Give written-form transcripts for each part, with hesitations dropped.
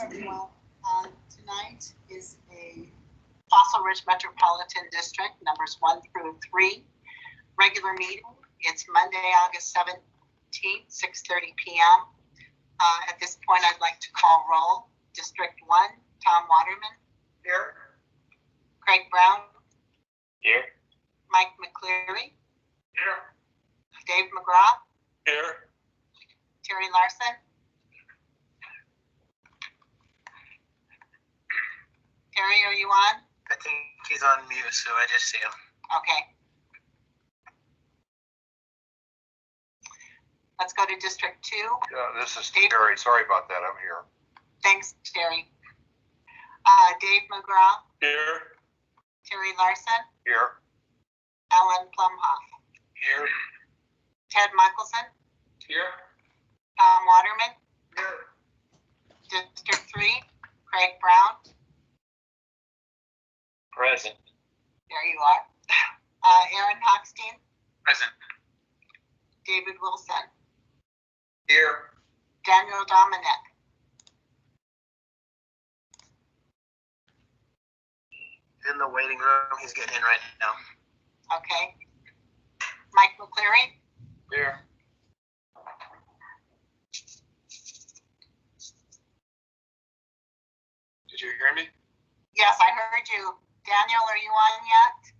Everyone. Tonight is a Fossil Ridge Metropolitan District, numbers 1 through 3, regular meeting. It's Monday, August 17th, 6:30 p.m. At this point, I'd like to call roll. District 1, Tom Waterman. Here. Craig Brown. Here. Mike McCleary. Here. Dave McGraw. Here. Terry Larson. Terry, are you on? I think he's on mute, so I just see him. Okay. Let's go to District 2. Yeah, this is Dave. Terry. Sorry about that. I'm here. Thanks, Terry. Dave McGraw. Here. Terry Larson. Here. Alan Plumhoff. Here. Ted Michelson. Here. Tom Waterman. Here. District 3, Craig Brown. Present. There you are. Aaron Hochstein. Present. David Wilson. Here. Daniel Dominic. In the waiting room, he's getting in right now. Okay. Mike McCleary. Here. Did you hear me? Yes, I heard you. Daniel, are you on yet?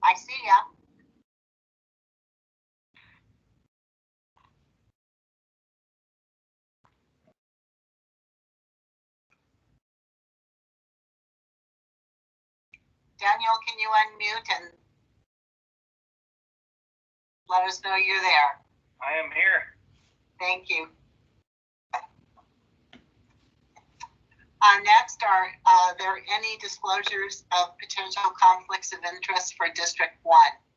I see ya. Daniel, can you unmute and let us know you're there? I am here. Thank you. Next, are there any disclosures of potential conflicts of interest for District 1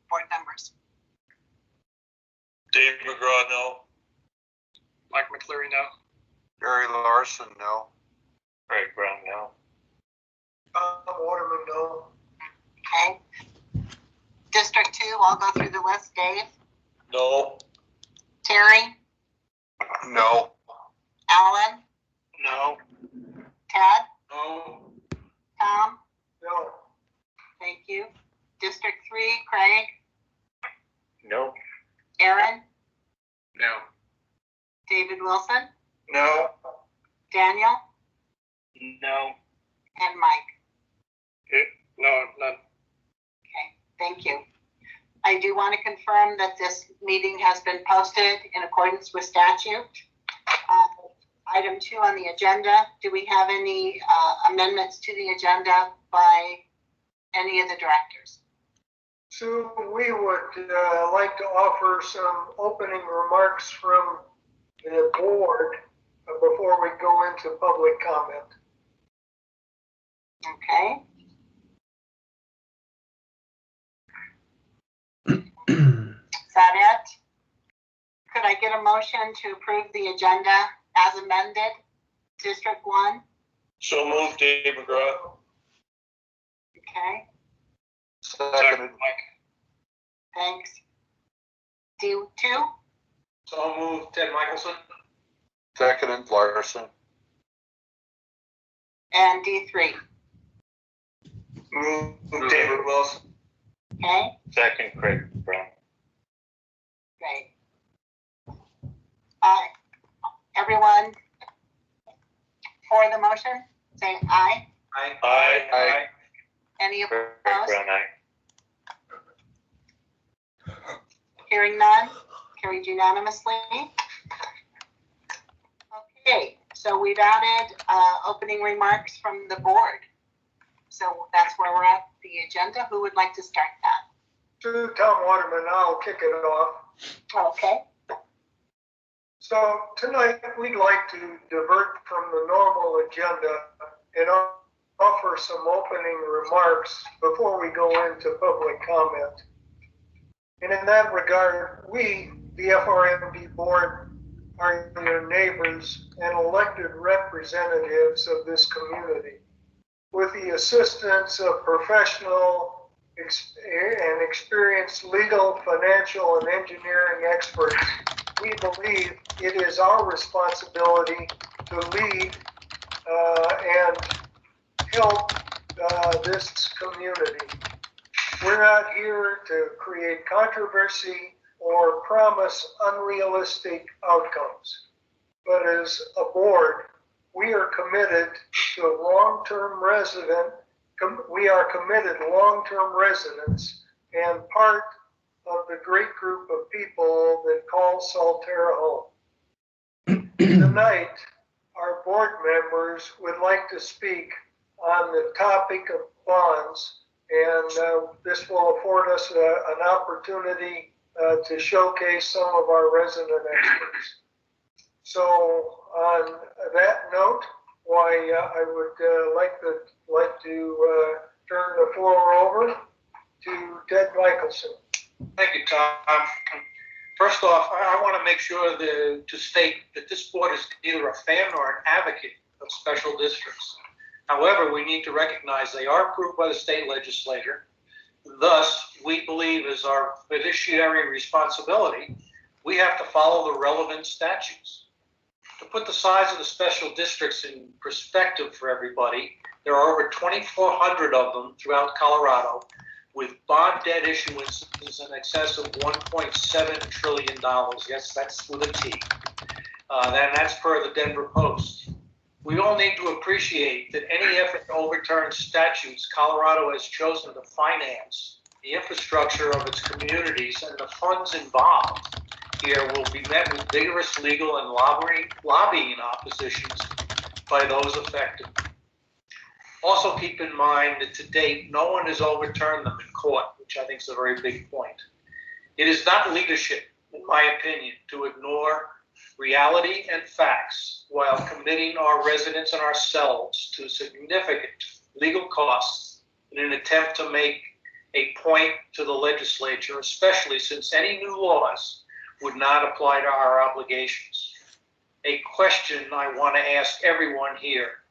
board members? Dave McGraw, no. Mike McCleary, no. Barry Larson, no. Craig Brown, no. Waterman, no. Okay. District 2, I'll go through the list. Dave? No. Terry? No. Alan? No. Ted? No. Tom? No. Thank you. District 3, Craig? No. Aaron? No. David Wilson? No. Daniel? No. And Mike? No, none. Okay, thank you. I do want to confirm that this meeting has been posted in accordance with statute. Item 2 on the agenda, do we have any amendments to the agenda by any of the directors? So we would like to offer some opening remarks from the board before we go into public comment. Okay. Is that it? Could I get a motion to approve the agenda as amended? District 1? So moved, Dave McGraw. Okay, Seconded. thanks. D2? So moved, Ted Michelson. Seconded, Larson. And D3? Moved, David Wilson. Okay, Second, Craig Brown. great. Everyone for the motion, say aye. Aye. Any Craig opposed? Brown, aye. Hearing none, carried unanimously. Okay, so we've added opening remarks from the board. So that's where we're at the agenda. Who would like to start that? To Tom Waterman, I'll kick it off. Okay, So tonight we'd like to divert from the normal agenda and offer some opening remarks before we go into public comment. And in that regard, we, the FRMD board, are your neighbors and elected representatives of this community. With the assistance of professional and experienced legal, financial, and engineering experts, we believe it is our responsibility to lead and help this community. We're not here to create controversy or promise unrealistic outcomes. But as a board, we are committed to long-term residents and part of the great group of people that call Solterra home. Tonight, our board members would like to speak on the topic of bonds, and this will afford us an opportunity to showcase some of our resident experts. So on that note, I would like to turn the floor over to Ted Michelson. Thank you, Tom. First off, I want to make sure to state that this board is neither a fan nor an advocate of special districts. However, we need to recognize they are approved by the state legislature. Thus, we believe as our fiduciary responsibility, we have to follow the relevant statutes. To put the size of the special districts in perspective for everybody, there are over 2,400 of them throughout Colorado, with bond debt issuances in excess of $1.7 trillion. Yes, that's with a T. That's per the Denver Post. We all need to appreciate that any effort to overturn statutes Colorado has chosen to finance the infrastructure of its communities and the funds involved here will be met with vigorous legal and lobbying oppositions by those affected. Also keep in mind that to date, no one has overturned them in court, which I think is a very big point. It is not leadership, in my opinion, to ignore reality and facts while committing our residents and ourselves to significant legal costs in an attempt to make a point to the legislature, especially since any new laws would not apply to our obligations. A question I want to ask everyone here: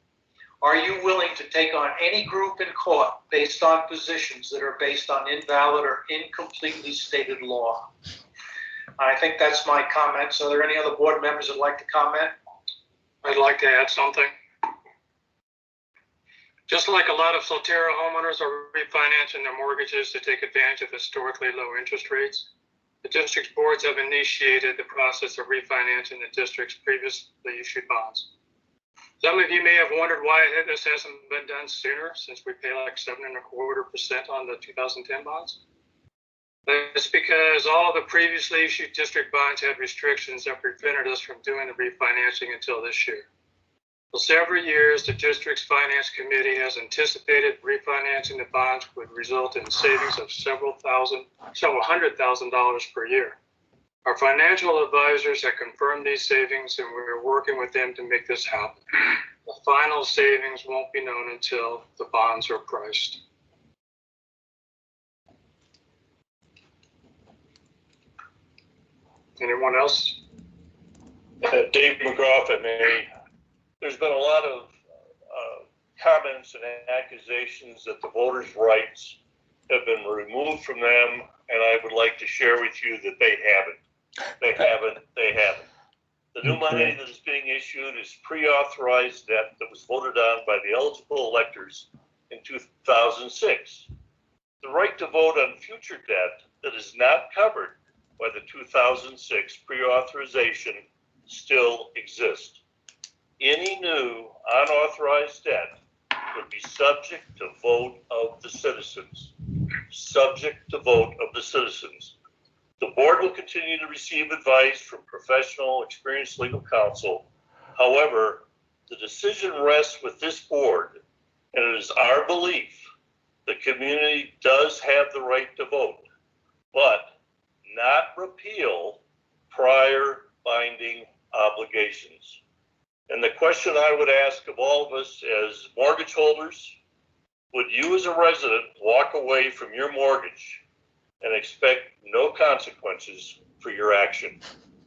are you willing to take on any group in court based on positions that are based on invalid or incompletely stated law? I think that's my comments. Are there any other board members that'd like to comment? I'd like to add something. Just like a lot of Solterra homeowners are refinancing their mortgages to take advantage of historically low interest rates, the district's boards have initiated the process of refinancing the district's previously issued bonds. Some of you may have wondered why this hasn't been done sooner, since we pay like 7.25% on the 2010 bonds. That's because all of the previously issued district bonds had restrictions that prevented us from doing the refinancing until this year. For several years, the district's finance committee has anticipated refinancing the bonds would result in savings of several $100,000 per year. Our financial advisors have confirmed these savings, and we're working with them to make this happen. The final savings won't be known until the bonds are priced. Anyone else? Dave McGraw, if I may. There's been a lot of comments and accusations that the voters' rights have been removed from them, and I would like to share with you that they haven't. They haven't. The new money that is being issued is pre-authorized debt that was voted on by the eligible electors in 2006. The right to vote on future debt that is not covered by the 2006 pre-authorization still exists. Any new unauthorized debt would be subject to vote of the citizens. Subject to vote of the citizens. The board will continue to receive advice from professional, experienced legal counsel. However, the decision rests with this board, and it is our belief the community does have the right to vote, but not repeal prior binding obligations. And the question I would ask of all of us as mortgage holders, would you as a resident walk away from your mortgage and expect no consequences for your action?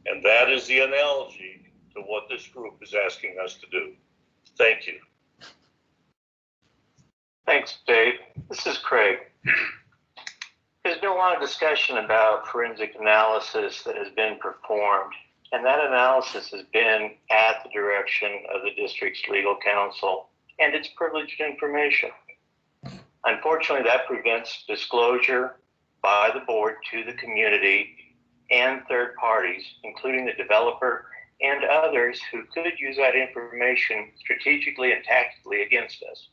And that is the analogy to what this group is asking us to do. Thank you. Thanks, Dave. This is Craig. There's been a lot of discussion about forensic analysis that has been performed, and that analysis has been at the direction of the district's legal counsel, and it's privileged information. Unfortunately, that prevents disclosure by the board to the community and third parties, including the developer and others who could use that information strategically and tactically against us.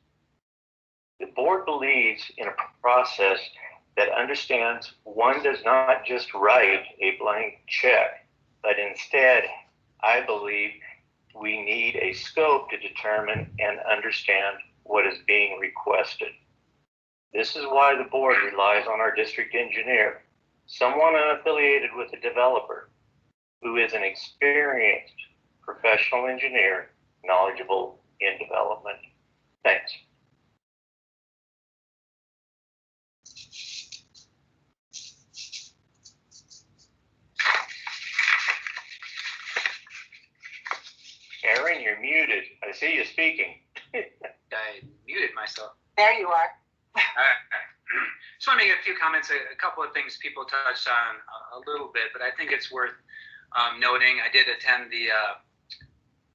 The board believes in a process that understands one does not just write a blank check, but instead, I believe we need a scope to determine and understand what is being requested. This is why the board relies on our district engineer, someone unaffiliated with the developer, who is an experienced professional engineer, knowledgeable in development. Thanks. Aaron, you're muted. I see you speaking. I muted myself. There you are. All right. Just want to make a few comments, a couple of things people touched on a little bit, but I think it's worth noting. I did attend the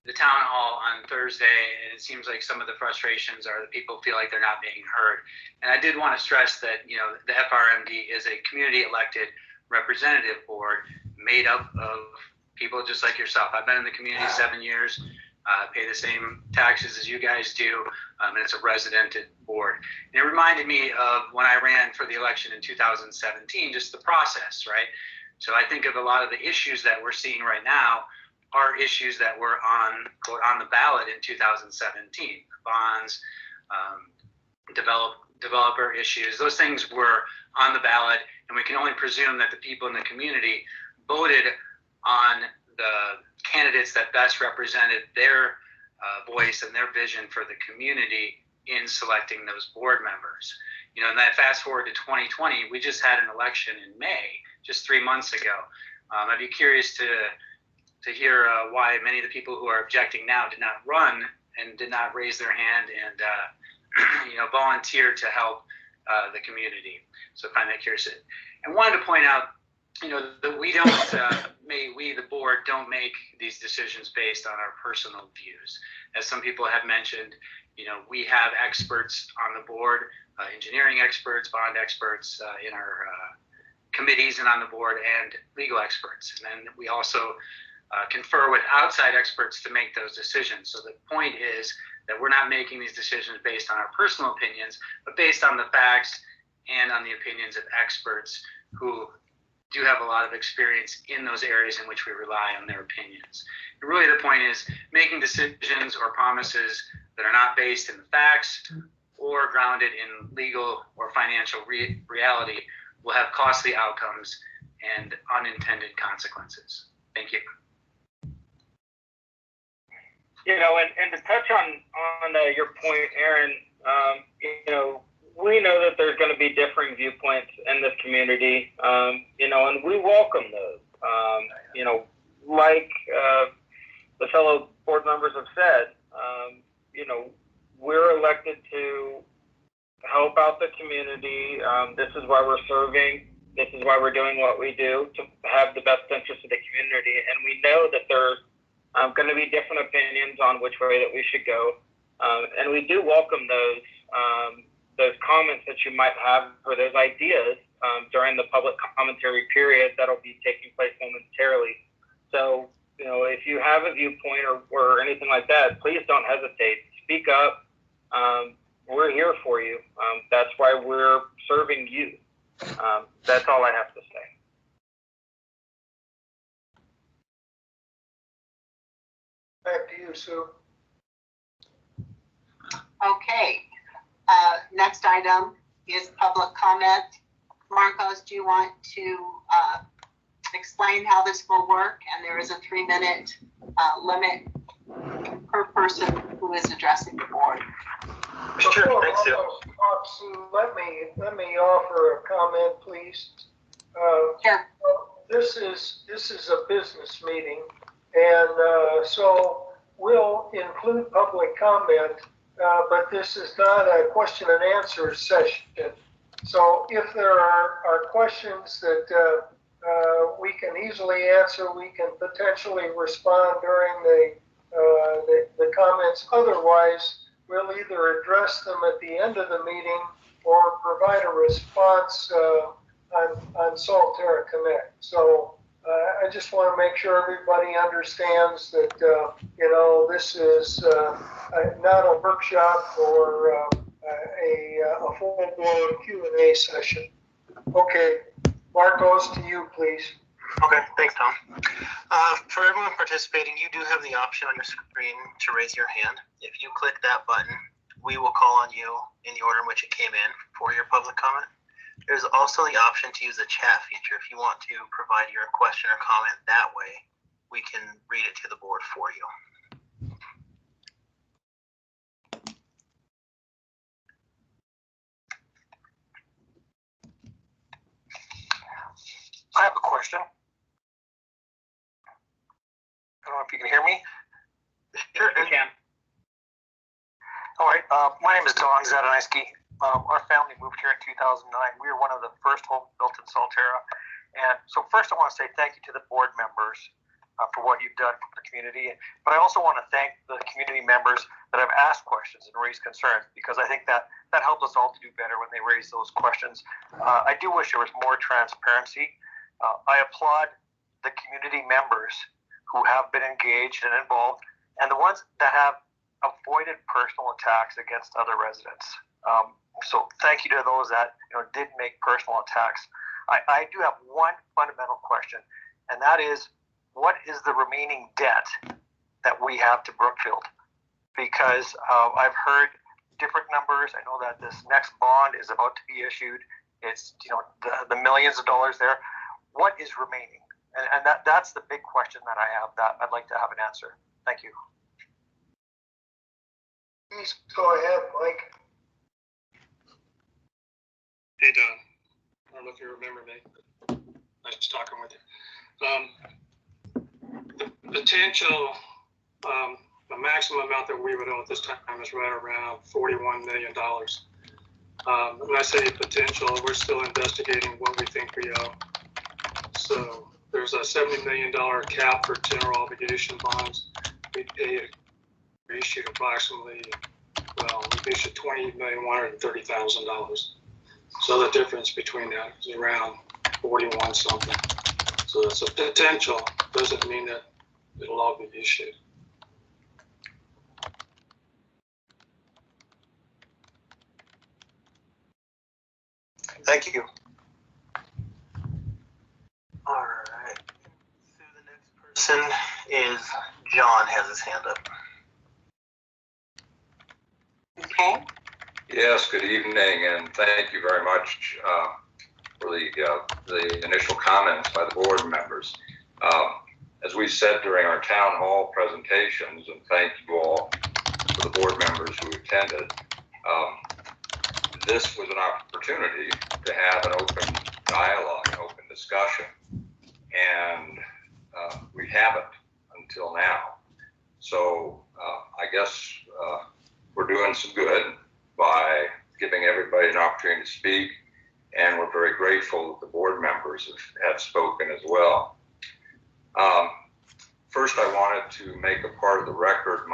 the town hall on Thursday, and it seems like some of the frustrations are that people feel like they're not being heard. And I did want to stress that, you know, the FRMD is a community elected representative board made up of people just like yourself. I've been in the community 7 years, pay the same taxes as you guys do, and it's a residential board. And it reminded me of when I ran for the election in 2017, just the process, right? So I think of a lot of the issues that we're seeing right now are issues that were on, quote, on the ballot in 2017. Bonds, developer issues, those things were on the ballot, and we can only presume that the people in the community voted on the candidates that best represented their voice and their vision for the community in selecting those board members. You know, and that fast forward to 2020, we just had an election in May, just 3 months ago. I'd be curious to hear why many of the people who are objecting now did not run and did not raise their hand and you know, volunteer to help the community. So I find that curious. And wanted to point out, you know, that we don't, we the board don't make these decisions based on our personal views. As some people have mentioned, you know, we have experts on the board, engineering experts, bond experts in our committees and on the board, and legal experts. And then we also confer with outside experts to make those decisions. So the point is that we're not making these decisions based on our personal opinions, but based on the facts and on the opinions of experts who do have a lot of experience in those areas in which we rely on their opinions. And really the point is making decisions or promises that are not based in the facts or grounded in legal or financial reality will have costly outcomes and unintended consequences. Thank you. You know, and to touch on your point, Aaron, you know, we know that there's going to be differing viewpoints in this community, you know, and we welcome those. You know, like the fellow board members have said, you know, we're elected to help out the community. This is why we're serving. This is why we're doing what we do, to have the best interest of the community. And we know that there's going to be different opinions on which way that we should go. And we do welcome those comments that you might have, or those ideas during the public commentary period that'll be taking place momentarily. So, you know, if you have a viewpoint or anything like that, please don't hesitate. Speak up. We're here for you. That's why we're serving you. That's all I have to say. Back to you, Sue. Okay. Next item is public comment. Marcos, do you want to explain how this will work? And there is a 3-minute limit per person who is addressing the board. Sure, thanks, Sue. Let me offer a comment, please. Sure. This is a business meeting, and so we'll include public comment, but this is not a question and answer session. So if there are questions that we can easily answer, we can potentially respond during the comments. Otherwise, we'll either address them at the end of the meeting or provide a response on Solterra Connect. So I just want to make sure everybody understands that, you know, this is not a workshop or a full-blown Q&A session. Okay, Marcos, to you, please. Okay, thanks, Tom. For everyone participating, you do have the option on your screen to raise your hand. If you click that button, we will call on you in the order in which it came in for your public comment. There's also the option to use the chat feature. If you want to provide your question or comment that way, we can read it to the board for you. I have a question. I don't know if you can hear me. Sure, you can. All right. My name is Don Zadonski. Our family moved here in 2009. We were one of the first homes built in Solterra. And so first I want to say thank you to the board members for what you've done for the community. But I also want to thank the community members that have asked questions and raised concerns, because I think that helped us all to do better when they raised those questions. I do wish there was more transparency. I applaud the community members who have been engaged and involved, and the ones that have avoided personal attacks against other residents. So thank you to those that did make personal attacks. I do have one fundamental question, and that is, what is the remaining debt that we have to Brookfield? Because I've heard different numbers. I know that this next bond is about to be issued. It's the millions of dollars there. What is remaining? And that's the big question that I have that I'd like to have an answer. Thank you. Please go ahead, Mike. Hey, Don. I don't know if you remember me. Nice talking with you. The potential, the maximum amount that we would owe at this time is right around $41 million. When I say potential, we're still investigating what we think we owe. So there's a $70 million cap for general obligation bonds. We issued approximately, we issued $20,130,000. So the difference between that is around 41 something. So it's a potential, doesn't mean that it'll all be issued. Thank you. All right. So the next person is John, has his hand up. Okay. Yes, good evening, and thank you very much for the initial comments by the board members. As we said during our town hall presentations, and thank you all for the board members who attended, this was an opportunity to have an open dialogue, an open discussion, and we haven't until now. So I guess we're doing some good by giving everybody an opportunity to speak, and we're very grateful that the board members have spoken as well. First, I wanted to make a part of the record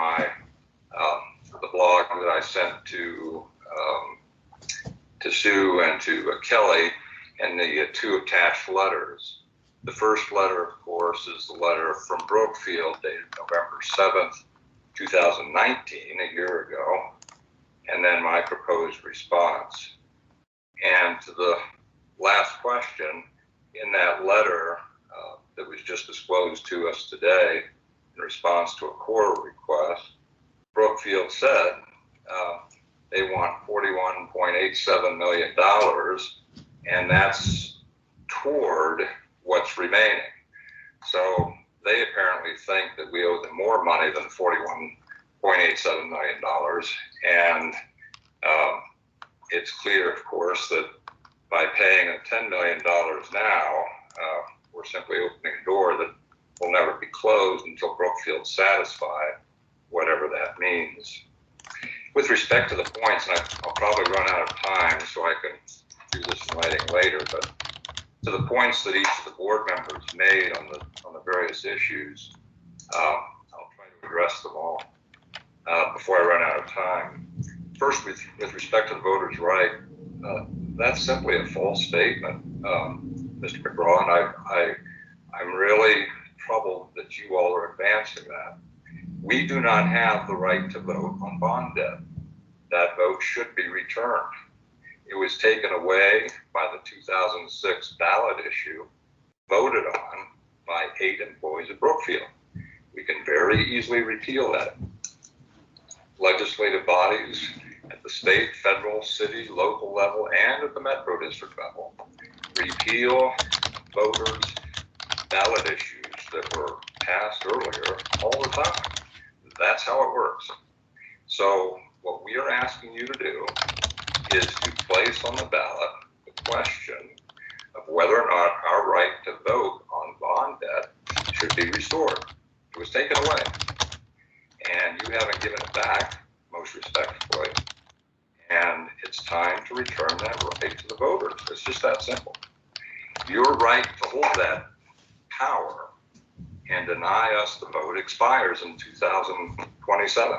the blog that I sent to Sue and to Kelly, and the two attached letters. The first letter, of course, is the letter from Brookfield dated November 7th, 2019, a year ago, and then my proposed response. And to the last question, in that letter that was just disclosed to us today in response to a core request, Brookfield said they want $41.87 million, and that's toward what's remaining. So they apparently think that we owe them more money than $41.87 million, and it's clear, of course, that by paying $10 million now, we're simply opening a door that will never be closed until Brookfield's satisfied, whatever that means. With respect to the points, and I'll probably run out of time, so I can do this in writing later, but to the points that each of the board members made on the various issues, I'll try to address them all before I run out of time. First, with respect to the voters' right, that's simply a false statement, Mr. McGraw, and I'm really troubled that you all are advancing that. We do not have the right to vote on bond debt. That vote should be returned. It was taken away by the 2006 ballot issue, voted on by 8 employees of Brookfield. We can very easily repeal that. Legislative bodies at the state, federal, city, local level, and at the Metro District level repeal voters' ballot issues that were passed earlier all the time. That's how it works. So what we are asking you to do is to place on the ballot the question of whether or not our right to vote on bond debt should be restored. It was taken away, and you haven't given it back, most respectfully, and it's time to return that right to the voters. It's just that simple. Your right to hold that power and deny us the vote expires in 2027.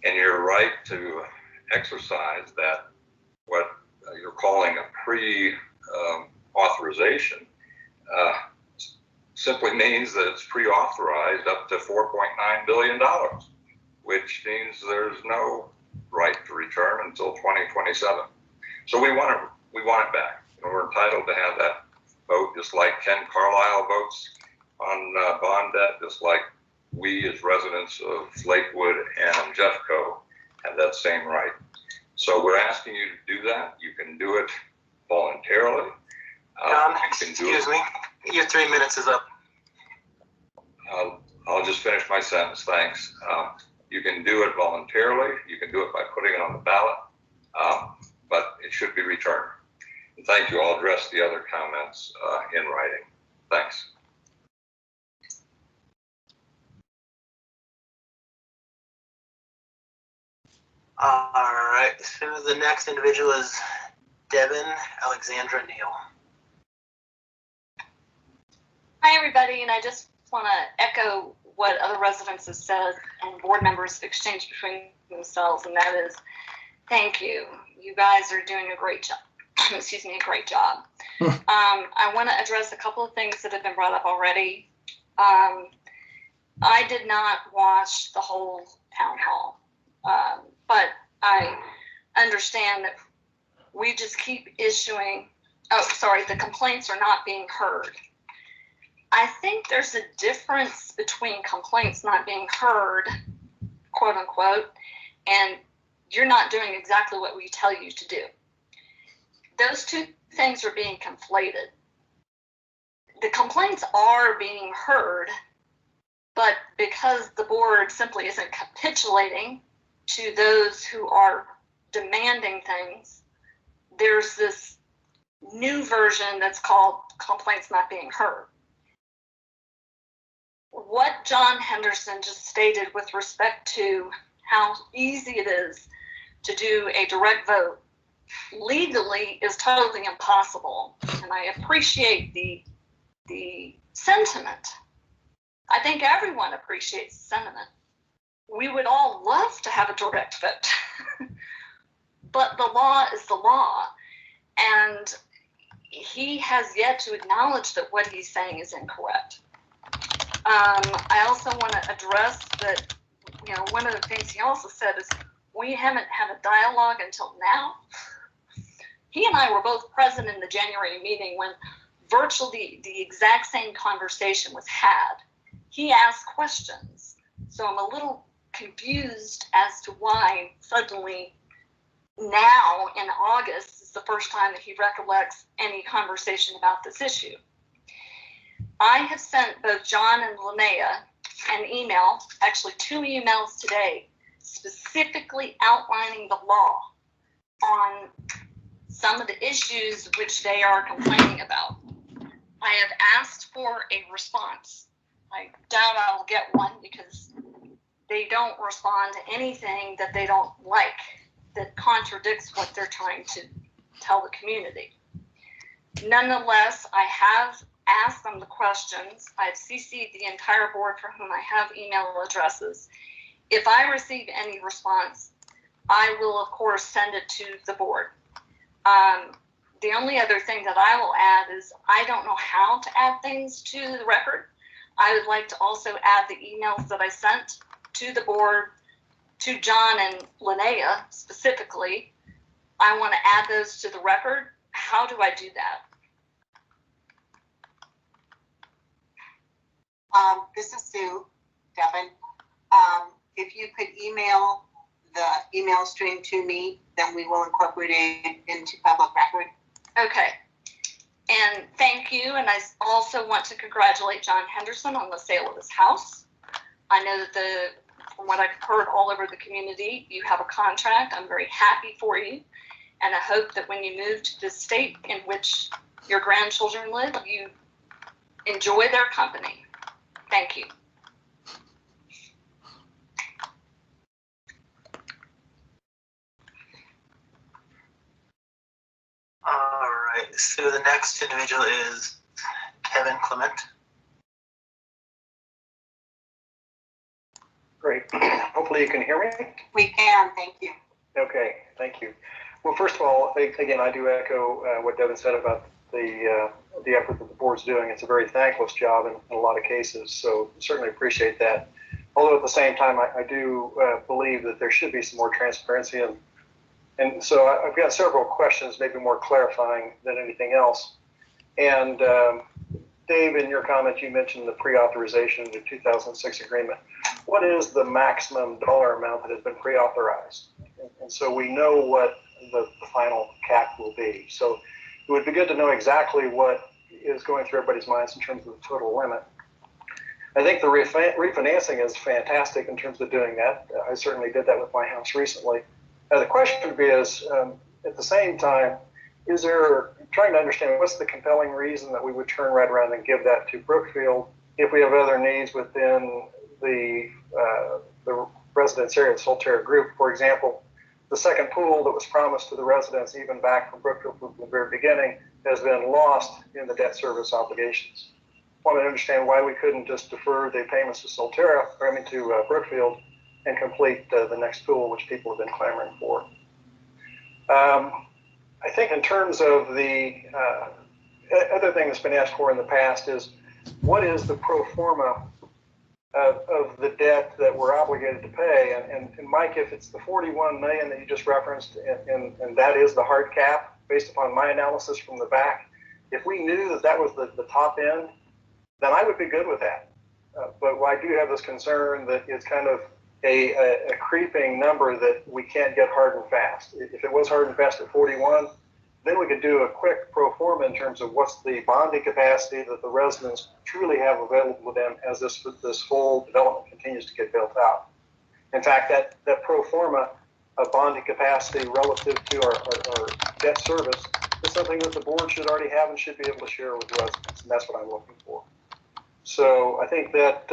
And your right to exercise that, what you're calling a pre-authorization, simply means that it's pre-authorized up to $4.9 billion, which means there's no right to return until 2027. So we want it back. We're entitled to have that vote, just like Ken Carlisle votes on bond debt, just like we as residents of Lakewood and Jeffco have that same right. So we're asking you to do that. You can do it voluntarily. John, excuse me. Your 3 minutes is up. I'll just finish my sentence, thanks. You can do it voluntarily. You can do it by putting it on the ballot, but it should be returned. And thank you. I'll address the other comments in writing. Thanks. All right, so the next individual is Devin Alexandra Neal. Hi, everybody, and I just want to echo what other residents have said and board members have exchanged between themselves, and that is, thank you. You guys are doing a great job. Excuse me, a great job. I want to address a couple of things that have been brought up already. I did not watch the whole town hall, but I understand that we just keep issuing, the complaints are not being heard. I think there's a difference between complaints not being heard, quote unquote, and you're not doing exactly what we tell you to do. Those two things are being conflated. The complaints are being heard, but because the board simply isn't capitulating to those who are demanding things, there's this new version that's called complaints not being heard. What John Henderson just stated with respect to how easy it is to do a direct vote legally is totally impossible. And I appreciate the sentiment. I think everyone appreciates the sentiment. We would all love to have a direct vote, but the law is the law. And he has yet to acknowledge that what he's saying is incorrect. I also want to address that, one of the things he also said is we haven't had a dialogue until now. He and I were both present in the January meeting when virtually the exact same conversation was had. He asked questions. So I'm a little confused as to why suddenly now in August is the first time that he recollects any conversation about this issue. I have sent both John and Linnea an email, actually 2 emails today, specifically outlining the law on some of the issues which they are complaining about. I have asked for a response. I doubt I'll get one because they don't respond to anything that they don't like that contradicts what they're trying to tell the community. Nonetheless, I have asked them the questions. I've CC'd the entire board for whom I have email addresses. If I receive any response, I will of course send it to the board. The only other thing that I will add is I don't know how to add things to the record. I would like to also add the emails that I sent to the board, to John and Linnea specifically. I want to add those to the record. How do I do that? This is Sue, Devin. If you could email the email stream to me, then we will incorporate it into public record. Okay. And thank you. And I also want to congratulate John Henderson on the sale of his house. I know that from what I've heard all over the community, you have a contract. I'm very happy for you. And I hope that when you move to the state in which your grandchildren live, you enjoy their company. Thank you. All right, so the next individual is Kevin Clement. Great. Hopefully you can hear me. We can, thank you. Okay, thank you. Well, first of all, again, I do echo what Devin said about the effort that the board's doing. It's a very thankless job in a lot of cases, so certainly appreciate that. Although at the same time, I do believe that there should be some more transparency, and so I've got several questions, maybe more clarifying than anything else. And Dave, in your comment, you mentioned the pre-authorization of the 2006 agreement. What is the maximum dollar amount that has been pre-authorized? And so we know what the final cap will be. So it would be good to know exactly what is going through everybody's minds in terms of the total limit. I think the refinancing is fantastic in terms of doing that. I certainly did that with my house recently. The question would be is, at the same time, is there, trying to understand what's the compelling reason that we would turn right around and give that to Brookfield if we have other needs within the residence area of the Solterra group. For example, the second pool that was promised to the residents, even back from Brookfield from the very beginning, has been lost in the debt service obligations. I want to understand why we couldn't just defer the payments to Solterra, to Brookfield, and complete the next pool, which people have been clamoring for. I think in terms of the other thing that's been asked for in the past is, what is the pro forma of the debt that we're obligated to pay? And Mike, if it's the 41 million that you just referenced, and that is the hard cap, based upon my analysis from the back, if we knew that that was the top end, then I would be good with that. But I do have this concern that it's kind of a creeping number that we can't get hard and fast. If it was hard and fast at 41, then we could do a quick pro forma in terms of what's the bonding capacity that the residents truly have available to them as this whole development continues to get built out. In fact, that pro forma of bonding capacity relative to our debt service is something that the board should already have and should be able to share with residents, and that's what I'm looking for. So I think that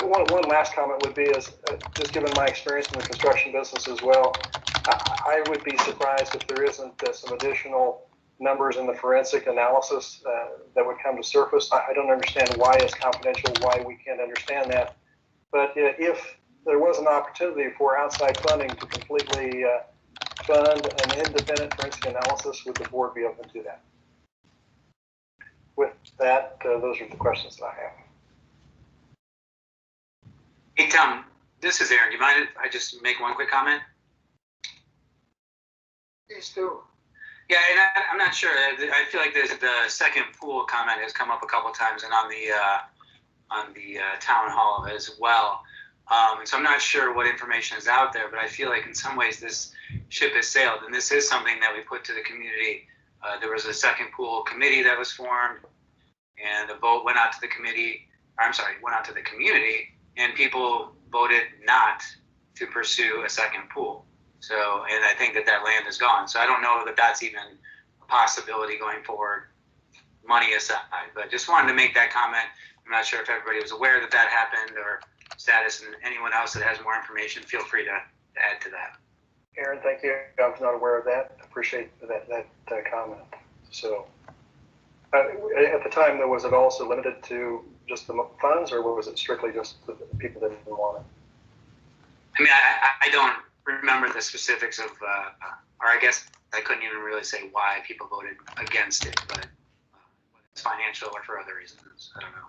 one last comment would be is, just given my experience in the construction business as well, I would be surprised if there isn't some additional numbers in the forensic analysis that would come to surface. I don't understand why it's confidential, why we can't understand that. But if there was an opportunity for outside funding to completely fund an independent forensic analysis, would the board be open to that? With that, those are the questions that I have. Hey, Tom, this is Aaron. Do you mind if I just make one quick comment? Please do. Yeah, and I'm not sure. I feel like the second pool comment has come up a couple of times, and on the town hall as well. And so I'm not sure what information is out there, but I feel like in some ways this ship has sailed, and this is something that we put to the community. There was a second pool committee that was formed, and the vote went out to the committee. Went out to the community, and people voted not to pursue a second pool. So, and I think that land is gone. So I don't know that that's even a possibility going forward, money aside. But just wanted to make that comment. I'm not sure if everybody was aware that that happened or status, and anyone else that has more information, feel free to add to that. Aaron, thank you. I was not aware of that. Appreciate that comment. So at the time, was it also limited to just the funds, or was it strictly just the people that didn't want it? I mean, I don't remember the specifics of, or I guess I couldn't even really say why people voted against it, but whether it's financial or for other reasons, I don't know.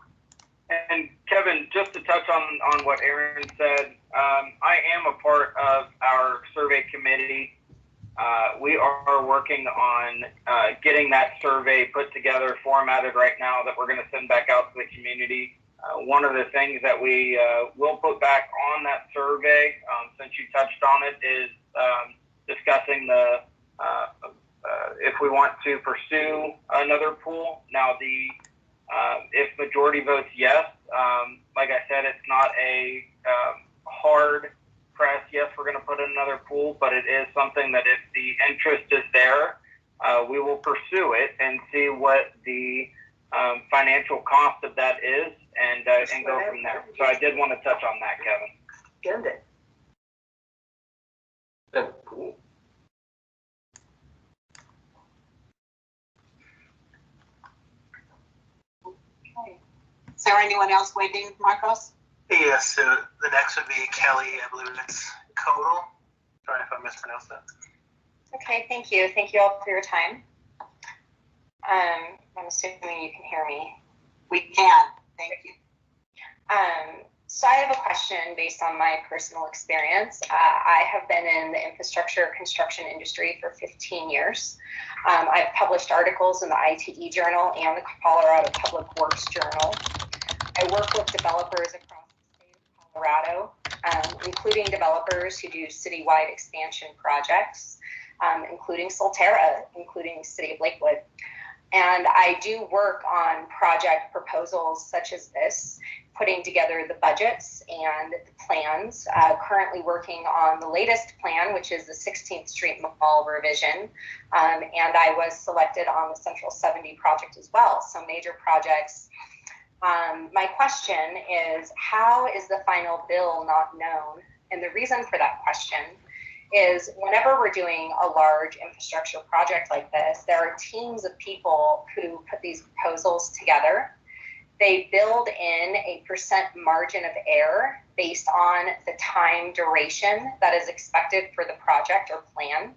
And Kevin, just to touch on what Aaron said, I am a part of our survey committee. We are working on getting that survey put together, formatted right now, that we're going to send back out to the community. One of the things that we will put back on that survey, since you touched on it, is discussing the if we want to pursue another pool. Now, if majority votes yes, like I said, it's not a hard press, yes, we're going to put in another pool, but it is something that if the interest is there, we will pursue it and see what the financial cost of that is, and go from there. So I did want to touch on that, Kevin. Send it. Cool. Okay. Is there anyone else waiting, Marcos? Yes, so the next would be Kelly, I believe it's Kodal. Sorry if I mispronounced that. Okay, thank you. Thank you all for your time. I'm assuming you can hear me. We can. Thank you. So I have a question based on my personal experience. I have been in the infrastructure construction industry for 15 years. I've published articles in the ITE Journal and the Colorado Public Works Journal. I work with developers across the state of Colorado, including developers who do citywide expansion projects, including Solterra, including the city of Lakewood. And I do work on project proposals such as this, putting together the budgets and the plans, currently working on the latest plan, which is the 16th Street Mall revision. And I was selected on the Central 70 project as well, so major projects. My question is, how is the final bill not known? And the reason for that question is whenever we're doing a large infrastructure project like this, there are teams of people who put these proposals together. They build in a percent margin of error based on the time duration that is expected for the project or plan.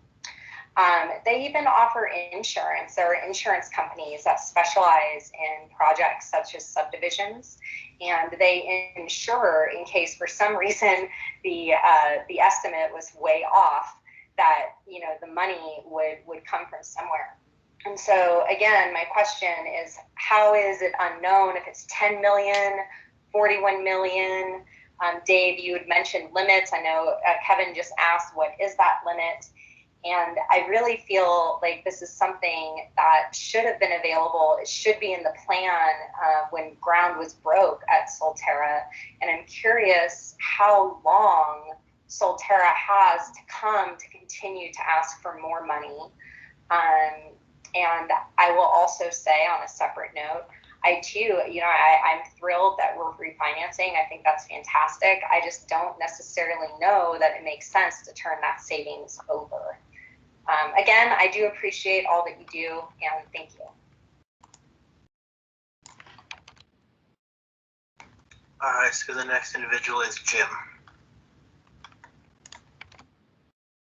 They even offer insurance. There are insurance companies that specialize in projects such as subdivisions, and they insure in case for some reason the estimate was way off, that the money would come from somewhere. And so again, my question is, how is it unknown if it's 10 million, 41 million? Dave, you had mentioned limits. I know Kevin just asked, what is that limit? And I really feel like this is something that should have been available. It should be in the plan when ground was broke at Solterra. And I'm curious how long Solterra has to come to continue to ask for more money. And I will also say on a separate note, I too, I'm thrilled that we're refinancing. I think that's fantastic. I just don't necessarily know that it makes sense to turn that savings over. Again, I do appreciate all that you do, and thank you. All right, so the next individual is Jim.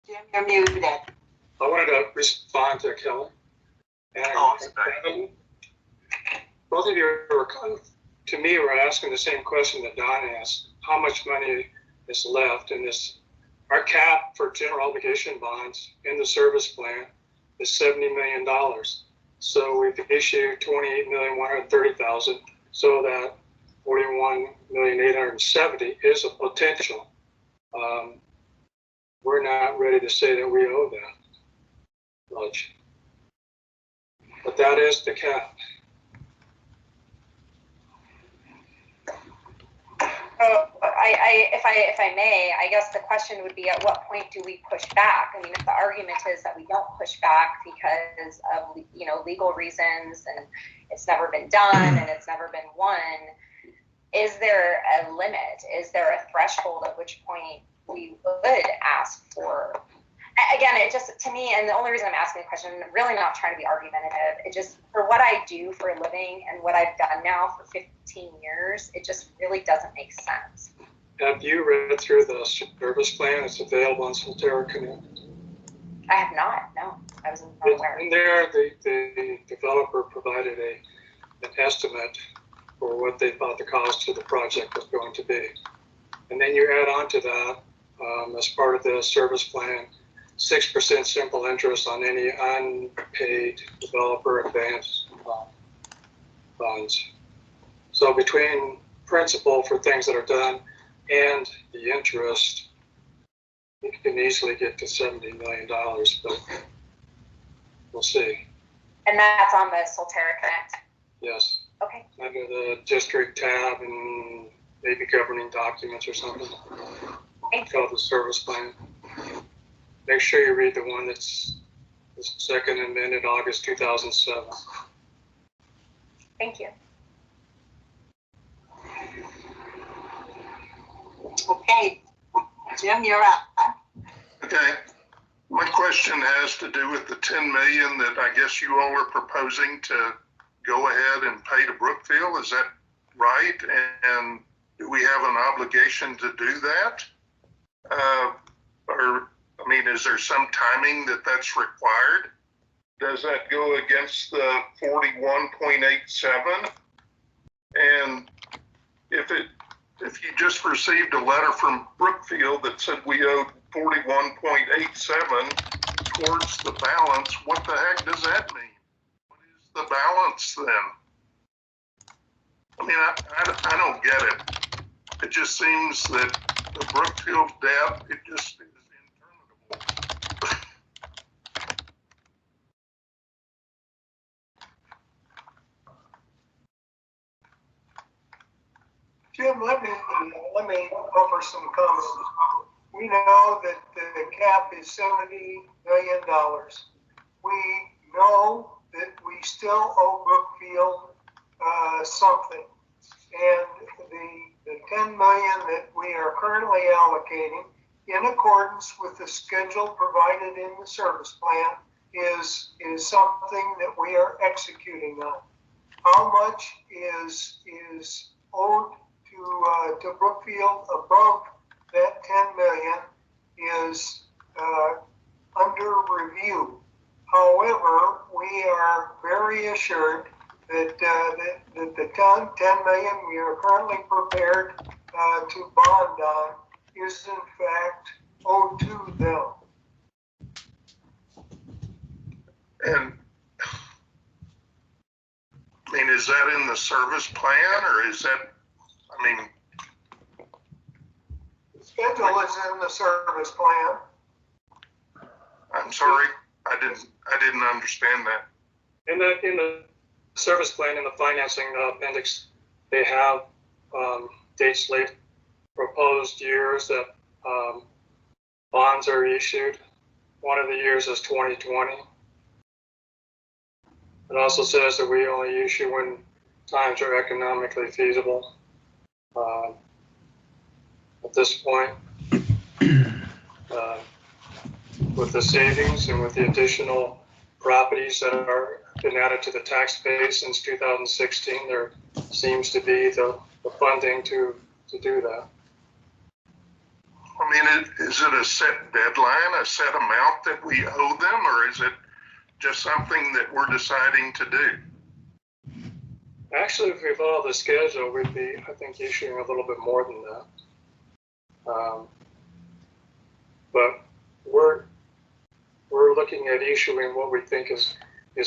Jim, you're muted. I wanted to respond to Kelly. And sorry. Both of you to me, were asking the same question that Don asked. How much money is left in this? Our cap for general obligation bonds in the service plan is $70 million. So we've issued $28,130,000, so that $41,870,000 is a potential. We're not ready to say that we owe that much, but that is the cap. If I may, I guess the question would be, at what point do we push back? I mean, if the argument is that we don't push back because of legal reasons and it's never been done and it's never been won, is there a limit? Is there a threshold at which point we would ask for? Again, it just, to me, and the only reason I'm asking the question, I'm really not trying to be argumentative. It just, for what I do for a living and what I've done now for 15 years, it just really doesn't make sense. Have you read through the service plan? It's available on Solterra Connect. I have not, no. I was not aware. In there, the developer provided an estimate for what they thought the cost of the project was going to be. And then you add on to that, as part of the service plan, 6% simple interest on any unpaid developer advance funds. So between principal for things that are done and the interest, you can easily get to $70 million, but we'll see. And that's on the Solterra Connect? Yes. Okay. Under the district tab and maybe governing documents or something. It's called the service plan. Make sure you read the one that's the second amended August 2007. Thank you. Okay, Jim, you're up. Okay. My question has to do with the 10 million that I guess you all are proposing to go ahead and pay to Brookfield. Is that right? And do we have an obligation to do that? Or, I mean, is there some timing that that's required? Does that go against the 41.87? And if you just received a letter from Brookfield that said we owed 41.87 towards the balance, what the heck does that mean? What is the balance then? I mean, I don't get it. It just seems that the Brookfield debt, it just is interminable. Jim, let me offer some comments. We know that the cap is $70 million. We know that we still owe Brookfield something. And the 10 million that we are currently allocating in accordance with the schedule provided in the service plan is something that we are executing on. How much is owed to Brookfield above that 10 million is under review. However, we are very assured that the 10 million we are currently prepared to bond on is in fact owed to them. And I mean, is that in the service plan or is that, I mean, the schedule is in the service plan. I'm sorry, I didn't understand that. In the service plan, in the financing appendix, they have dates late, proposed years that bonds are issued. One of the years is 2020. It also says that we only issue when times are economically feasible. At this point, with the savings and with the additional properties that are been added to the tax base since 2016, there seems to be the funding to do that. I mean, is it a set deadline, a set amount that we owe them, or is it just something that we're deciding to do? Actually, if we follow the schedule, we'd be, I think, issuing a little bit more than that. But we're looking at issuing what we think is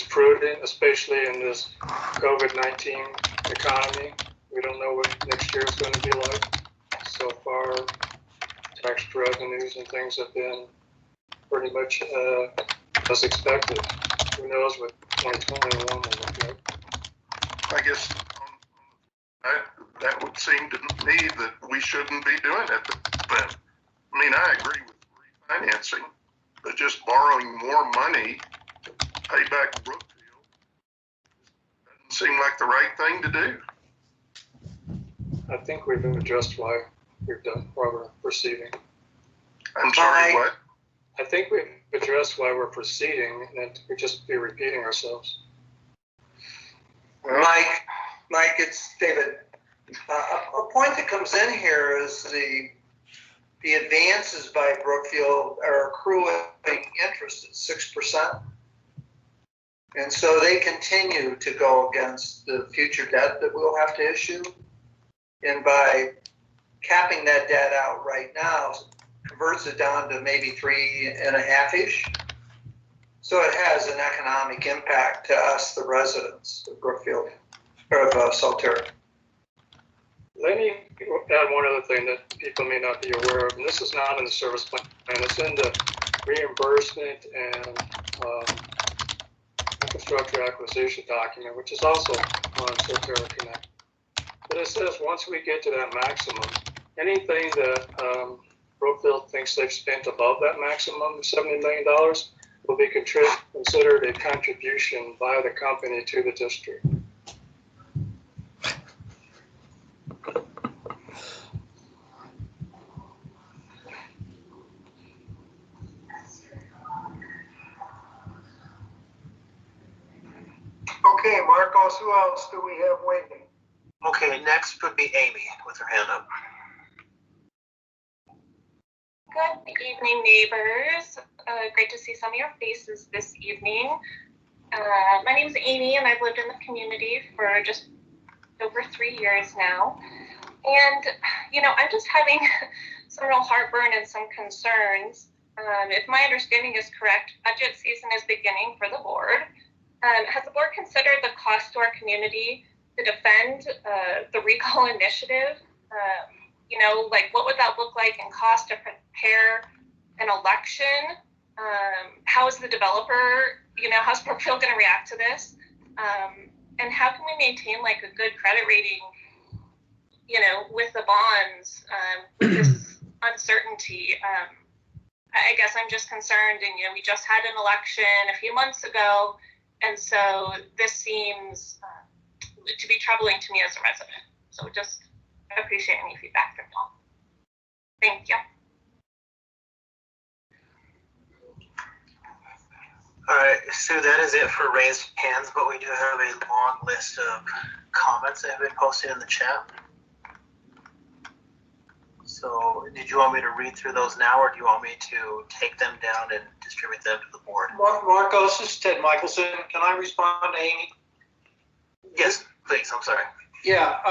prudent, especially in this COVID-19 economy. We don't know what next year is going to be like. So far, tax revenues and things have been pretty much as expected. Who knows what 2021 will look like? I guess that would seem to me that we shouldn't be doing it. But I mean, I agree with refinancing, but just borrowing more money to pay back Brookfield doesn't seem like the right thing to do. I think we've addressed why we're proceeding. I'm sorry, what? I think we've addressed why we're proceeding, and we just be repeating ourselves. Mike, it's David. A point that comes in here is the advances by Brookfield are accruing interest at 6%. And so they continue to go against the future debt that we'll have to issue. And by capping that debt out right now, converts it down to maybe 3.5-ish. So it has an economic impact to us, the residents of Brookfield, or of Solterra. Let me add one other thing that people may not be aware of, and this is not in the service plan, and it's in the reimbursement and infrastructure acquisition document, which is also on Solterra Connect. But it says once we get to that maximum, anything that Brookfield thinks they've spent above that maximum, $70 million, will be considered a contribution by the company to the district. Okay, Marcos, who else do we have waiting? Okay, next would be Amy with her hand up. Good evening, neighbors. Great to see some of your faces this evening. My name is Amy, and I've lived in the community for just over 3 years now. And, I'm just having some real heartburn and some concerns. If my understanding is correct, budget season is beginning for the board. Has the board considered the cost to our community to defend the recall initiative? What would that look like in cost to prepare an election? How is the developer, how's Brookfield going to react to this? And how can we maintain a good credit rating, with the bonds, with this uncertainty? I guess I'm just concerned, and we just had an election a few months ago, and so this seems to be troubling to me as a resident. So just appreciate any feedback from y'all. Thank you. All right, Sue, that is it for raised hands, but we do have a long list of comments that have been posted in the chat. So did you want me to read through those now, or do you want me to take them down and distribute them to the board? Marco, this is Ted Michelson. Can I respond to Amy? Yes, please, I'm sorry. Yeah,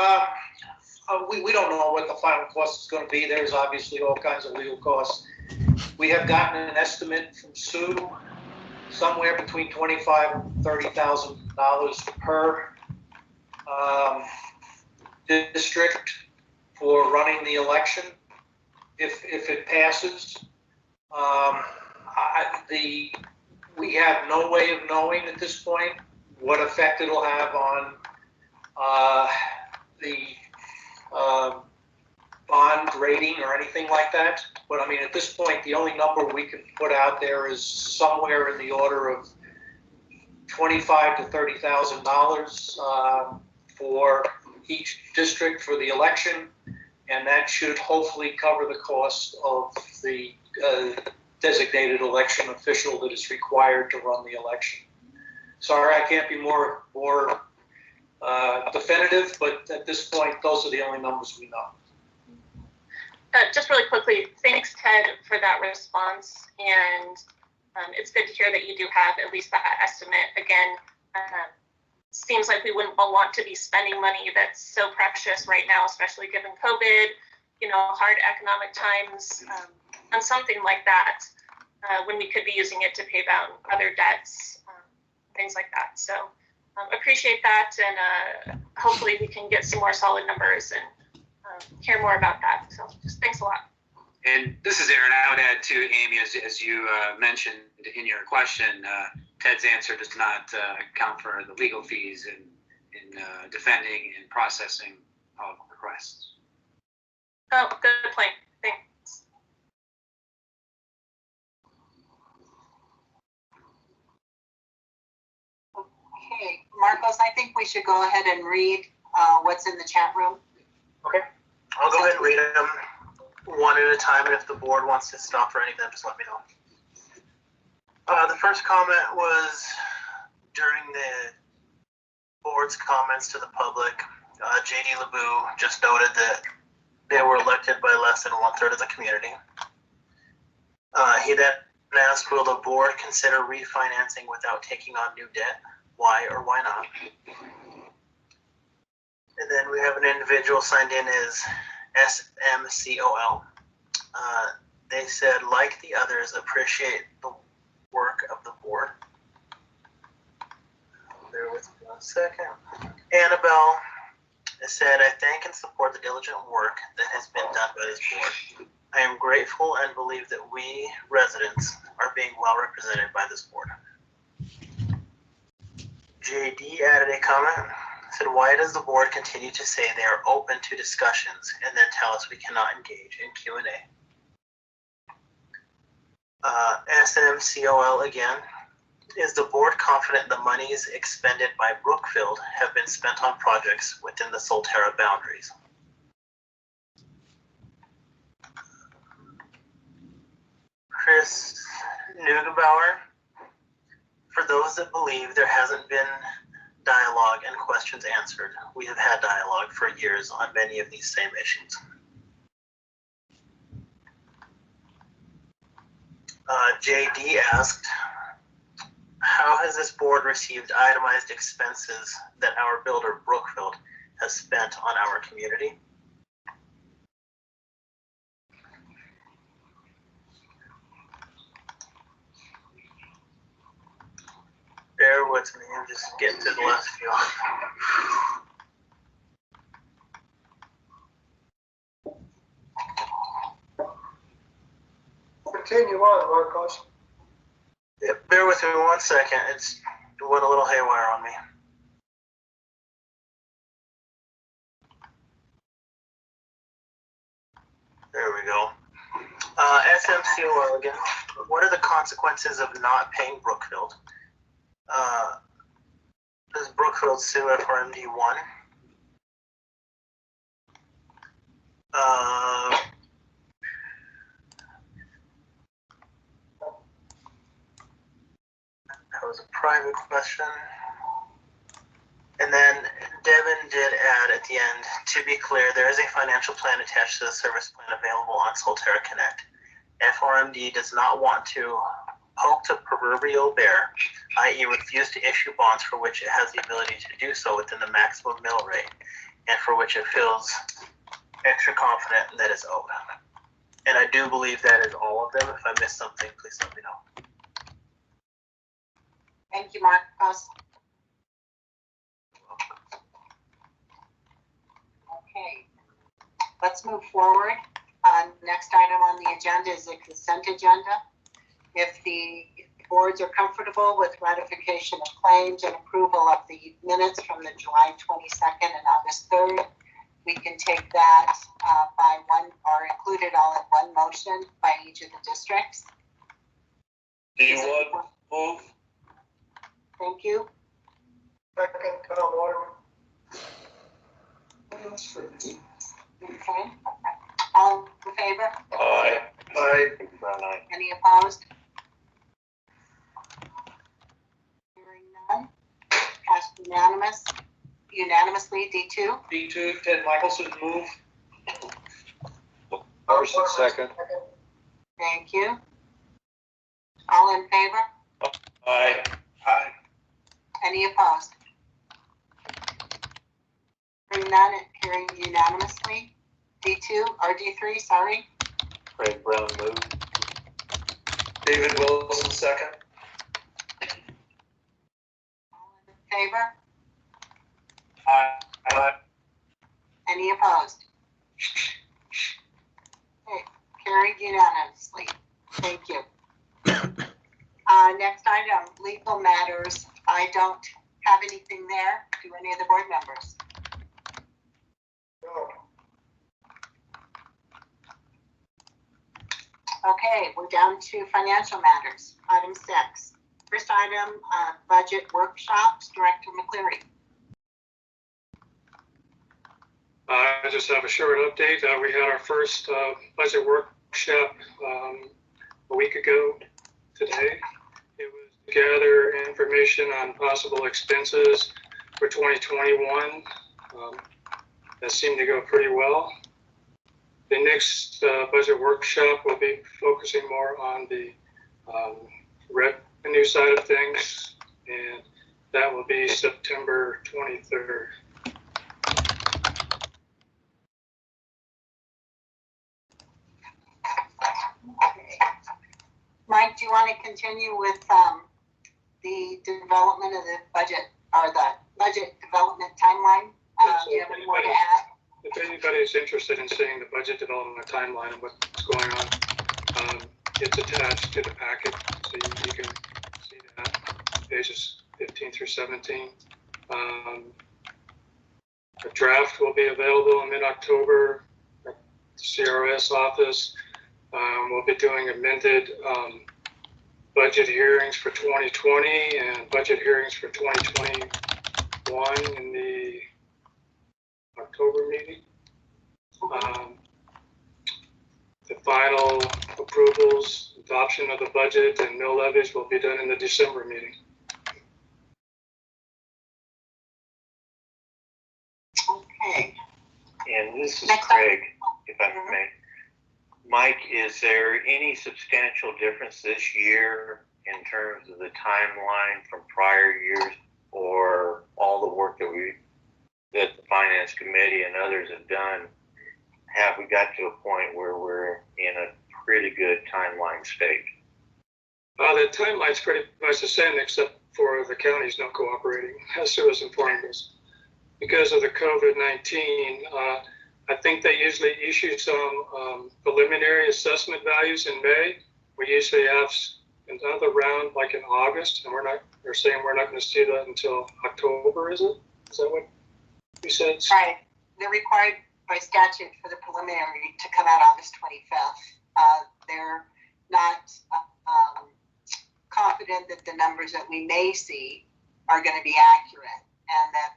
we don't know what the final cost is going to be. There's obviously all kinds of legal costs. We have gotten an estimate from Sue, somewhere between $25,000 and $30,000 per district for running the election, if it passes. We have no way of knowing at this point what effect it'll have on the bond rating or anything like that. But I mean, at this point, the only number we can put out there is somewhere in the order of $25,000 to $30,000 for each district for the election, and that should hopefully cover the cost of the designated election official that is required to run the election. Sorry, I can't be more definitive, but at this point, those are the only numbers we know. Just really quickly, thanks, Ted, for that response. And it's good to hear that you do have at least that estimate. Again, seems like we wouldn't want to be spending money that's so precious right now, especially given COVID, hard economic times, on something like that, when we could be using it to pay down other debts, things like that. So appreciate that, and hopefully we can get some more solid numbers and hear more about that. So just thanks a lot. And this is Aaron. I would add to Amy, as you mentioned in your question, Ted's answer does not account for the legal fees in defending and processing of requests. Oh, good point. Thanks. Okay, Marcos, I think we should go ahead and read what's in the chat room. Okay. I'll go ahead and read them one at a time, and if the board wants to stop for any of them, just let me know. The first comment was during the board's comments to the public. J.D. LeBou just noted that they were elected by less than 1/3 of the community. He then asked, will the board consider refinancing without taking on new debt? Why or why not? And then we have an individual signed in as SMCOL. They said, like the others, appreciate the work of the board. Bear with me 1 second. Annabelle said, I thank and support the diligent work that has been done by this board. I am grateful and believe that we residents are being well represented by this board. JD added a comment, said, why does the board continue to say they are open to discussions and then tell us we cannot engage in Q&A? SMCOL again, is the board confident the monies expended by Brookfield have been spent on projects within the Solterra boundaries? Chris Neugebauer, for those that believe there hasn't been dialogue and questions answered. We have had dialogue for years on many of these same issues. JD asked, how has this board received itemized expenses that our builder Brookfield has spent on our community? Bear with me, I'm just getting to the last few. Continue on, Marcos. Yeah, bear with me 1 second. It's went a little haywire on me. There we go. SMC Oregon, what are the consequences of not paying Brookfield? Does Brookfield sue FRMD 1? That was a private question. And then Devin did add at the end, to be clear, there is a financial plan attached to the service plan available on Solterra Connect. FRMD does not want to poke the proverbial bear, i.e. refuse to issue bonds for which it has the ability to do so within the maximum mill rate, and for which it feels extra confident that is owed. And I do believe that is all of them. If I missed something, please let me know. Thank you, Marcos. Okay, let's move forward. Next item on the agenda is the consent agenda. If the boards are comfortable with ratification of claims and approval of the minutes from the July 22nd and August 3rd, we can take that by one, or include it all in one motion by each of the districts. Do you want to move? Thank you. Second, Tom Waterman. Okay. All in favor? Aye. Aye. Any opposed? Hearing none. Passed unanimously. D2. D2, Ted Michelson, move. Larson, second. Thank you. All in favor? Aye. Aye. Any opposed? Hearing none, carrying unanimously. D2 or D3, sorry. Craig Brown move. David Wilson, second. All in favor? Aye. Aye. Any opposed? Okay, carried unanimously. Thank you. Next item, legal matters. I don't have anything there. Do any of the board members? No. Okay, we're down to financial matters. Item 6. First item, budget workshops. Director McCleary. I just have a short update. We had our first budget workshop a week ago today. It was to gather information on possible expenses for 2021. That seemed to go pretty well. The next budget workshop will be focusing more on the revenue side of things, and that will be September 23rd. Mike, do you want to continue with the development of the budget, or the budget development timeline? Do you have any more to add? If anybody is interested in seeing the budget development timeline and what's going on, it's attached to the packet, so you can see that, pages 15 through 17. The draft will be available in mid-October at the CRS office. We'll be doing amended budget hearings for 2020 and budget hearings for 2021 in the October meeting. The final approvals, adoption of the budget and mill levies will be done in the December meeting. And this is Next Craig, if I may. Mike, is there any substantial difference this year in terms of the timeline from prior years, or all the work that the Finance Committee and others have done? Have we got to a point where we're in a pretty good timeline state? The timeline's pretty much the same, except for the counties not cooperating, as Sue has informed us. Because of the COVID-19, I think they usually issue some preliminary assessment values in May. We usually have another round like in August, and they're saying we're not going to see that until October, is it? Is that what you said? Right. They're required by statute for the preliminary to come out August 25th. They're not confident that the numbers that we may see are going to be accurate, and that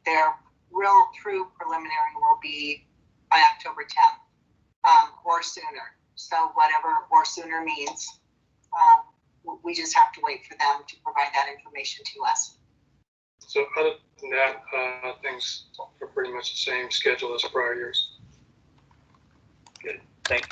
their real true preliminary will be by October 10th or sooner. So whatever or sooner means, we just have to wait for them to provide that information to us. So other than that, things are pretty much the same schedule as prior years. Good, thank you.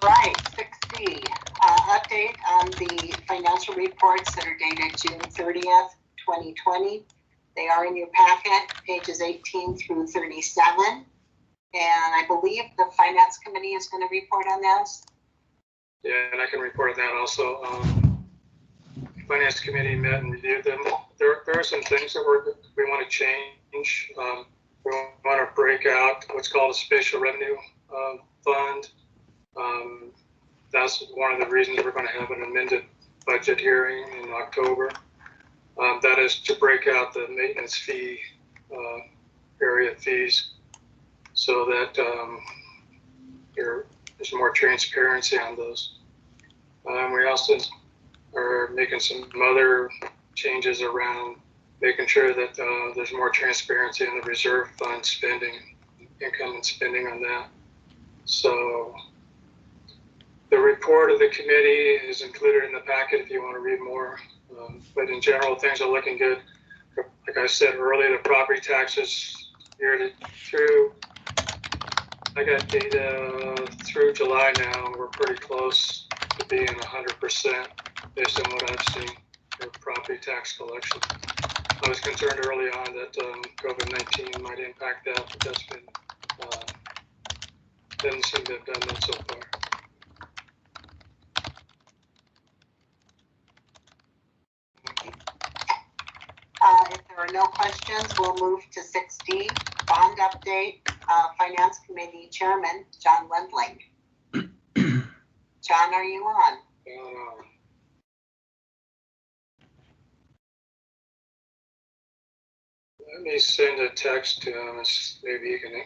All right, 6C, update on the financial reports that are dated June 30th, 2020. They are in your packet, pages 18 through 37. And I believe the Finance Committee is going to report on those. Yeah, and I can report on that also. Finance Committee met and reviewed them. There are some things that we want to change. We want to break out what's called a spatial revenue fund. That's one of the reasons we're going to have an amended budget hearing in October. That is to break out the maintenance fee area fees so that there's more transparency on those. We also are making some other changes around making sure that there's more transparency in the reserve fund spending, income and spending on that. So the report of the committee is included in the packet if you want to read more. But in general, things are looking good. Like I said earlier, the property taxes through, I got data through July now, and we're pretty close to being 100% based on what I've seen for property tax collection. I was concerned early on that COVID-19 might impact that, but that's been, doesn't seem to have done that so far. If there are no questions, we'll move to 6D, bond update, Finance Committee Chairman, John Wendling. John, are you on? Let me send a text to him, maybe he can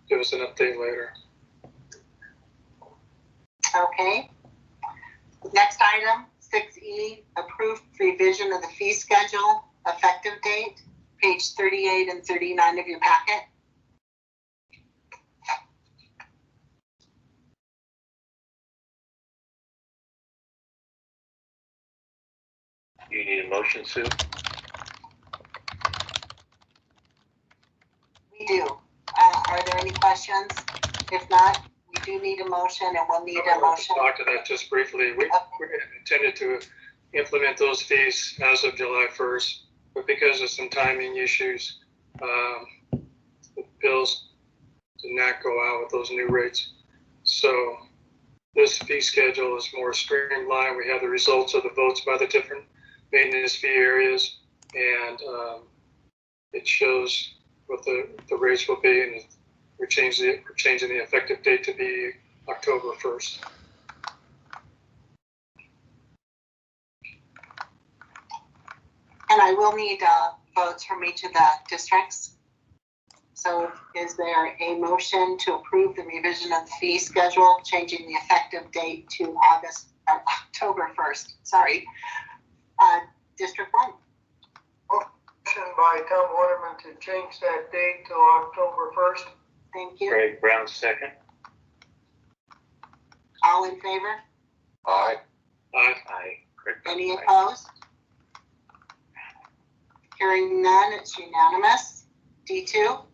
give us an update later. Okay. Next item, 6E, approved revision of the fee schedule, effective date, page 38 and 39 of your packet. Do you need a motion, Sue? We do. Are there any questions? If not, we do need a motion, and we'll need a motion. Talk to that just briefly. We intended to implement those fees as of July 1st, but because of some timing issues, the bills did not go out with those new rates. So this fee schedule is more streamlined. We have the results of the votes by the different maintenance fee areas, and it shows what the rates will be, and we're changing the effective date to be October 1st. And I will need votes from each of the districts. So is there a motion to approve the revision of the fee schedule, changing the effective date to October 1st? Sorry. District 1. Motion by Tom Waterman to change that date to October 1st. Thank you. Craig Brown, second. All in favor? Aye. Aye. Aye. Craig. Any opposed? Hearing none, it's unanimous. D2,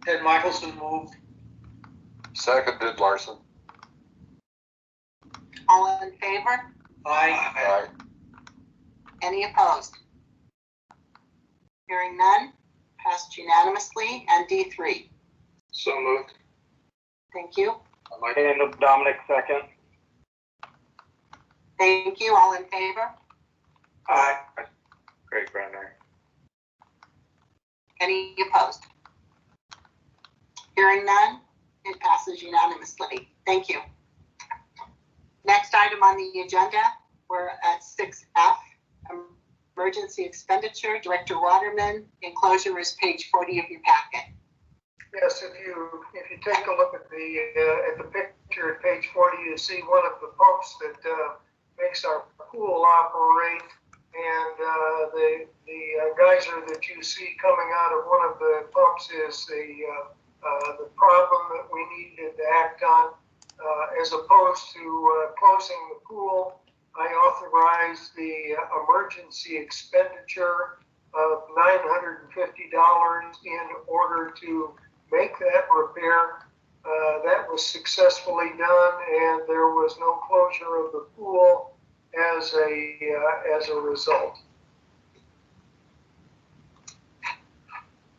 Ted Michelson moved. Seconded, Larson. all in favor? Aye. Any opposed? Hearing none, passed unanimously. And D3, So moved. thank you. Daniel Dominic, second. Thank you, all in favor? Aye. Craig Brenner. Any opposed? Hearing none, it passes unanimously. Thank you. Next item on the agenda, we're at 6F, emergency expenditure. Director Waterman, enclosure is page 40 of your packet. Yes, if you take a look at the picture at page 40, you see one of the pumps that makes our pool operate, and the geyser that you see coming out of one of the pumps is the problem that we needed to act on. As opposed to closing the pool, I authorized the emergency expenditure of $950 in order to make that repair. That was successfully done, and there was no closure of the pool as a result.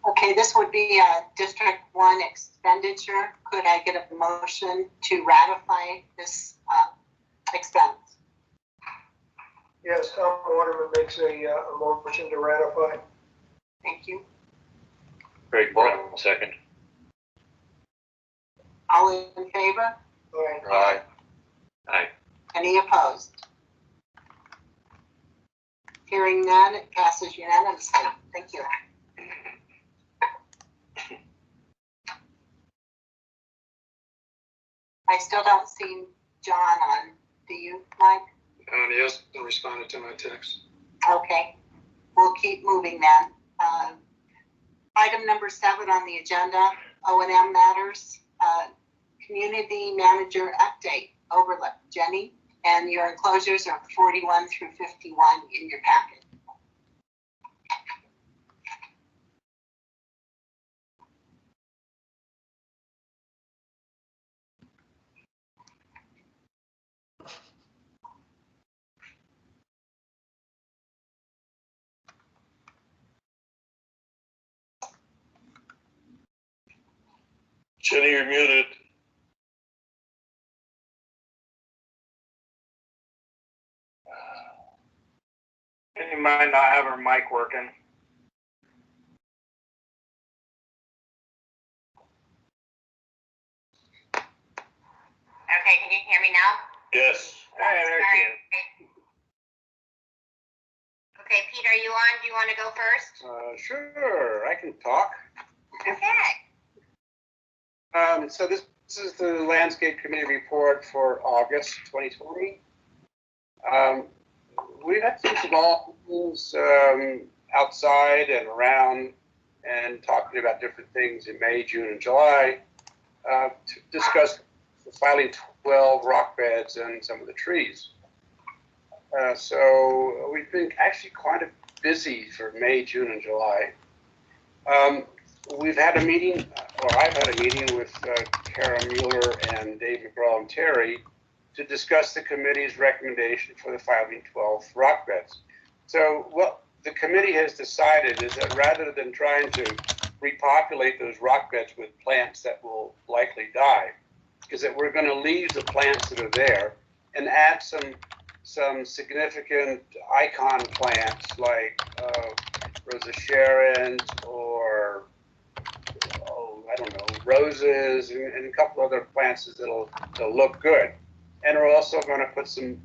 Okay, this would be a District 1 expenditure. Could I get a motion to ratify this expense? Yes, Tom Waterman makes a motion to ratify. Thank you. Craig Brenner, second. All in favor? Aye. Aye. Any opposed? Hearing none, it passes unanimously. Thank you. I still don't see John on. Do you, Mike? He hasn't responded to my text. Okay, we'll keep moving then. Item number 7 on the agenda, O&M matters. Community manager update, overlook. Jenny, and your enclosures are 41 through 51 in your packet. Jenny, you're muted. And you might not have her mic working. Okay, can you hear me now? Yes. Hey, there she is. Okay, Pete, are you on? Do you want to go first? Sure, I can talk. Okay. So this is the Landscape Committee report for August 2020. We've had some small things outside and around and talking about different things in May, June, and July to discuss filing 12 rock beds and some of the trees. So we've been actually quite busy for May, June, and July. We've had a meeting, or I've had a meeting with Kara Mueller and Dave McGraw and Terry to discuss the committee's recommendation for the filing 12 rock beds. So what the committee has decided is that rather than trying to repopulate those rock beds with plants that will likely die, is that we're going to leave the plants that are there and add some significant icon plants like Rosa Sharon or I don't know, roses and a couple other plants that'll look good. And we're also going to put some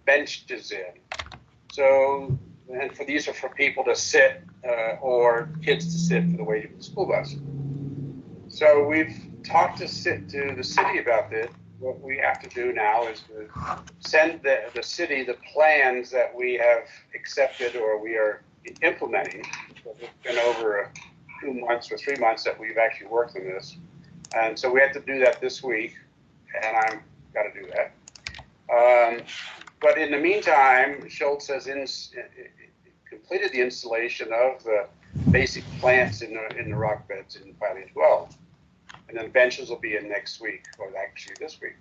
benches in. So, and for these are for people to sit or kids to sit for the way to the school bus. So we've talked to the city about this. What we have to do now is to send the city the plans that we have accepted or we are implementing. So it's been over 2 months or 3 months that we've actually worked on this. And so we have to do that this week, and I'm got to do that. But in the meantime, Schultz has completed the installation of the basic plants in the rock beds in Piling 12. And then benches will be in next week, or actually this week.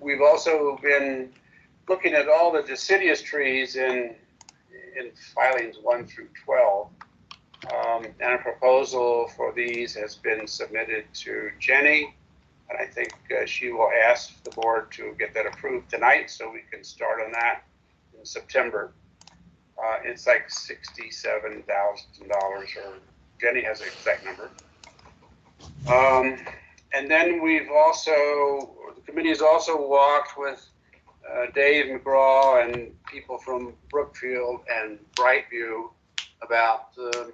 We've also been looking at all the deciduous trees in filings 1 through 12. And a proposal for these has been submitted to Jenny. And I think she will ask the board to get that approved tonight so we can start on that in September. It's like $67,000, or Jenny has the exact number. And then the committee has also walked with Dave McGraw and people from Brookfield and Brightview about the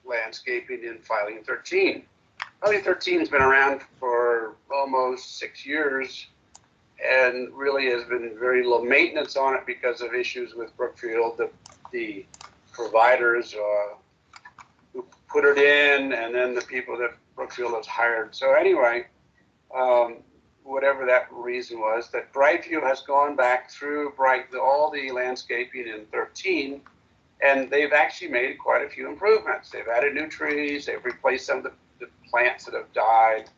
landscaping in filing 13. Filing 13 has been around for almost 6 years and really has been very low maintenance on it because of issues with Brookfield, the providers who put it in, and then the people that Brookfield has hired. So anyway, whatever that reason was, that Brightview has gone back through all the landscaping in 13, and they've actually made quite a few improvements. They've added new trees, they've replaced some of the plants that have died,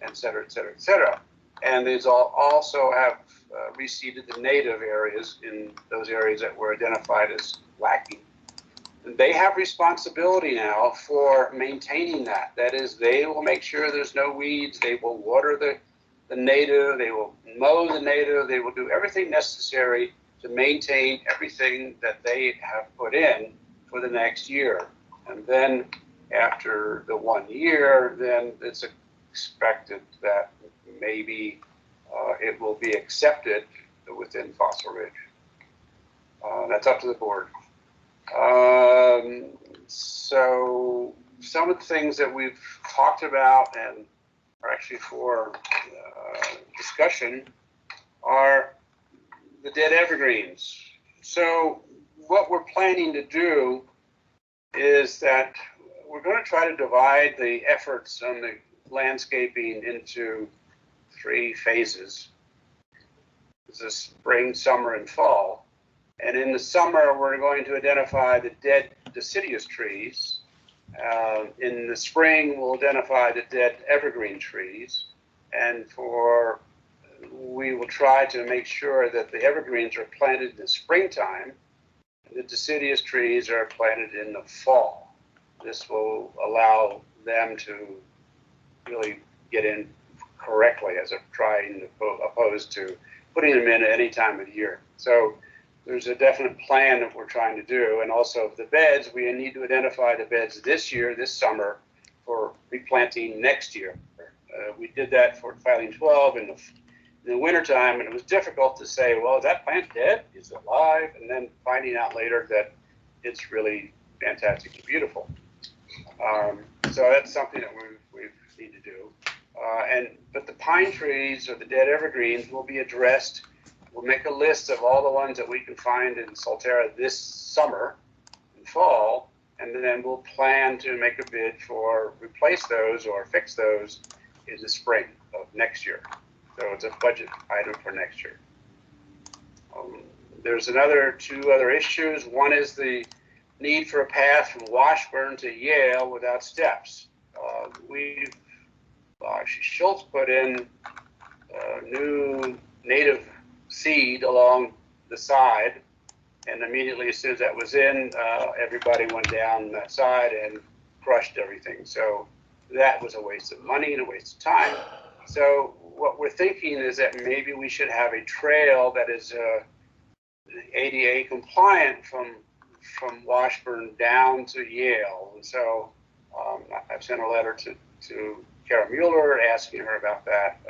et cetera, et cetera, et cetera. And they also have reseeded the native areas in those areas that were identified as lacking. And they have responsibility now for maintaining that. That is, they will make sure there's no weeds, they will water the native, they will mow the native, they will do everything necessary to maintain everything that they have put in for the next year. And then after the 1 year, then it's expected that maybe it will be accepted within Fossil Ridge. That's up to the board. So some of the things that we've talked about and are actually for discussion are the dead evergreens. So what we're planning to do is that we're going to try to divide the efforts on the landscaping into 3 phases. This is spring, summer, and fall. And in the summer, we're going to identify the dead deciduous trees. In the spring, we'll identify the dead evergreen trees. And we will try to make sure that the evergreens are planted in the springtime, and the deciduous trees are planted in the fall. This will allow them to really get in correctly as opposed to putting them in at any time of the year. So there's a definite plan that we're trying to do. And also the beds, we need to identify the beds this summer, for replanting next year. We did that for filing 12 in the wintertime, and it was difficult to say, well, is that plant dead? Is it alive? And then finding out later that it's really fantastically beautiful. So that's something that we need to do. But the pine trees or the dead evergreens will be addressed. We'll make a list of all the ones that we can find in Solterra this summer and fall, and then we'll plan to make a bid for replace those or fix those in the spring of next year. So it's a budget item for next year. There's 2 other issues. One is the need for a path from Washburn to Yale without steps. Schultz put in new native seed along the side, and immediately as soon as that was in, everybody went down that side and crushed everything. So that was a waste of money and a waste of time. So what we're thinking is that maybe we should have a trail that is ADA compliant from Washburn down to Yale. And so I've sent a letter to Kara Mueller asking her about that.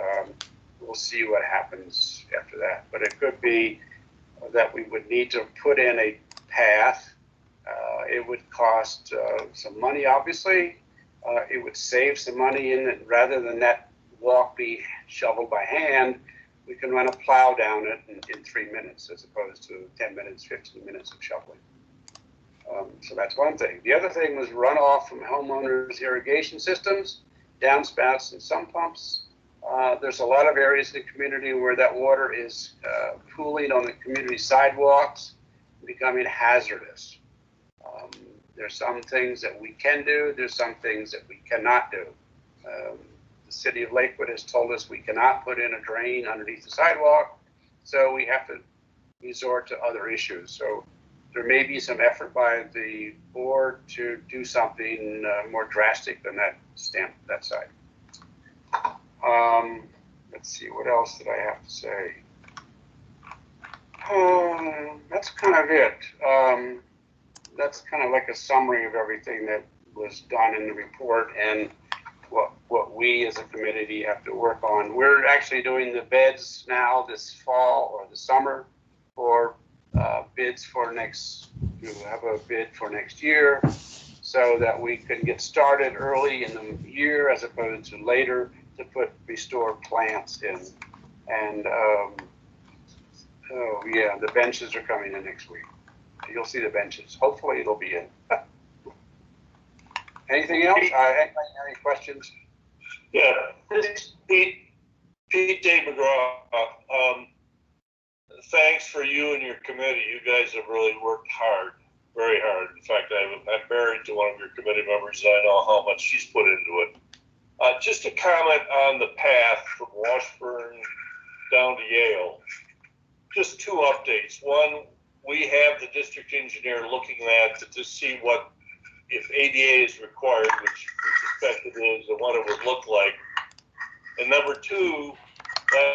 We'll see what happens after that. But it could be that we would need to put in a path. It would cost some money, obviously. It would save some money in it. Rather than that walk be shoveled by hand, we can run a plow down it in 3 minutes as opposed to 10 minutes, 15 minutes of shoveling. So that's one thing. The other thing was runoff from homeowners' irrigation systems, downspouts and sump pumps. There's a lot of areas in the community where that water is pooling on the community sidewalks, becoming hazardous. There's some things that we can do. There's some things that we cannot do. The city of Lakewood has told us we cannot put in a drain underneath the sidewalk, so we have to resort to other issues. So there may be some effort by the board to do something more drastic than that side. Let's see, what else did I have to say? That's kind of it. That's kind of like a summary of everything that was done in the report and what we as a committee have to work on. We're actually doing the bids now this fall or the summer for bids for we'll have a bid for next year so that we can get started early in the year as opposed to later to restore plants in. And oh yeah, the benches are coming in next week. You'll see the benches. Hopefully it'll be in. Anything else? Any questions? Yeah, Pete, Dave McGraw, thanks for you and your committee. You guys have really worked hard, very hard. In fact, I'm married to one of your committee members, and I know how much she's put into it. Just a comment on the path from Washburn down to Yale. Just two updates. One, we have the district engineer looking at to see if ADA is required, which we suspect it is, and what it would look like. And number two,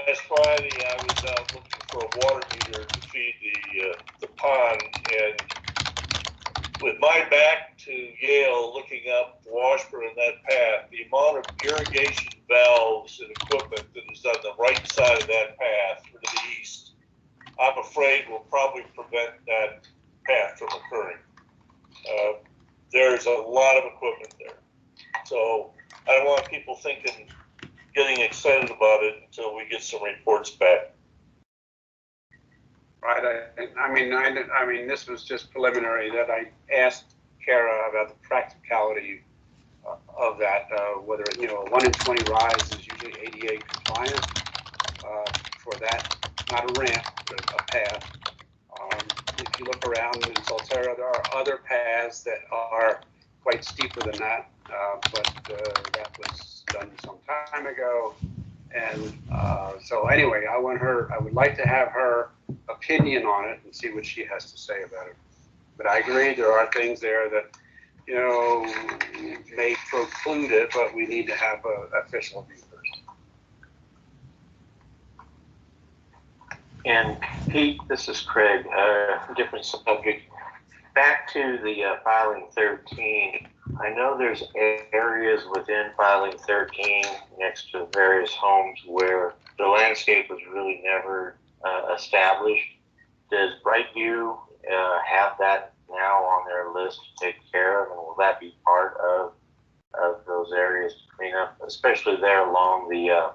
last Friday I was out looking for a water meter to feed the pond, and with my back to Yale, looking up Washburn and that path, the amount of irrigation valves and equipment that is on the right side of that path or to the east, I'm afraid will probably prevent that path from occurring. There's a lot of equipment there. So I don't want people getting excited about it until we get some reports back. Right. I mean, this was just preliminary that I asked Kara about the practicality of that, whether, a 1 in 20 rise is usually ADA compliant for that, not a ramp, but a path. If you look around in Solterra, there are other paths that are quite steeper than that, but that was done some time ago. And so anyway, I would like to have her opinion on it and see what she has to say about it. But I agree, there are things there that, may preclude it, but we need to have an official view first. And Pete, this is Craig, different subject. Back to the filing 13. I know there's areas within filing 13 next to various homes where the landscape was really never established. Does Brightview have that now on their list to take care of, and will that be part of those areas to clean up, especially there along the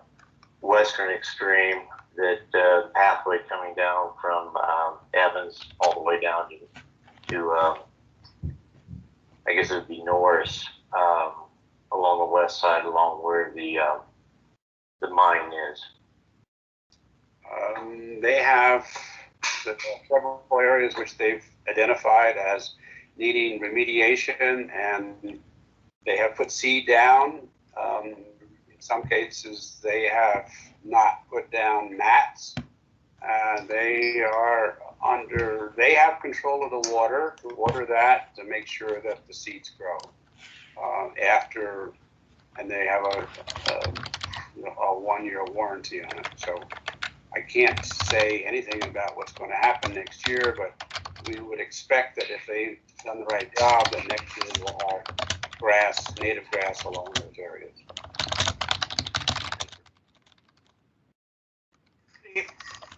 western extreme, that pathway coming down from Evans all the way down to I guess it would be Norris, along the west side, along where the mine is. They have several areas which they've identified as needing remediation, and they have put seed down. In some cases, they have not put down mats. They have control of the water to water that to make sure that the seeds grow. And they have a 1-year warranty on it. So I can't say anything about what's going to happen next year, but we would expect that if they've done the right job, that next year we'll have native grass along those areas.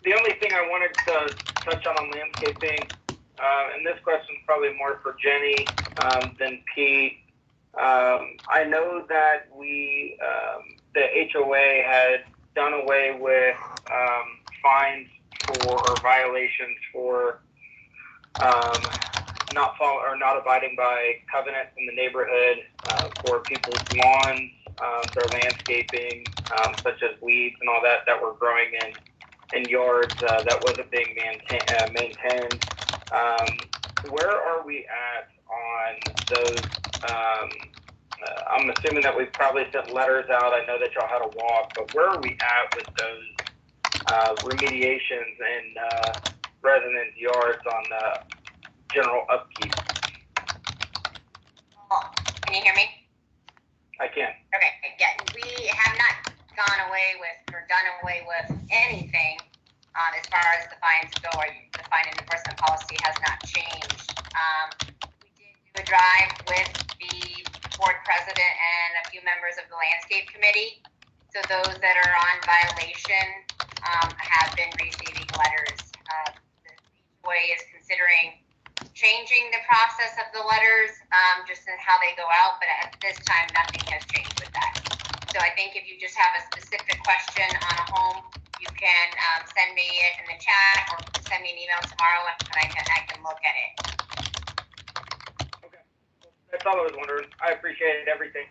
The only thing I wanted to touch on landscaping, and this question is probably more for Jenny than Pete. I know that the HOA had done away with fines or violations for not abiding by covenants in the neighborhood for people's lawns their landscaping, such as weeds and all that were growing in yards that wasn't being maintained. Where are we at on those? I'm assuming that we've probably sent letters out. I know that y'all had a walk, but where are we at with those remediations in residents' yards on the general upkeep? Can you hear me? I can. Okay, yeah, we have not gone away with or done away with anything as far as the fines go. Or the fine enforcement policy has not changed. We did do a drive with the board president and a few members of the landscape committee. So those that are on violation have been receiving letters. The HOA is considering changing the process of the letters, just in how they go out, but at this time, nothing has changed with that. So I think if you just have a specific question on a home, you can send me it in the chat or send me an email tomorrow and I can look at it. Okay, that's all I was wondering. I appreciated everything.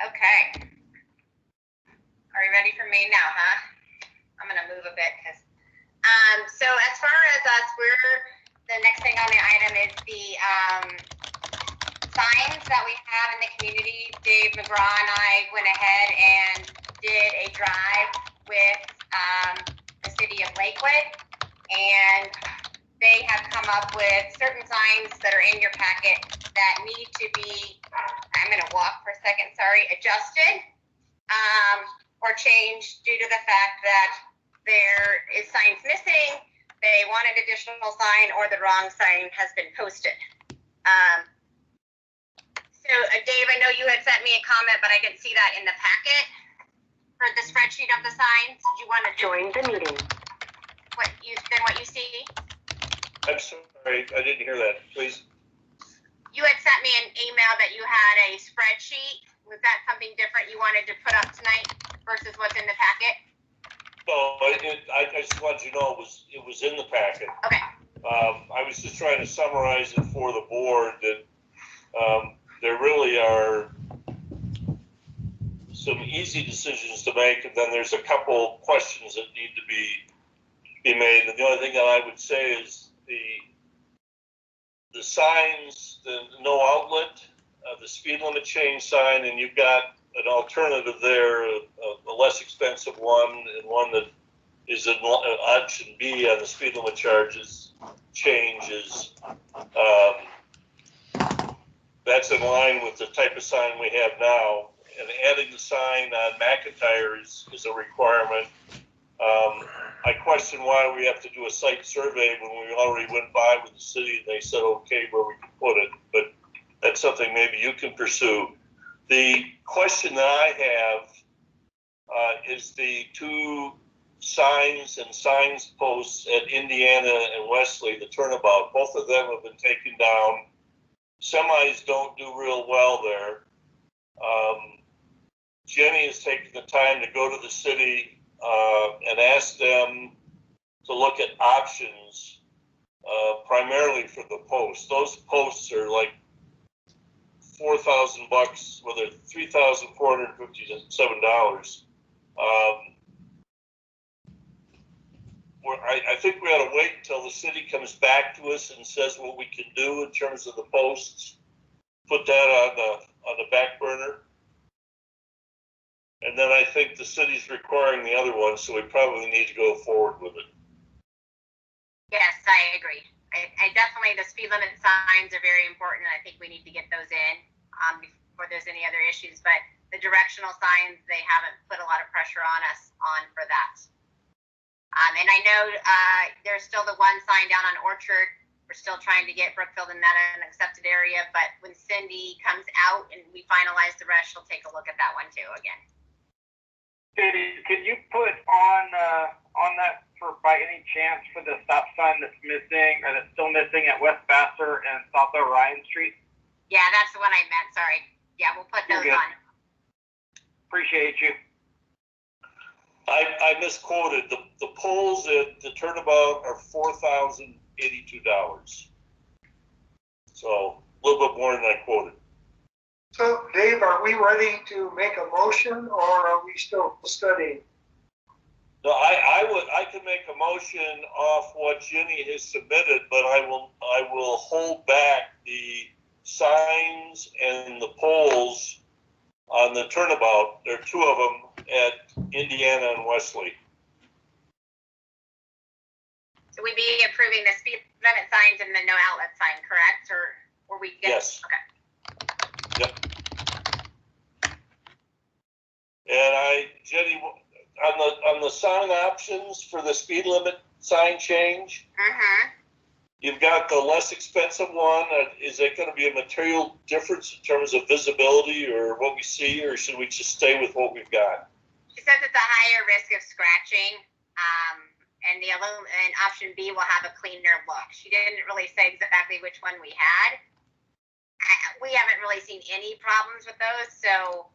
Okay. Are you ready for me now, huh? I'm gonna move a bit because so as far as us, the next thing on the item is the signs that we have in the community. Dave McGraw and I went ahead and did a drive with the city of Lakewood, and they have come up with certain signs that are in your packet that need to be, I'm gonna walk for a second, sorry, adjusted or changed due to the fact that there is signs missing, they want an additional sign, or the wrong sign has been posted. So Dave, I know you had sent me a comment, but I didn't see that in the packet for the spreadsheet of the signs. Did you want to join the meeting? What you see? I'm sorry, I didn't hear that, please. You had sent me an email that you had a spreadsheet. Was that something different you wanted to put up tonight versus what's in the packet? No, I just wanted you to know it was in the packet. Okay. I was just trying to summarize it for the board that there really are some easy decisions to make, and then there's a couple questions that need to be made. And the only thing that I would say is the signs, the no outlet, the speed limit change sign, and you've got an alternative there, a less expensive one, and one that is an option B on the speed limit charges changes. That's in line with the type of sign we have now, and adding the sign on McIntyre is a requirement. I question why we have to do a site survey when we already went by with the city and they said okay where we can put it, but that's something maybe you can pursue. The question that I have is the two signs and signs posts at Indiana and Wesley, the turnabout. Both of them have been taken down. Semis don't do real well there. Jenny has taken the time to go to the city and ask them to look at options, primarily for the posts. Those posts are like $4,000, well, they're $3,457. I think we ought to wait until the city comes back to us and says what we can do in terms of the posts. Put that on the back burner. And then I think the city's requiring the other one, so we probably need to go forward with it. Yes, I agree. I definitely, the speed limit signs are very important. I think we need to get those in before there's any other issues. But the directional signs, they haven't put a lot of pressure on us for that. And I know there's still the one sign down on Orchard. We're still trying to get Brookfield and Meta an accepted area. But when Cindy comes out and we finalize the rest, she'll take a look at that one too again. Can you put on that for by any chance for the stop sign that's missing or that's still missing at West Vassar and South Orion Street? Yeah, that's the one I meant. Sorry. Yeah, we'll put those on. Appreciate you. I misquoted. The poles at the turnabout are $4,082. So little bit more than I quoted. So, Dave, are we ready to make a motion, or are we still studying? No, I can make a motion off what Jenny has submitted, but I will hold back the signs and the poles on the turnabout. There are two of them at Indiana and Wesley. So we'd be approving the speed limit signs and the no outlet sign, correct? Or we get? Yes. Okay. Yep. And Jenny, on the sign options for the speed limit sign change, you've got the less expensive one. Is that going to be a material difference in terms of visibility or what we see, or should we just stay with what we've got? She says it's a higher risk of scratching, and option B will have a cleaner look. She didn't really say exactly which one we had. We haven't really seen any problems with those, so,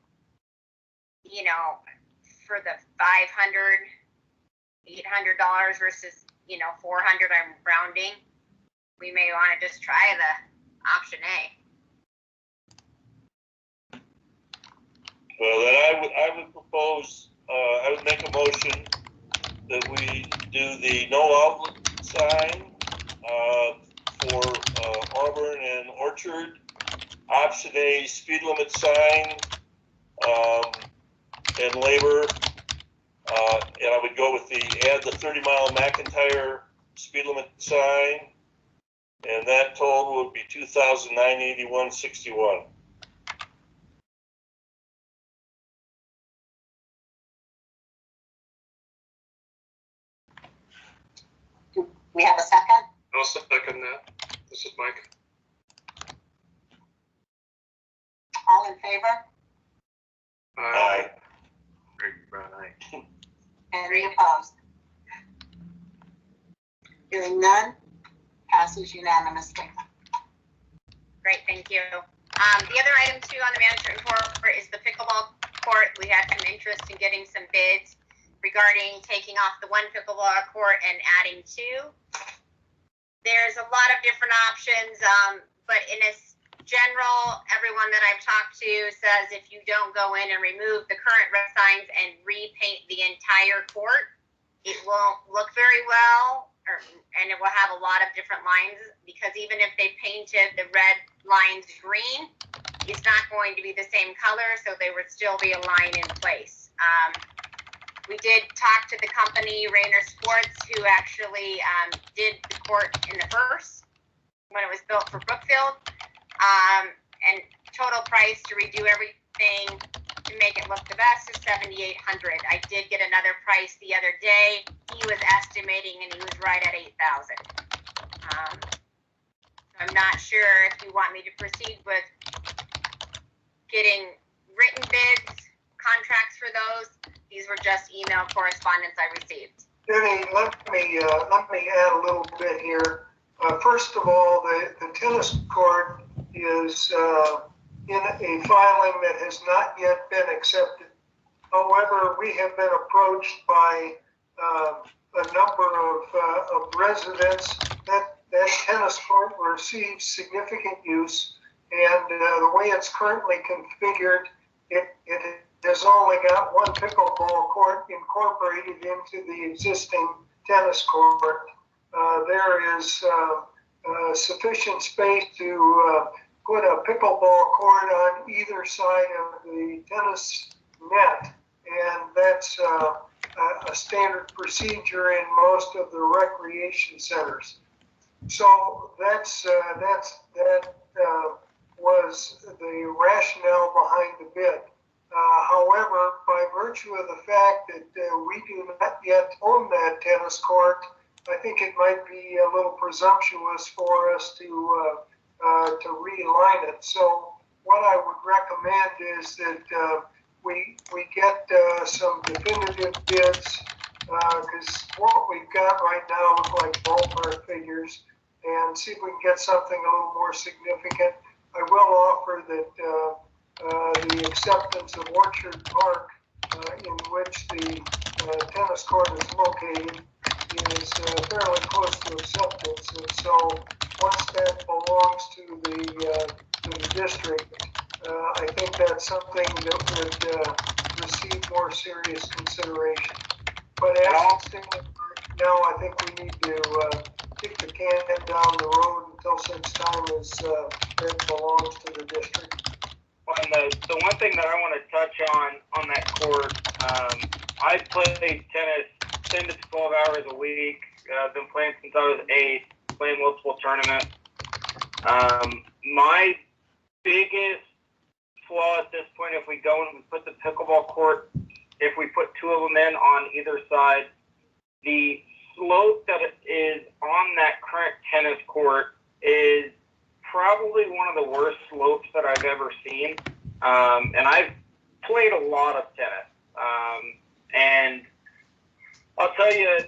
you know, for the $500, $800 versus, you know, $400, I'm rounding, we may want to just try the option A. Well, then I would propose, I would make a motion that we do the no outlet sign for Auburn and Orchard, option A, speed limit sign, and labor, and I would go with add the 30-mile McIntyre speed limit sign, and that total would be $2,981.61. We have a second? I'll second that. This is Mike. All in favor? Aye. Greg Brown, aye. Any opposed? Hearing none, passes unanimously. Great, thank you. The other item too on the management report is the pickleball court. We had some interest in getting some bids regarding taking off the one pickleball court and adding two. There's a lot of different options, but in a general, everyone that I've talked to says if you don't go in and remove the current red signs and repaint the entire court, it won't look very well, and it will have a lot of different lines, because even if they painted the red lines green, it's not going to be the same color, so there would still be a line in place. We did talk to the company, Rainer Sports, who actually did the court in the first, when it was built for Brookfield. And total price to redo everything to make it look the best is $7,800. I did get another price the other day. He was estimating, and he was right at $8,000. I'm not sure if you want me to proceed with getting written bids, contracts for those. These were just email correspondence I received. Jenny, let me add a little bit here. First of all, the tennis court is in a filing that has not yet been accepted. However, we have been approached by a number of residents that tennis court receives significant use, and the way it's currently configured, it has only got one pickleball court incorporated into the existing tennis court. There is sufficient space to put a pickleball court on either side of the tennis net, and that's a standard procedure in most of the recreation centers. So that was the rationale behind the bid. However, by virtue of the fact that we do not yet own that tennis court, I think it might be a little presumptuous for us to realign it. So what I would recommend is that we get some definitive bids, because what we've got right now look like ballpark figures, and see if we can get something a little more significant. I will offer that the acceptance of Orchard Park, in which the tennis court is located, is fairly close to acceptance, and so once that belongs to the district, I think that's something that would receive more serious consideration. But as it stands now, I think we need to kick the can down the road until such time as it belongs to the district. And the one thing that I want to touch on that court, I played tennis 10 to 12 hours a week. I've been playing since I was 8, playing multiple tournaments. My biggest flaw at this point, if we go and we put the pickleball court, if we put 2 of them in on either side, the slope that is on that current tennis court is probably one of the worst slopes that I've ever seen. And I've played a lot of tennis. And I'll tell you,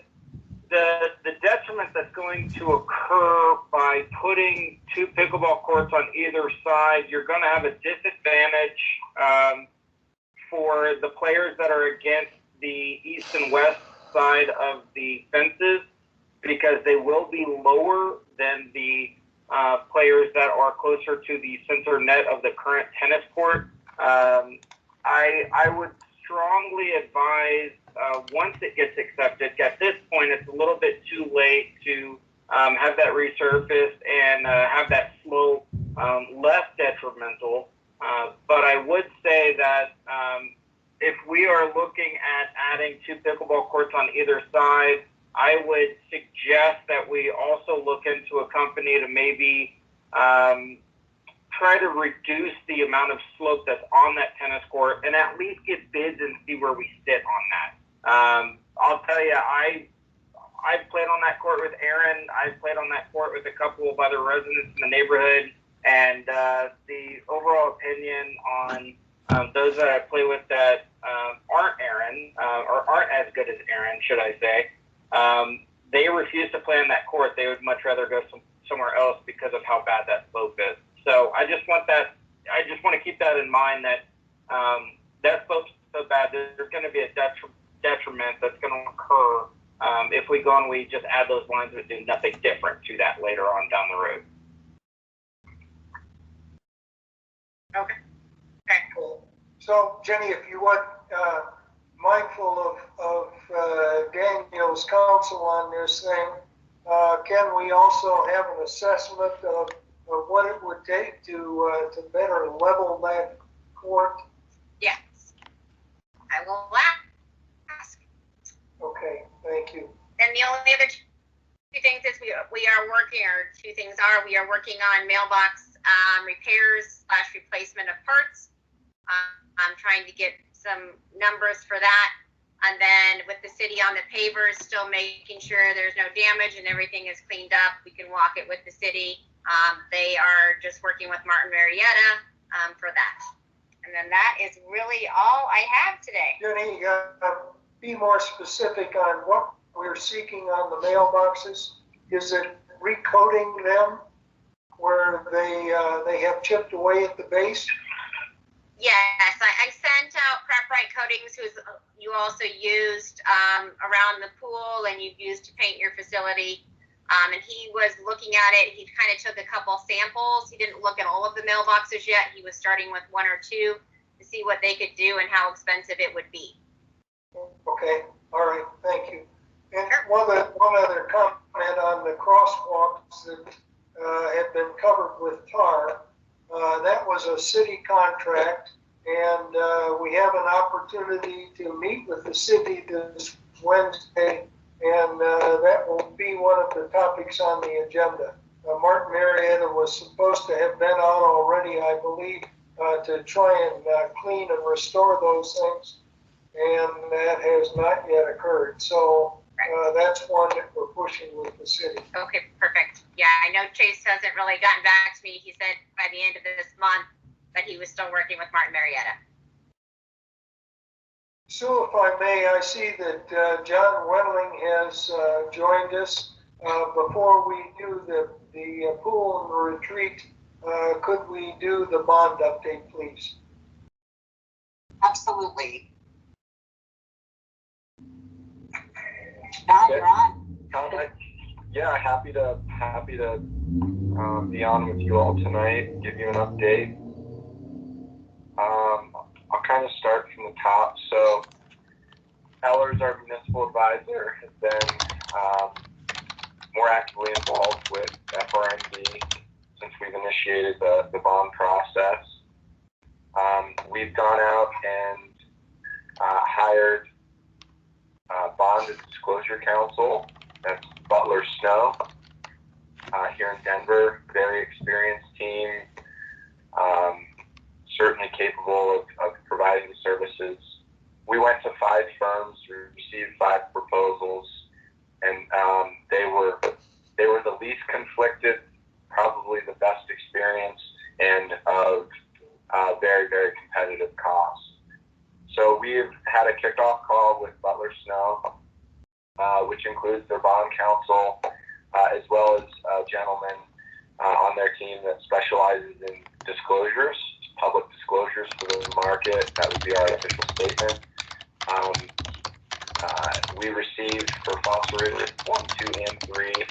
the detriment that's going to occur by putting 2 pickleball courts on either side, you're going to have a disadvantage for the players that are against the east and west side of the fences, because they will be lower than the players that are closer to the center net of the current tennis court. I would strongly advise, once it gets accepted, at this point it's a little bit too late to have that resurfaced and have that slope less detrimental. But I would say that if we are looking at adding 2 pickleball courts on either side, I would suggest that we also look into a company to maybe try to reduce the amount of slope that's on that tennis court and at least get bids and see where we sit on that. I'll tell you, I've played on that court with Aaron. I've played on that court with a couple of other residents in the neighborhood, and the overall opinion on those that I play with that aren't Aaron, or aren't as good as Aaron, should I say, they refuse to play on that court. They would much rather go somewhere else because of how bad that slope is. So I just want to keep that in mind, that that slope's so bad, there's going to be a detriment that's going to occur if we go and we just add those lines but do nothing different to that later on down the road. Okay. Cool. So, Jenny, if you would, mindful of Daniel's counsel on this thing, can we also have an assessment of what it would take to better level that court? Yes. I will ask. Okay, thank you. And the only other 2 things is we are working, or 2 things are, we are working on mailbox repairs / replacement of parts. I'm trying to get some numbers for that. And then with the city on the pavers, still making sure there's no damage and everything is cleaned up. We can walk it with the city. They are just working with Martin Marietta for that. And then that is really all I have today. Jenny, be more specific on what we're seeking on the mailboxes. Is it recoating them where they have chipped away at the base? Yes, I sent out Prep Right Coatings, who you also used around the pool and you've used to paint your facility. And he was looking at it. He kind of took a couple samples. He didn't look at all of the mailboxes yet. He was starting with 1 or 2 to see what they could do and how expensive it would be. Okay, all right, thank you. And one other comment on the crosswalks that had been covered with tar. That was a city contract, and we have an opportunity to meet with the city this Wednesday, and that will be one of the topics on the agenda. Martin Marietta was supposed to have been out already, I believe, to try and clean and restore those things, and that has not yet occurred. So that's one that we're pushing with the city. Okay, perfect. Yeah, I know Chase hasn't really gotten back to me. He said by the end of this month that he was still working with Martin Marietta. So, if I may, I see that John Wendling has joined us. Before we do the pool and the retreat, could we do the bond update, please? Absolutely. John, you're on. Tom, yeah, happy to be on with you all tonight, give you an update. I'll kind of start from the top. So, Ellers, our municipal advisor, has been more actively involved with FRMD since we've initiated the bond process. We've gone out and hired Bond and Disclosure Counsel. That's Butler Snow here in Denver. Very experienced team, certainly capable of providing the services. We went to 5 firms, we received 5 proposals, and they were the least conflicted, probably the best experienced, and of very, very competitive costs. So we've had a kickoff call with Butler Snow, which includes their bond counsel, as well as a gentleman on their team that specializes in disclosures, public disclosures for the market. That would be our official statement. We received for Fossil Ridge 1, 2, and 3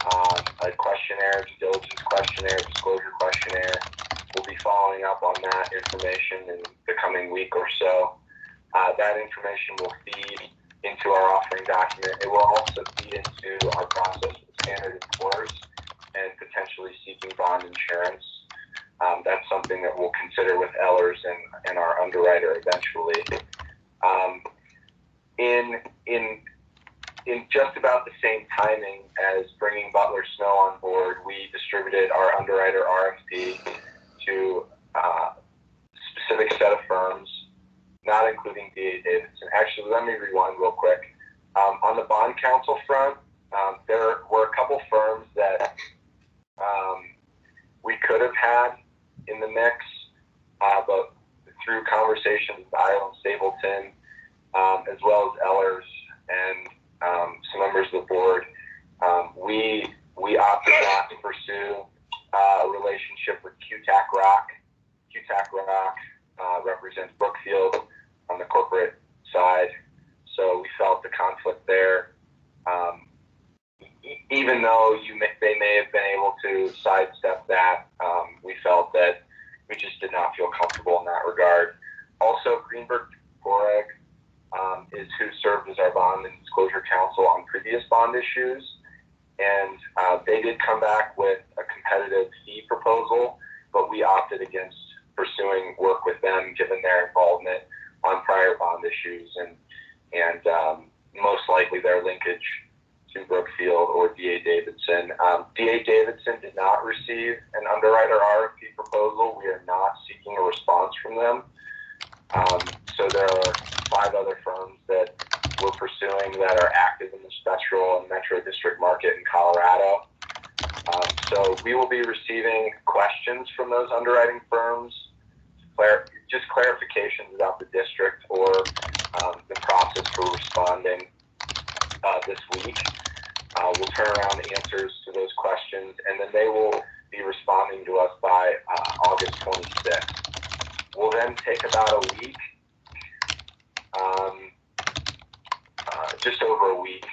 a questionnaire, due diligence questionnaire, disclosure questionnaire. We'll be following up on that information in the coming week or so. That information will feed into our offering document. It will also feed into our process with Standard & Poor's and potentially seeking bond insurance. That's something that we'll consider with Ellers and our underwriter eventually. In just about the same timing as bringing Butler Snow on board, we distributed our underwriter RFP to a specific set of firms, not including D.A. Davidson. Actually, let me rewind real quick. On the bond counsel front, there were a couple firms that we could have had in the mix, but through conversations with Island Stapleton, as well as Ellers and some members of the board, we opted not to pursue a relationship with QTAC Rock. QTAC Rock represents Brookfield on the corporate side, so we felt the conflict there. Even though they may have been able to sidestep that, we felt that we just did not feel comfortable in that regard. Also, Greenberg Goreg is who served as our bond and disclosure counsel on previous bond issues, and they did come back with a competitive fee proposal, but we opted against pursuing work with them given their involvement on prior bond issues and most likely their linkage to Brookfield or D.A. Davidson. D.A. Davidson did not receive an underwriter RFP proposal. We are not seeking a response from them. So there are 5 other firms that we're pursuing that are active in the Spectral and Metro District market in Colorado. So we will be receiving questions from those underwriting firms, just clarifications about the district or the process for responding this week. We'll turn around the answers to those questions, and then they will be responding to us by August 26th. We'll then take about a week, just over a week,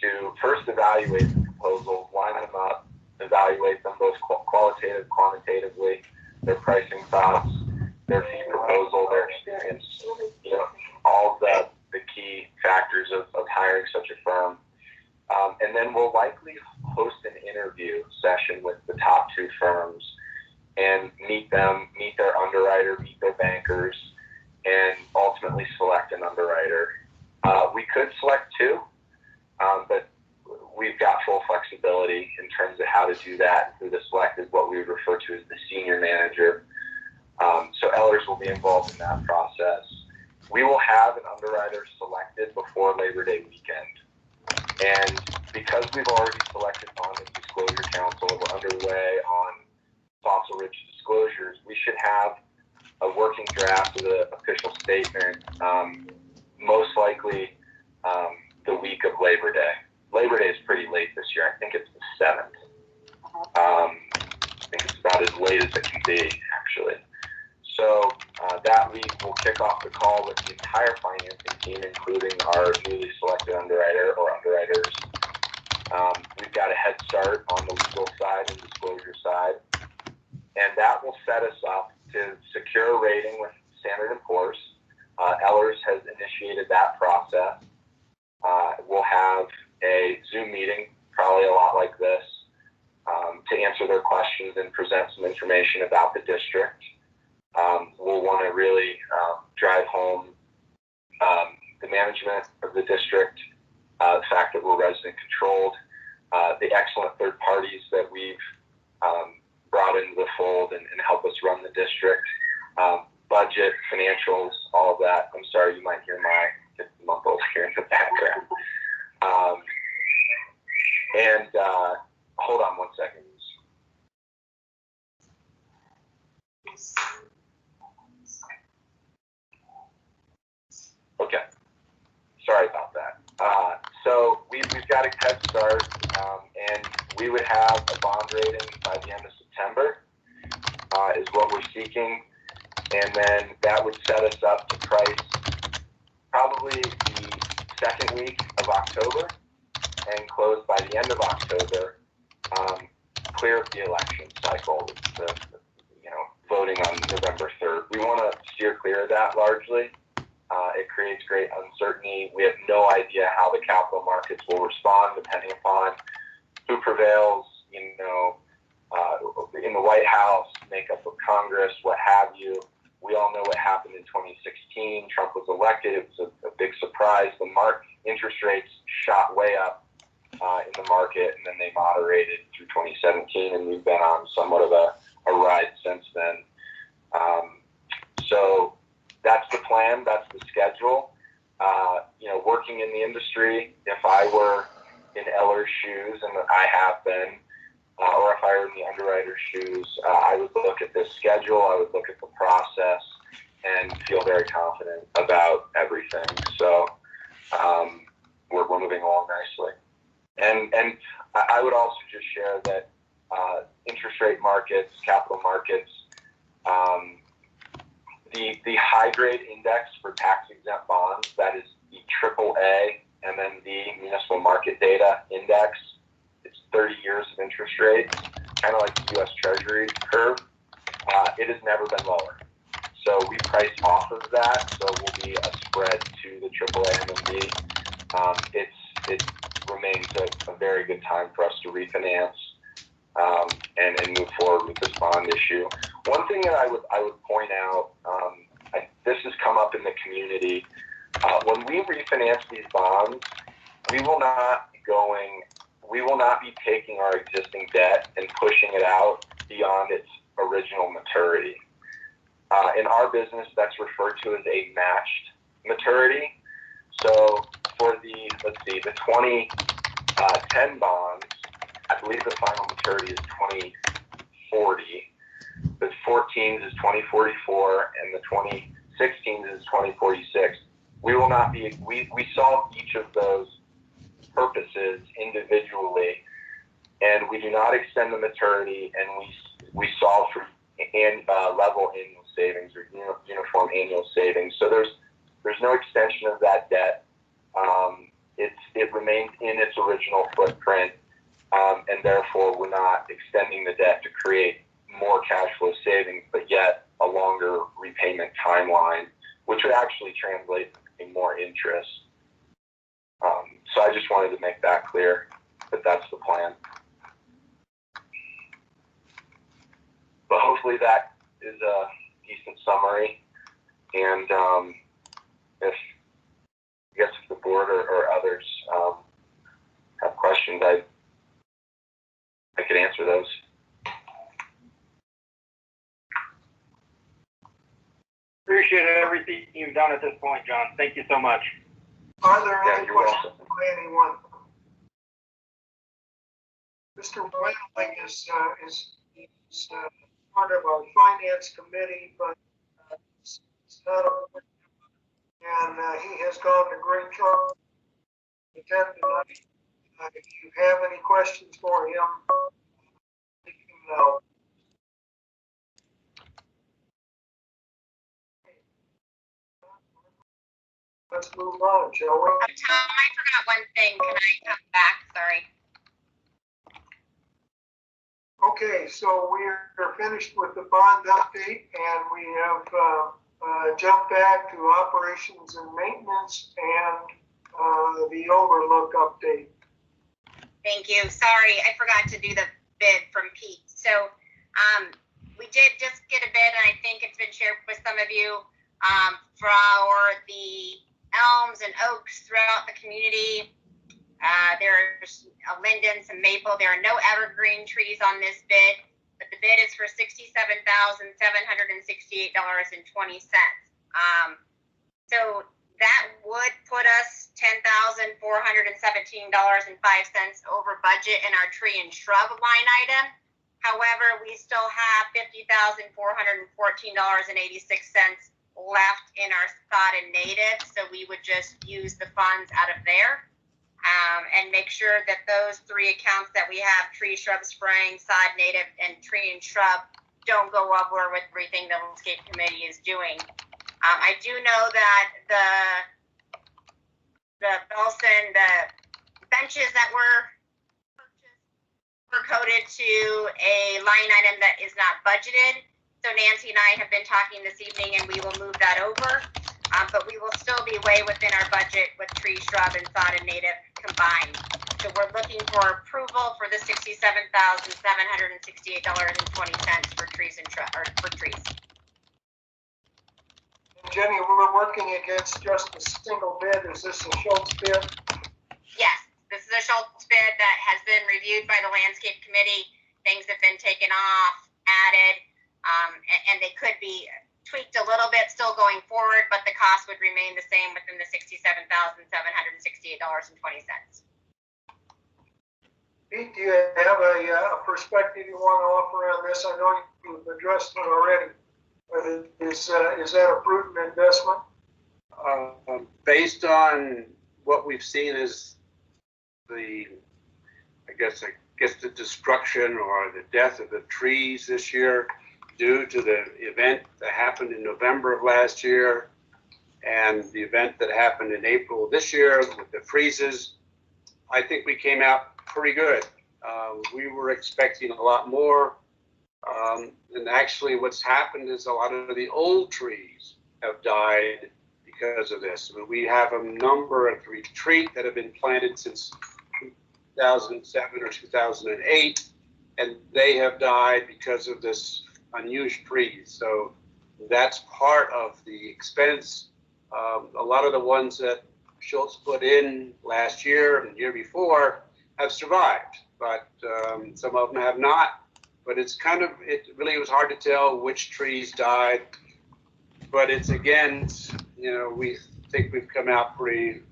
to first evaluate the proposals, line them up, evaluate them both qualitative, quantitatively, their pricing thoughts, their fee proposal, their experience, all of the key factors of hiring such a firm. And then we'll likely host an interview session with the top 2 firms and meet them, meet their underwriter, meet their bankers, and ultimately select an underwriter. We could select 2, but we've got full flexibility in terms of how to do that. Who to select is what we would refer to as the senior manager. So Ellers will be involved in that process. We will have an underwriter selected before Labor Day weekend. And because we've already selected Bond and Disclosure Counsel and we're underway on Fossil Ridge disclosures, we should have a working draft of the official statement, most likely the week of Labor Day. Labor Day is pretty late this year. I think it's the 7th. I think it's about as late as it can be, actually. So that week we'll kick off the call with the entire financing team, including our newly selected underwriter or underwriters, have a Zoom meeting, probably a lot like this, to answer their questions and present some information about the district. We'll want to really drive home the management of the district, the fact that we're resident controlled, the excellent third parties that we've brought into the fold and help us run the district, budget, financials, all of that. I'm sorry, you might hear my 50-month-old here in the background. Hold on one second. Okay, sorry about that. So we've got a head start, and we would have a bond rating by the end of September, is what we're seeking, and then that would set us up to price probably the second week of October and close by the end of October, clear of the election cycle, voting on November 3rd. We want to steer clear of that largely. It creates great uncertainty. We have no idea how the capital markets will respond depending upon who prevails, in the White House, makeup of Congress, what have you. We all know what happened in 2016. Trump was elected. It was a big surprise. The interest rates shot way up in the market, and then they moderated through 2017, and we've been on somewhat of a ride since then. So that's the plan. That's the schedule. Working in the industry, if I were in Eller's shoes, and I have been, or if I were in the underwriter's shoes, I would look at this schedule, I would look at the process, and feel very confident about everything. So we're moving along nicely. And I would also just share that interest rate markets, capital markets, the high grade index for tax exempt bonds, that is the AAA MMD Municipal Market Data Index. It's 30 years of interest rates, kind of like the U.S. Treasury curve. It has never been lower. So we price off of that, so it will be a spread to the AAA MMD. It remains a very good time for us to refinance and move forward with this bond issue. One thing that I would point out, this has come up in the community. When we refinance these bonds, we will not be taking our existing debt and pushing it out beyond its original maturity. In our business, that's referred to as a matched maturity. So for the 2010 bonds, I believe the final maturity is 2040. The 14s is 2044, and the 2016s is 2046. We will not be. We solve each of those purposes individually, and we do not extend the maturity, and we solve for level annual savings or uniform annual savings. So there's no extension of that debt. It remains in its original footprint, and therefore we're not extending the debt to create more cash flow savings, but yet a longer repayment timeline, which would actually translate in more interest. So I just wanted to make that clear, that that's the plan. But hopefully that is a decent summary. And if the board or others have questions, I could answer those. Appreciate everything you've done at this point, John. Thank you so much. Are there any questions by anyone? Mr. Wendling is part of our finance committee, but it's not a board member, and he has gone to great trouble to attend tonight. If you have any questions for him, let him know. Let's move on, shall we? Tom, I forgot one thing. Can I come back? Sorry. Okay, so we're finished with the bond update, and we have jumped back to operations and maintenance and the overlook update. Thank you. Sorry, I forgot to do the bid from Pete. So we did just get a bid, and I think it's been shared with some of you for the elms and oaks throughout the community. There's a linden, some maple. There are no evergreen trees on this bid, but the bid is for $67,768.20. So that would put us $10,417.05 over budget in our tree and shrub line item. However, we still have $50,414.86 left in our sod and native, so we would just use the funds out of there and make sure that those three accounts that we have, tree, shrub spraying, sod, native, and tree and shrub, don't go over with everything the landscape committee is doing. I do know that the Belson, the benches that were purchased were coded to a line item that is not budgeted. So Nancy and I have been talking this evening, and we will move that over. But we will still be way within our budget with tree, shrub, and sod and native combined. So we're looking for approval for the $67,768.20 for trees and shrub, or for trees. Jenny, we're working against just a single bid. Is this a Schultz bid? Yes, this is a Schultz bid that has been reviewed by the landscape committee. Things have been taken off, added, and they could be tweaked a little bit still going forward, but the cost would remain the same within the $67,768.20. Pete, do you have a perspective you want to offer on this? I know you've addressed it already. But is that a prudent investment? Based on what we've seen as the destruction or the death of the trees this year due to the event that happened in November of last year and the event that happened in April of this year with the freezes, I think we came out pretty good. We were expecting a lot more. And actually what's happened is a lot of the old trees have died because of this. I mean, we have a number of retreat that have been planted since 2007 or 2008, and they have died because of this unused trees. So that's part of the expense. A lot of the ones that Schultz put in last year and the year before have survived, but some of them have not. But it really was hard to tell which trees died. But it's again, we think we've come out pretty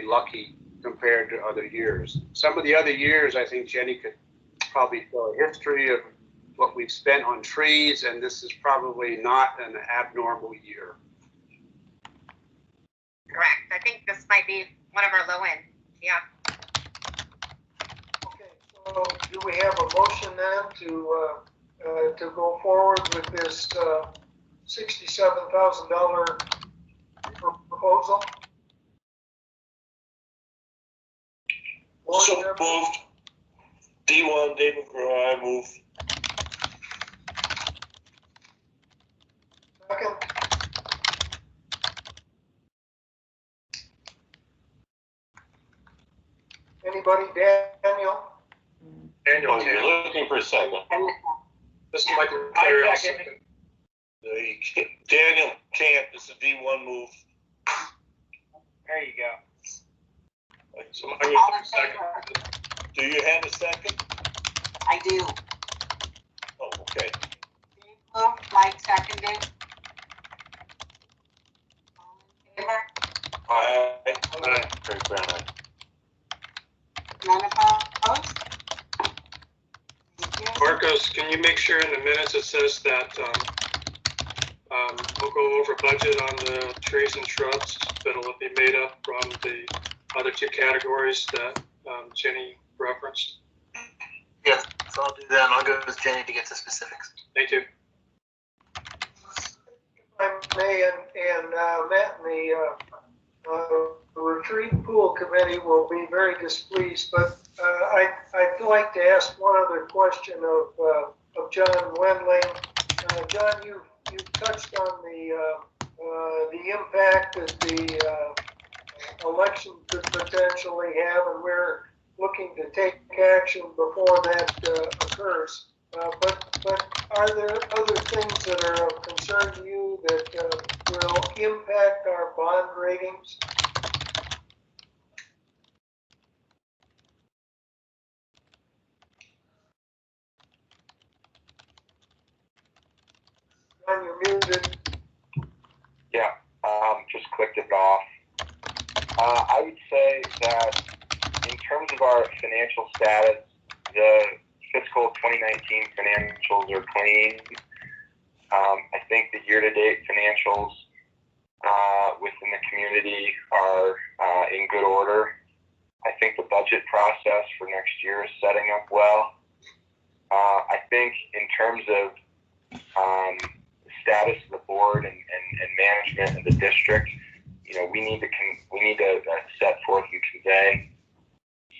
lucky compared to other years. Some of the other years, I think Jenny could probably tell a history of what we've spent on trees, and this is probably not an abnormal year. Correct. I think this might be one of our low end. Yeah. So do we have a motion then to go forward with this $67,000 proposal? So moved. D1, Dave McGraw, I move. Second. Anybody? Daniel? Daniel, you're looking for a second. Mr. Michael, Daniel can't. This is a D1 move. There you go. So do you have a second? I do. Oh, okay. Mike seconded. All in favor? Aye. None opposed? Marcos, can you make sure in the minutes it says that we'll go over budget on the trees and shrubs, that'll be made up from the other two categories that Jenny referenced? Yes, so I'll do that, and I'll go with Jenny to get to specifics. Thank you. I may, and Matt and the retreat pool committee will be very displeased, but I'd like to ask one other question of John Wendling. John, you touched on the impact that the election could we're looking to take action before that occurs. But are there other things that are of concern to you that will impact our bond ratings? John, you're muted. Yeah, just clicked it off. I would say that in terms of our financial status, the fiscal 2019 financials are clean. I think the year-to-date financials within the community are in good order. I think the budget process for next year is setting up well. I think in terms of the status of the board and management of the district, you know, we need to set forth and convey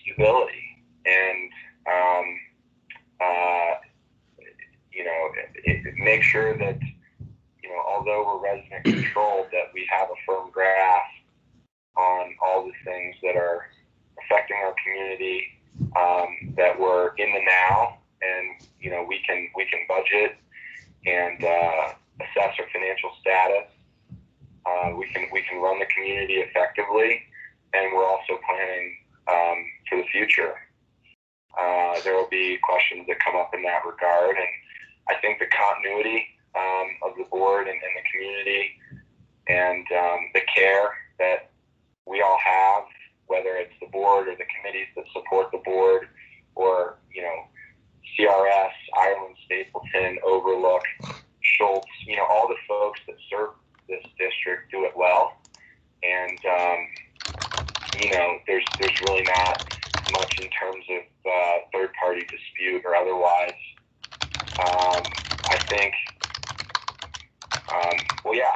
stability and you know, make sure that, you know, although we're resident controlled, that we have a firm grasp on all the things that are affecting our community, that we're in the now, and you know, we can budget and assess our financial status. We can run the community effectively, and we're also planning for the future. There will be questions that come up in that regard, and I think the continuity of the board and the community, and the care that we all have, whether it's the board or the committees that support the board, or, you know, CRS, Ireland, Stapleton, Overlook, Schultz, you know, all the folks that serve this district do it well. And, you know, there's really not much in terms of third-party dispute or otherwise. I think, well, yeah,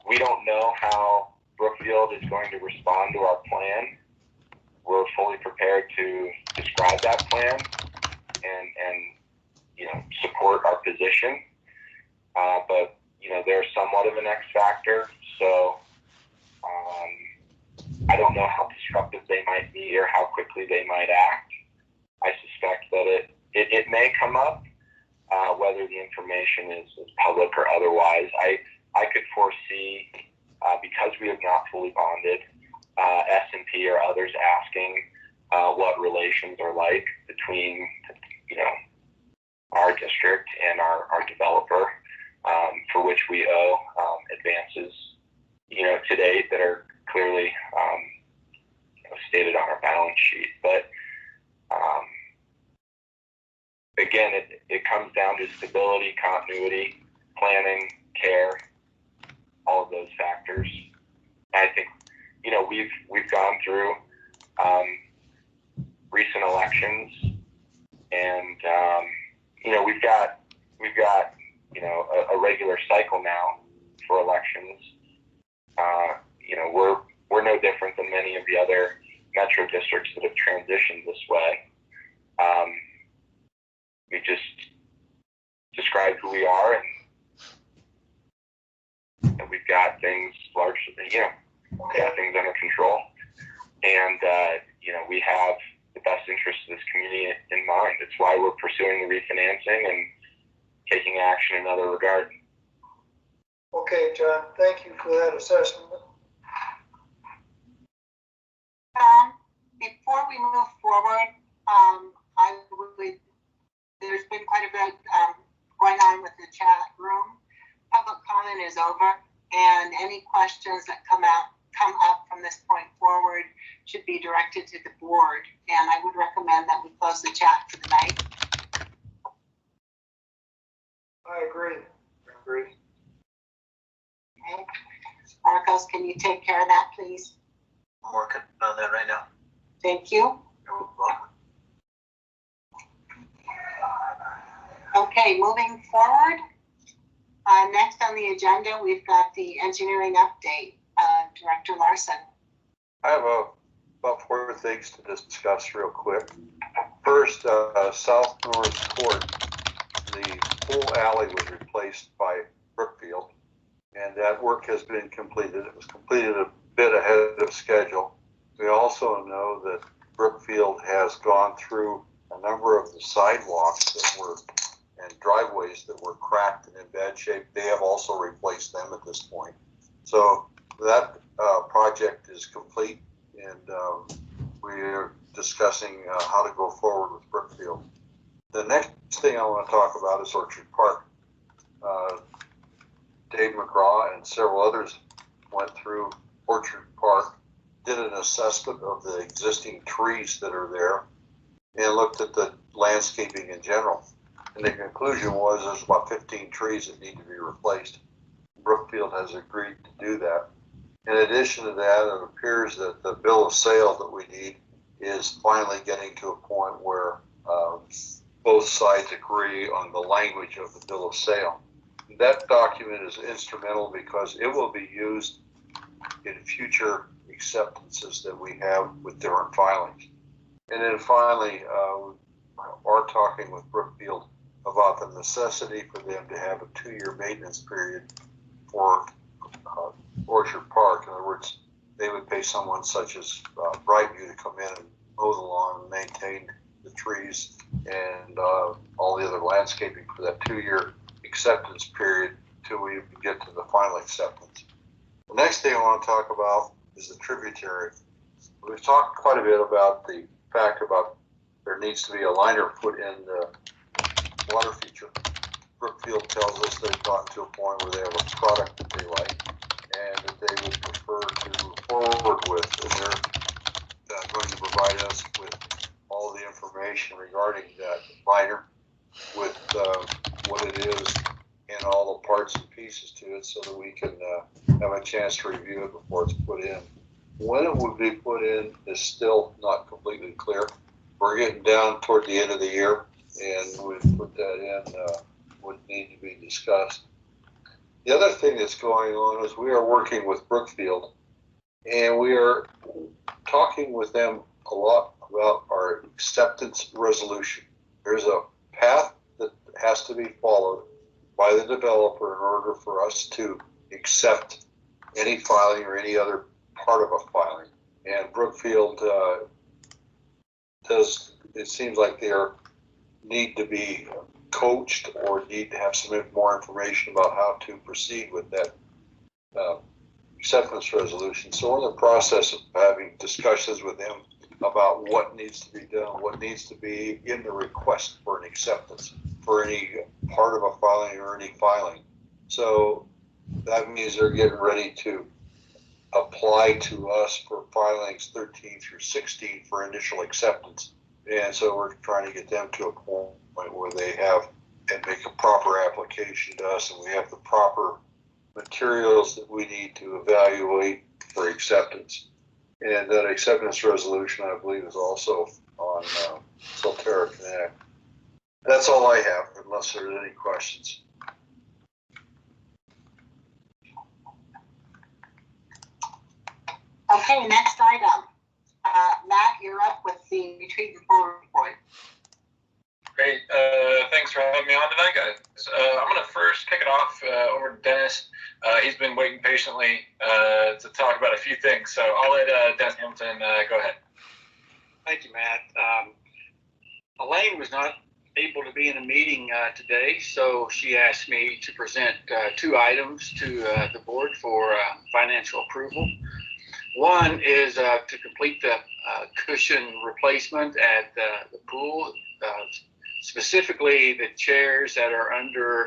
we don't know how Brookfield is going to respond to our plan. We're fully prepared to describe that plan and you know, support our position. But, you know, they're somewhat of an X factor, so I don't know how disruptive they might be or how quickly they might act. I suspect that it may come up, whether the information is public or otherwise. I could foresee, because we have not fully bonded, S&P or others asking what relations are like between, you know, our district and our developer, for which we owe advances, you know, to date that are clearly you know, stated on our balance sheet. But again, it comes down to stability, continuity, planning, care, all of those factors. I think, you know, we've gone through recent elections, and you know, we've got you know, a regular cycle now for elections. You know, we're no different than many of the other metro districts that have transitioned this way. We just described who we are, and we've got things largely, you know, got things under control, and you know, we have the best interests of this community in mind. It's why we're pursuing the refinancing and taking action in other regard. Okay, John, thank you for that assessment. Before we move forward, there's been quite a bit going on with the chat room. Public comment is over, and any questions that come up from this point forward should be directed to the board. And I would recommend that we close the chat for the night. I agree. Okay. Marcos, can you take care of that, please? I'm working on that right now. Thank you. You're welcome. Okay, moving forward. Next on the agenda, we've got the engineering update. Director Larson. I have about 4 things to discuss real quick. First, South Norris Court, the whole alley was replaced by Brookfield. and that work has been completed. It was completed a bit ahead of schedule. We also know that Brookfield has gone through a number of the sidewalks that were and driveways that were cracked and in bad shape. They have also replaced them at this point. So that project is complete, and we are discussing how to go forward with Brookfield. The next thing I want to talk about is Orchard Park. Dave McGraw and several others went through Orchard Park, did an assessment of the existing trees that are there, and looked at the landscaping in general. And the conclusion was there's about 15 trees that need to be replaced. Brookfield has agreed to do that. In addition to that, it appears that the bill of sale that we need is finally getting to a point where both sides agree on the language of the bill of sale. That document is instrumental because it will be used in future acceptances that we have with different filings. And then finally, are talking with Brookfield about the necessity for them to have a 2-year maintenance period for Orchard Park. In other words, they would pay someone such as Brightview to come in and mow the lawn and maintain the trees and all the other landscaping for that 2-year acceptance period till we get to the final acceptance. The next thing I want to talk about is the tributary. We've talked quite a bit about the fact about there needs to be a liner put in the water feature. Brookfield tells us they've gotten to a point where they have a product that they like and that they would prefer to move forward with, and they're going to provide us with all the information regarding that liner with what it is and all the parts and pieces to it so that we can have a chance to review it before it's put in. When it would be put in is still not completely clear. We're getting down toward the end of the year, and we put that in would need to be discussed. The other thing that's going on is we are working with Brookfield, and we are talking with them a lot about our acceptance resolution. There's a path that has to be followed by the developer in order for us to accept any filing or any other part of a filing. And Brookfield it seems like they need to be coached or need to have some more information about how to proceed with that acceptance resolution. So we're in the process of having discussions with them about what needs to be done, what needs to be in the request for an acceptance for any part of a filing or any filing. So that means they're getting ready to apply to us for filings 13 through 16 for initial acceptance. And so we're trying to get them to a point where they have and make a proper application to us, and we have the proper materials that we need to evaluate for acceptance. And that acceptance resolution, I believe, is also on Solterra Connect. That's all I have, unless there's any questions. Okay, next item. Matt, you're up with the retreat and forward report. Great. Thanks for having me on tonight, guys. I'm going to first kick it off over to Dennis. He's been waiting patiently to talk about a few things, so I'll let Dennis Hamilton go ahead. Thank you, Matt. Elaine was not able to be in a meeting today, so she asked me to present 2 items to the board for financial approval. One is to complete the cushion replacement at the pool, specifically the chairs that are under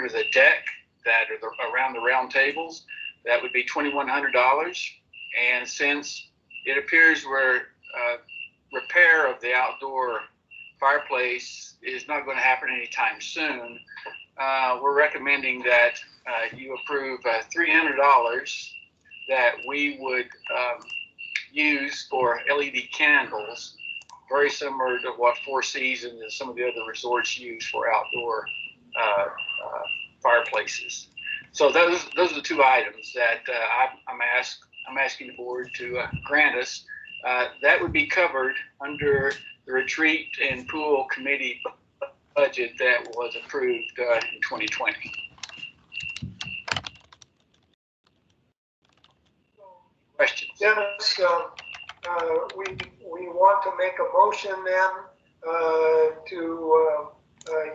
the deck that are around the round tables. That would be $2,100. And since it appears where repair of the outdoor fireplace is not going to happen anytime soon, we're recommending that you approve $300 that we would use for LED candles, very similar to what Four Seasons and some of the other resorts use for outdoor fireplaces. So those are the 2 items that I'm asking the board to grant us. That would be covered under the retreat and pool committee budget that was approved in 2020. Dennis, we want to make a motion then to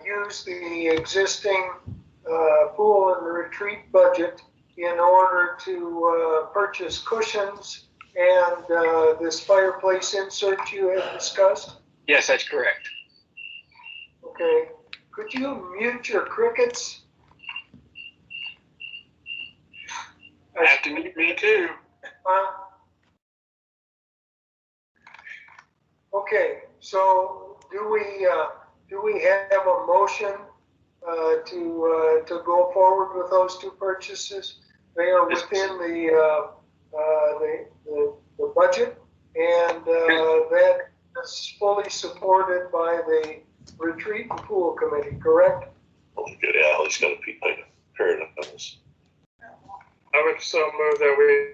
use the existing pool and retreat budget in order to purchase cushions and this fireplace insert you had discussed? Yes, that's correct. Okay. Could you mute your crickets? I have to mute me too. Okay, so do we have a motion to go forward with those two purchases? They are within the budget, and that is fully supported by the retreat and pool committee, correct? Good, Allie's got to be prepared on this. I would so move that we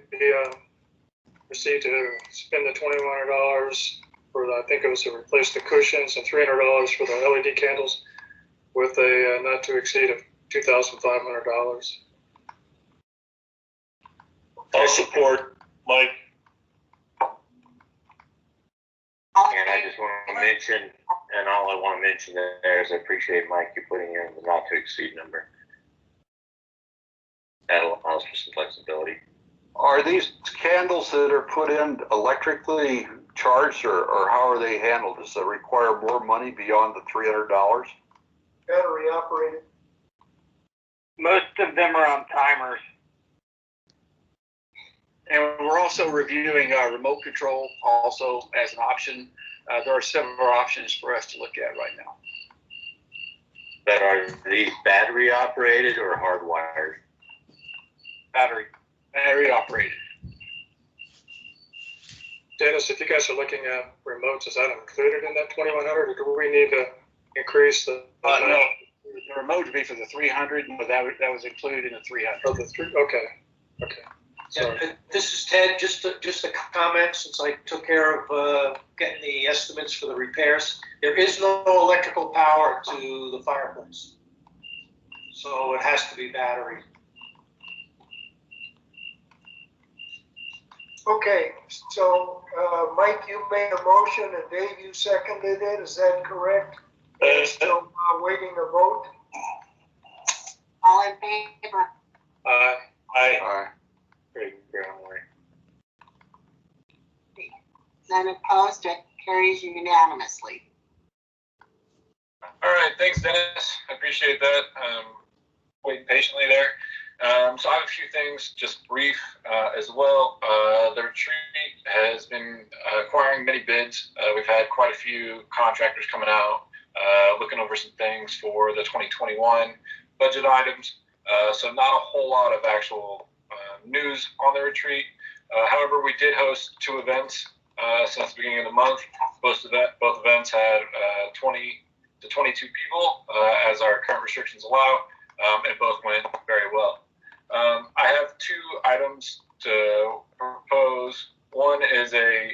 proceed to spend the $2,100 for I think it was to replace the cushions and $300 for the LED candles with a not to exceed of $2,500. I'll support Mike. And I just want to mention, and all I want to mention there is I appreciate Mike you putting in the not to exceed number. That allows for some flexibility. Are these candles that are put in electrically charged, or how are they handled? Does it require more money beyond the $300? Battery operated. Most of them are on timers. And we're also reviewing remote control also as an option. There are several options for us to look at right now. But are these battery operated or hardwired? Battery operated. Dennis, if you guys are looking at remotes, is that included in that 2,100, or do we need to increase the? No, the remote would be for the 300, but that was included in the 300. Oh, the three. Okay. Yeah, this is Ted. Just a comment, since I took care of getting the estimates for the repairs. There is no electrical power to the fireplace, so it has to be battery. Okay, so Mike, you made a motion and Dave, you seconded it. Is that correct? Still waiting a vote? All in favor? Aye. None opposed, it carries unanimously. All right, thanks, Dennis. I appreciate that. Waiting patiently there. So I have a few things, just brief as well. The retreat has been acquiring many bids. We've had quite a few contractors coming out, looking over some things for the 2021 budget items. So not a whole lot of actual news on the retreat. However, we did host two events since the beginning of the month. Both events had 20 to 22 people, as our current restrictions allow, and both went very well. I have two items to propose. One is a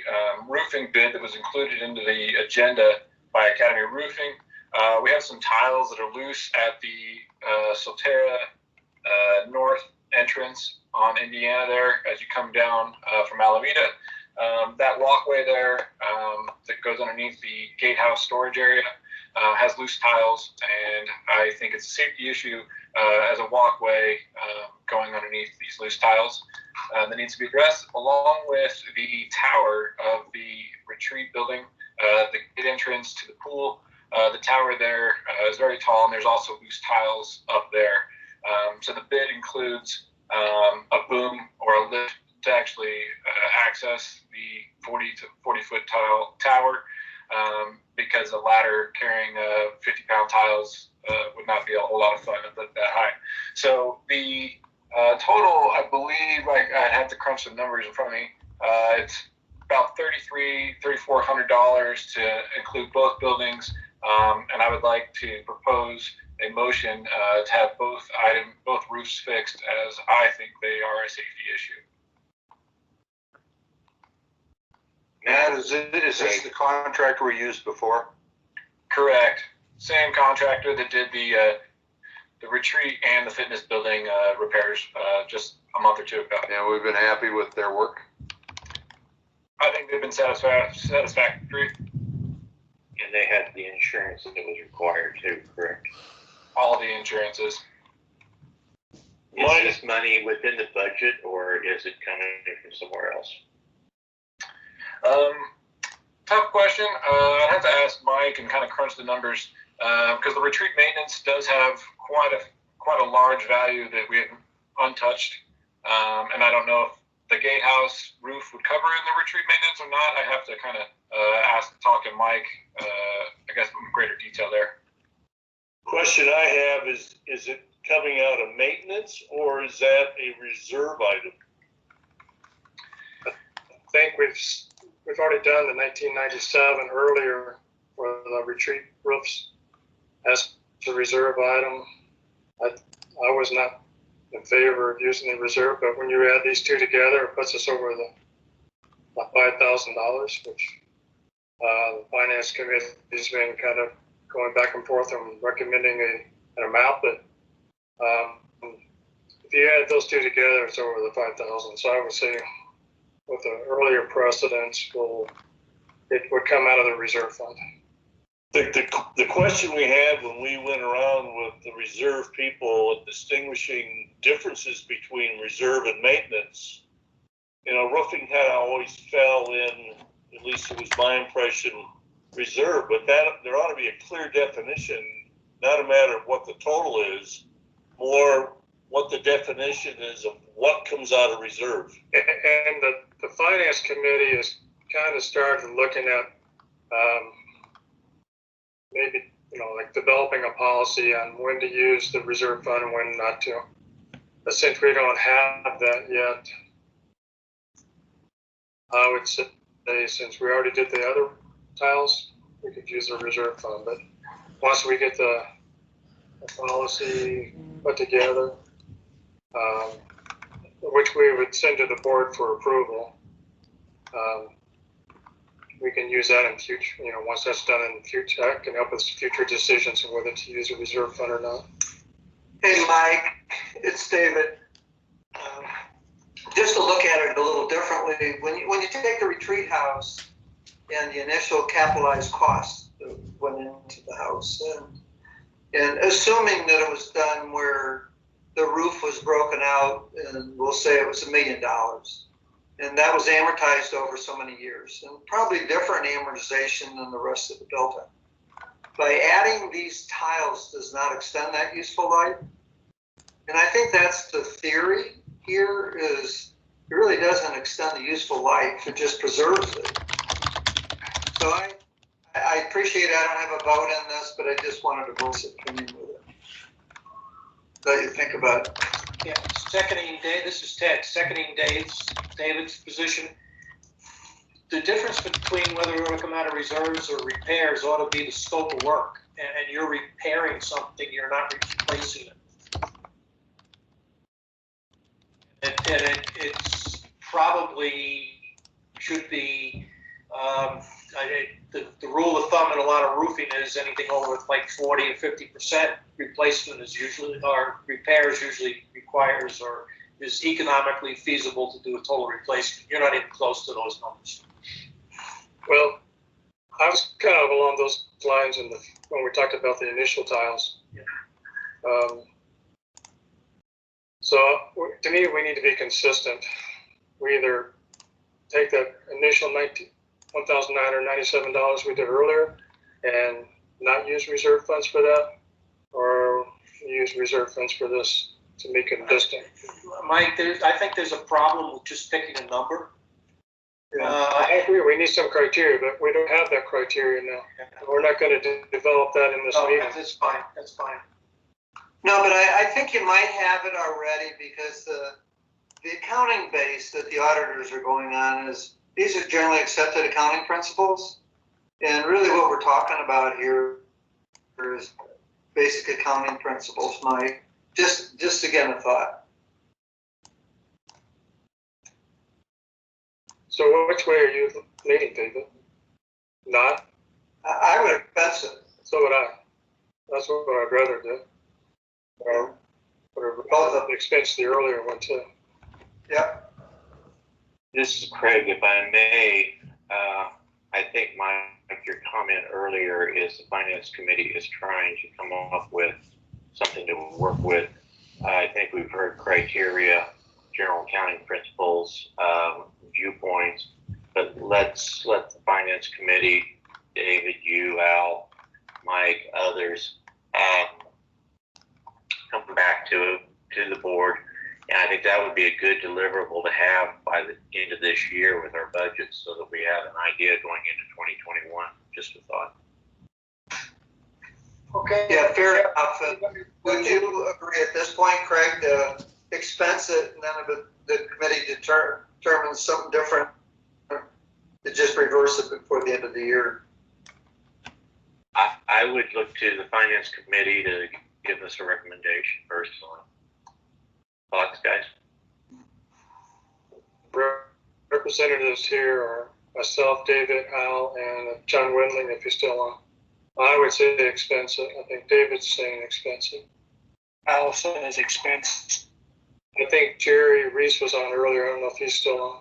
roofing bid that was included into the agenda by Academy Roofing. We have some tiles that are loose at the Solterra north entrance on Indiana there as you come down from Alameda. That walkway there that goes underneath the gatehouse storage area has loose tiles, and I think it's a safety issue as a walkway going underneath these loose tiles that needs to be addressed, along with the tower of the retreat building, the gate entrance to the pool. The tower there is very tall, and there's also loose tiles up there. So the bid includes a boom or a lift to actually access the 40 to 40 foot tile tower, because a ladder carrying 50-pound tiles would not be a whole lot of fun at that high. So the total, I believe, I have to crunch some numbers in front of me. It's about $3,400 to include both buildings, and I would like to propose a motion to have both roofs fixed, as I think they are a safety issue. Matt, is this the contractor we used before? Correct. Same contractor that did the retreat and the fitness building repairs just a month or two ago. Yeah, we've been happy with their work. I think they've been satisfactory. And they had the insurance that was required too, correct? All the insurances. Is this money within the budget, or is it coming from somewhere else? Tough question. I'd have to ask Mike and kind of crunch the numbers because the retreat maintenance does have quite a large value that we have untouched, and I don't know if the gatehouse roof would cover in the retreat maintenance or not. I have to kind of talk to Mike, I guess, in greater detail there. Question I have is it coming out of maintenance or is that a reserve item? I think we've already done the 1997 earlier for the retreat roofs as a reserve item. I was not in favor of using the reserve, but when you add these two together, it puts us over the $5,000, which the finance committee has been kind of going back and forth and recommending an amount, but if you add those two together, it's over the 5,000. So I would say with the earlier precedents, it would come out of the reserve fund. The question we had when we went around with the reserve people and distinguishing differences between reserve and maintenance, roofing kind of always fell in, at least it was my impression, reserve, but there ought to be a clear definition, not a matter of what the total is, more what the definition is of what comes out of reserve. And the finance committee has kind of started looking at maybe, like developing a policy on when to use the reserve fund and when not to. But since we don't have that yet, I would say since we already did the other tiles, we could use the reserve fund. But once we get the policy put together, which we would send to the board for approval, we can use that in future. Once that's done in future, that can help us future decisions on whether to use a reserve fund or not. Hey, Mike, it's David. Just to look at it a little differently, when you take the retreat house and the initial capitalized costs that went into the house, and assuming that it was done where the roof was broken out, and we'll say it was $1 million, and that was amortized over so many years, and probably different amortization than the rest of the building. By adding these tiles does not extend that useful life, and I think that's the theory here, is it really doesn't extend the useful life, it just preserves it. So I appreciate I don't have a vote on this, but I just wanted to voice opinion with it. What you think about it? Yeah, seconding Dave, this is Ted, seconding David's position. The difference between whether we're going to come out of reserves or repairs ought to be the scope of work. And you're repairing something, you're not replacing it. And it's probably should be, the rule of thumb in a lot of roofing is anything over like 40 or 50% replacement is usually, or repairs usually requires or is economically feasible to do a total replacement. You're not even close to those numbers. Well, I was kind of along those lines when we talked about the initial tiles. Yeah. So to me, we need to be consistent. We either take that initial $1,997 we did earlier and not use reserve funds for that, or use reserve funds for this to make it distinct. Mike, I think there's a problem with just picking a number. I agree. We need some criteria, but we don't have that criteria now. We're not going to develop that in this meeting. That's fine. That's fine. No, but I think you might have it already, because the accounting base that the auditors are going on is, these are generally accepted accounting principles. And really what we're talking about here is basic accounting principles, Mike. Just again, a thought. So which way are you leaning, David? Not? I would expense it. So would I. That's what I'd rather do. Or expense the earlier one too. Yep. This is Craig. If I may, I think your comment earlier is the Finance Committee is trying to come up with something to work with. I think we've heard criteria, general accounting principles, viewpoints, but let's let the Finance Committee, David, you, Al, Mike, others, come back to the board. And I think that would be a good deliverable to have by the end of this year with our budget so that we have an idea going into 2021. Just a thought. Okay. Yeah, fair enough. Would you agree at this point, Craig, to expense it and then if the committee determines something different, to just reverse it before the end of the year? I would look to the Finance Committee to give us a recommendation personally. Thoughts, guys? Representatives here are myself, David, Al, and John Wendling, if he's still on. I would say expensive. I think David's saying expensive. Al says expense. I think Jerry Reese was on earlier. I don't know if he's still on.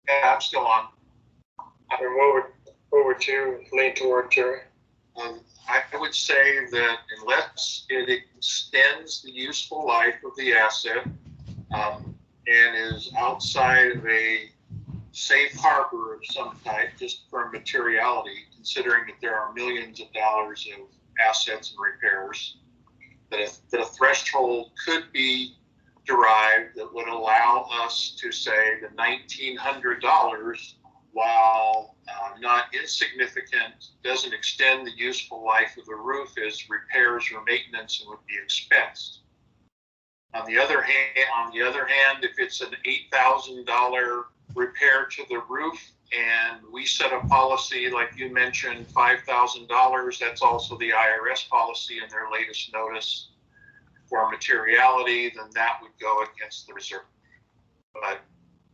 Yeah, I'm still on. And what would you lean toward, Jerry? I would say that unless it extends the useful life of the asset and is outside of a safe harbor of some type, just for materiality, considering that there are millions of dollars of assets and repairs, that a threshold could be derived that would allow us to say the $1,900, while not insignificant, doesn't extend the useful life of the roof as repairs or maintenance and would be expensed. On the other hand, if it's an $8,000 repair to the roof and we set a policy like you mentioned, $5,000, that's also the IRS policy in their latest notice for materiality, then that would go against the reserve. But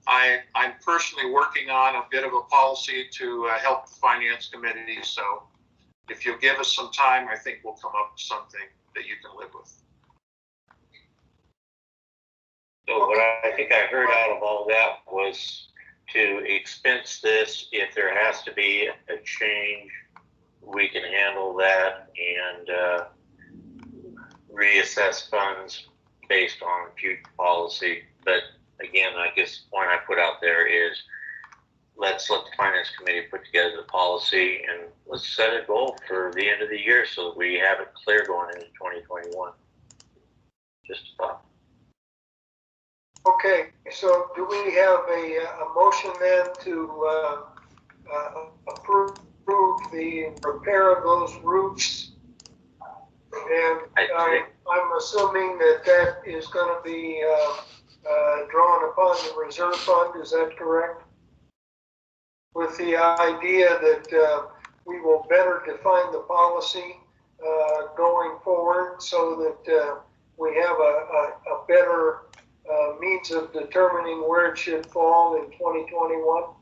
I'm personally working on a bit of a policy to help the Finance Committee. So if you'll give us some time, I think we'll come up with something that you can live with. So what I think I heard out of all that was to expense this. If there has to be a change, we can handle that and reassess funds based on future policy. But again, I guess the point I put out there is let's let the Finance Committee put together the policy and let's set a goal for the end of the year so that we have it clear going into 2021. Just a thought. Okay, so do we have a motion then to approve the repair of those roofs? And I'm assuming that is going to be drawn upon the reserve fund, is that correct? With the idea that we will better define the policy going forward so that we have a better means of determining where it should fall in 2021?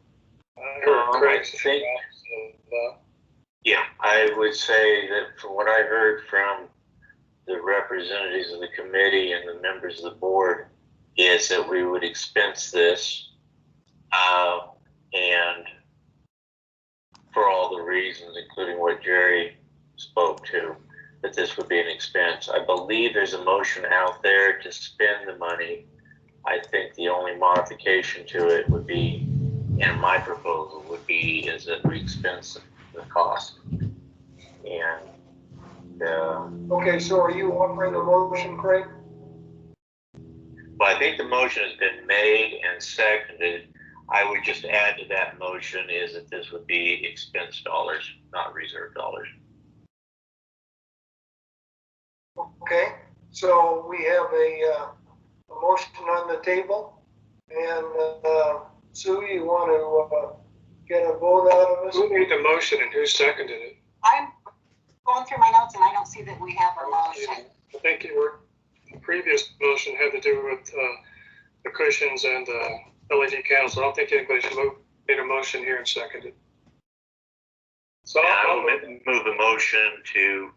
Yeah, I would say that from what I heard from the representatives of the committee and the members of the board is that we would expense this and for all the reasons, including what Jerry spoke to, that this would be an expense. I believe there's a motion out there to spend the money. I think the only modification to it would be, and my proposal would be, is that we expense the cost. And okay, so are you offering a motion, Craig? Well, I think the motion has been made and seconded. I would just add to that motion is that this would be expense dollars, not reserve dollars. Okay, so we have a motion on the table, and Sue, you want to get a vote out of us? Who made the motion and who seconded it? I'm going through my notes and I don't see that we have a motion. I think the previous motion had to do with the cushions and the LED candles. I don't think anybody's made a motion here and seconded. So yeah, I'll move the motion to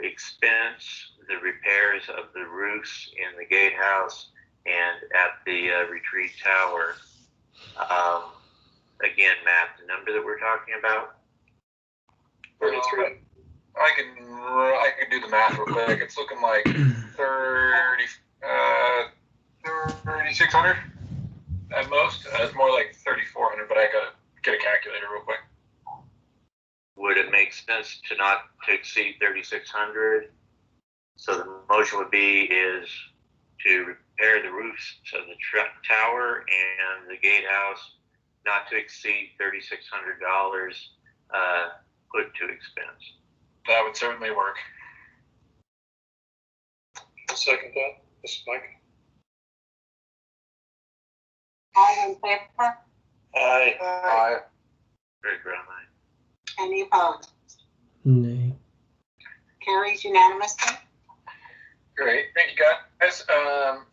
expense the repairs of the roofs in the gatehouse and at the retreat tower. Again, Matt, the number that we're talking about? 33. I can do the math real quick. It's looking like 3,600 at most. It's more like 3,400, but I gotta get a calculator real quick. Would it make sense to not to exceed 3,600? So the motion would be is to repair the roofs of the tower and the gatehouse, not to exceed $3,600, put to expense. That would certainly work. I'll second that. This is Mike. All in favor? Aye. Aye. Greg Brown, aye. Any opposed? Nay. Carries unanimously. Great, thank you guys.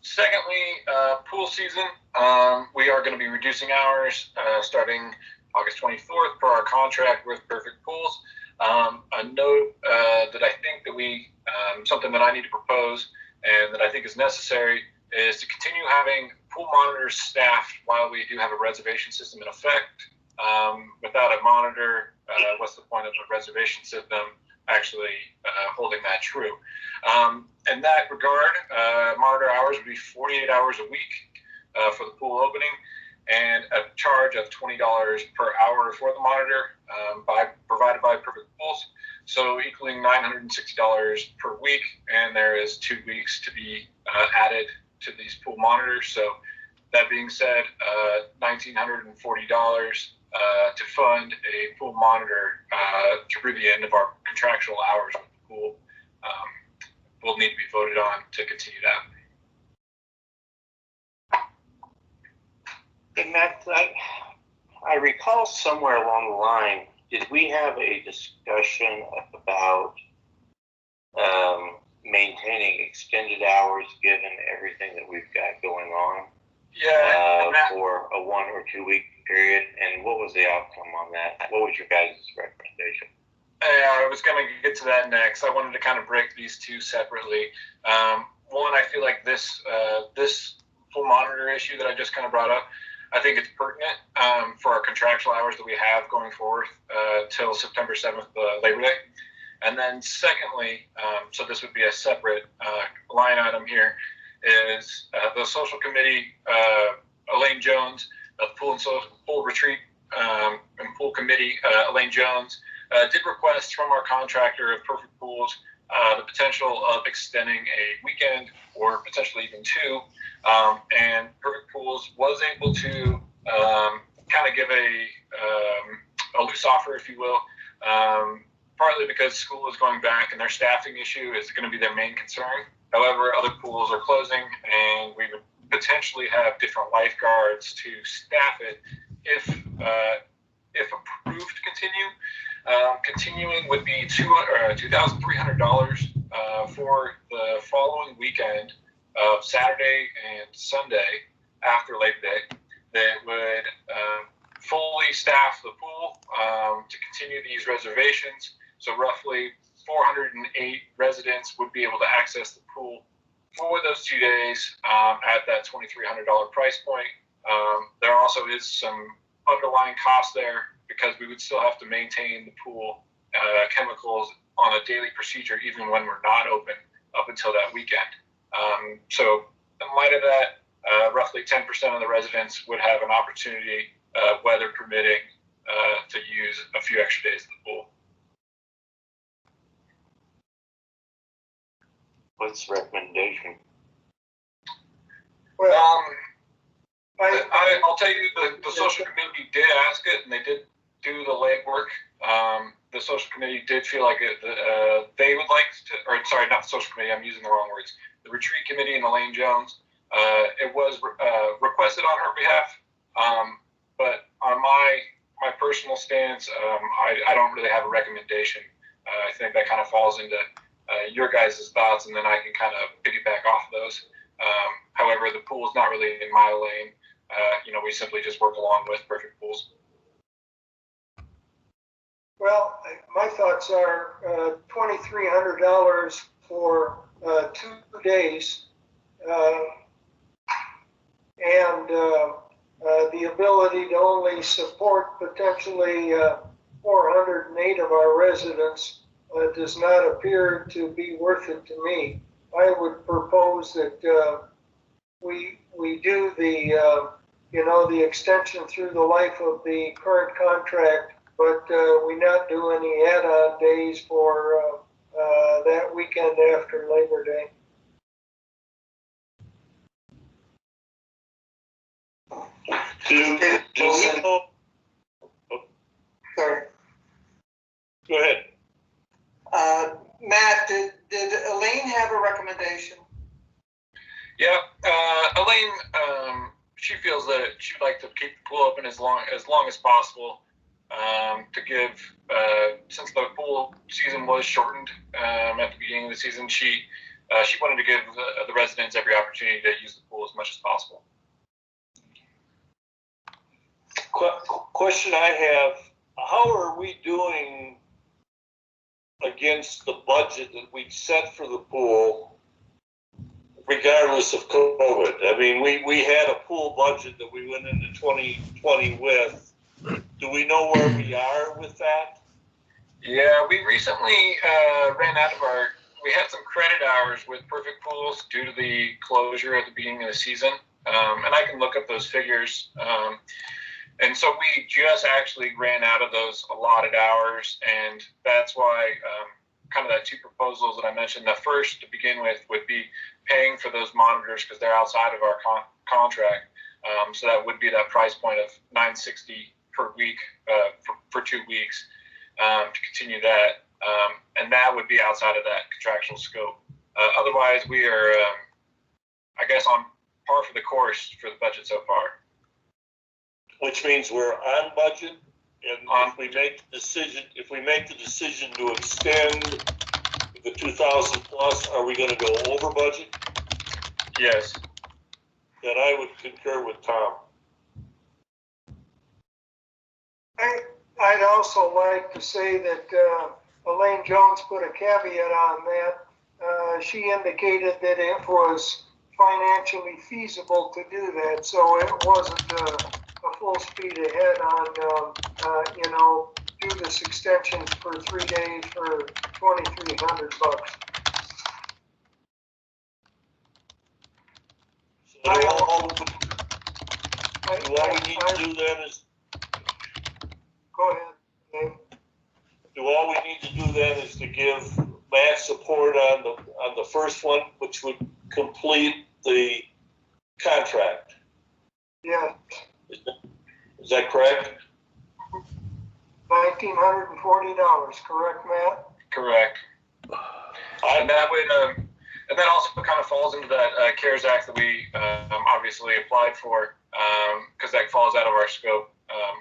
Secondly, pool season. We are going to be reducing hours starting August 24th per our contract with Perfect Pools. A note that I think that something that I need to propose and that I think is necessary is to continue having pool monitors staffed while we do have a reservation system in effect. Without a monitor, what's the point of a reservation system actually holding that true? In that regard, monitor hours would be 48 hours a week for the pool opening, and a charge of $20 per hour for the monitor provided by Perfect Pools, so equaling $960 per week, and there is 2 weeks to be added to these pool monitors. So that being said, $1,940 to fund a pool monitor through the end of our contractual hours with the pool will need to be voted on to continue that. Hey, Matt, I recall somewhere along the line, did we have a discussion about maintaining extended hours given everything that we've got going on? Yeah. For a 1 or 2 week period, and what was the outcome on that? What was your guys' recommendation? I was going to get to that next. I wanted to kind of break these two separately. One, I feel like this full monitor issue that I just kind of brought up, I think it's pertinent for our contractual hours that we have going forward till September 7th, Labor Day. And then secondly, so this would be a separate line item here, is the social committee, Elaine Jones, the pool retreat and pool committee, Elaine Jones, did request from our contractor of Perfect Pools the potential of extending a weekend or potentially even 2. And Perfect Pools was able to kind of give a loose offer, if you will, partly because school is going back and their staffing issue is going to be their main concern. However, other pools are closing, and we would potentially have different lifeguards to staff it if approved to continue. Continuing would be $2,300 for the following weekend of Saturday and Sunday after Labor Day that would fully staff the pool to continue these reservations. So roughly 408 residents would be able to access the pool for those 2 days at that $2,300 price point. There also is some underlying cost there because we would still have to maintain the pool chemicals on a daily procedure even when we're not open up until that weekend. So in light of that, roughly 10% of the residents would have an opportunity, weather permitting, to use a few extra days of the pool. What's the recommendation? Well, I'll tell you, the social committee did ask it, and they did do the legwork. The social committee did feel like they would like to, or sorry, not the social committee, I'm using the wrong words. The retreat committee and Elaine Jones, it was requested on her behalf, but on my personal stance, I don't really have a recommendation. I think that kind of falls into your guys' thoughts, and then I can kind of piggyback off those. However, the pool is not really in my lane. We simply just work along with Perfect Pools. Well, my thoughts are $2,300 for 2 days, and the ability to only support potentially 408 of our residents does not appear to be worth it to me. I would propose that we do the the extension through the life of the current contract, but we not do any add-on days for that weekend after Labor Day. Do we know? Sorry. Go ahead. Matt, did Elaine have a recommendation? Yeah, Elaine, she feels that she'd like to keep the pool open as long as possible. To give, since the pool season was shortened at the beginning of the season, she wanted to give the residents every opportunity to use the pool as much as possible. Question I have: how are we doing against the budget that we set for the pool, regardless of COVID? I mean, we had a pool budget that we went into 2020 with. Do we know where we are with that? Yeah, we recently ran out of we had some credit hours with Perfect Pools due to the closure at the beginning of the season. And I can look up those figures. And so we just actually ran out of those allotted hours, and that's why kind of that 2 proposals that I mentioned. The first, to begin with, would be paying for those monitors because they're outside of our contract. So that would be that price point of $960 per week for 2 weeks to continue that, and that would be outside of that contractual scope. Otherwise, we are, I guess, on par for the course for the budget so far. Which means we're on budget, and if we make the decision to extend the 2,000 plus, are we going to go over budget? Yes. Then I would concur with Tom. I'd also like to say that Elaine Jones put a caveat on that. She indicated that it was financially feasible to do that, so it wasn't a full speed ahead on, do this extension for 3 days for $2,300. So all we need to do then is. Go ahead, Dave. All we need to do then is to give Matt support on the first one, which would complete the contract. Yeah. Is that correct? $1,940, correct, Matt? Correct. And that would, and that also kind of falls into that CARES Act that we obviously applied for, because that falls out of our scope.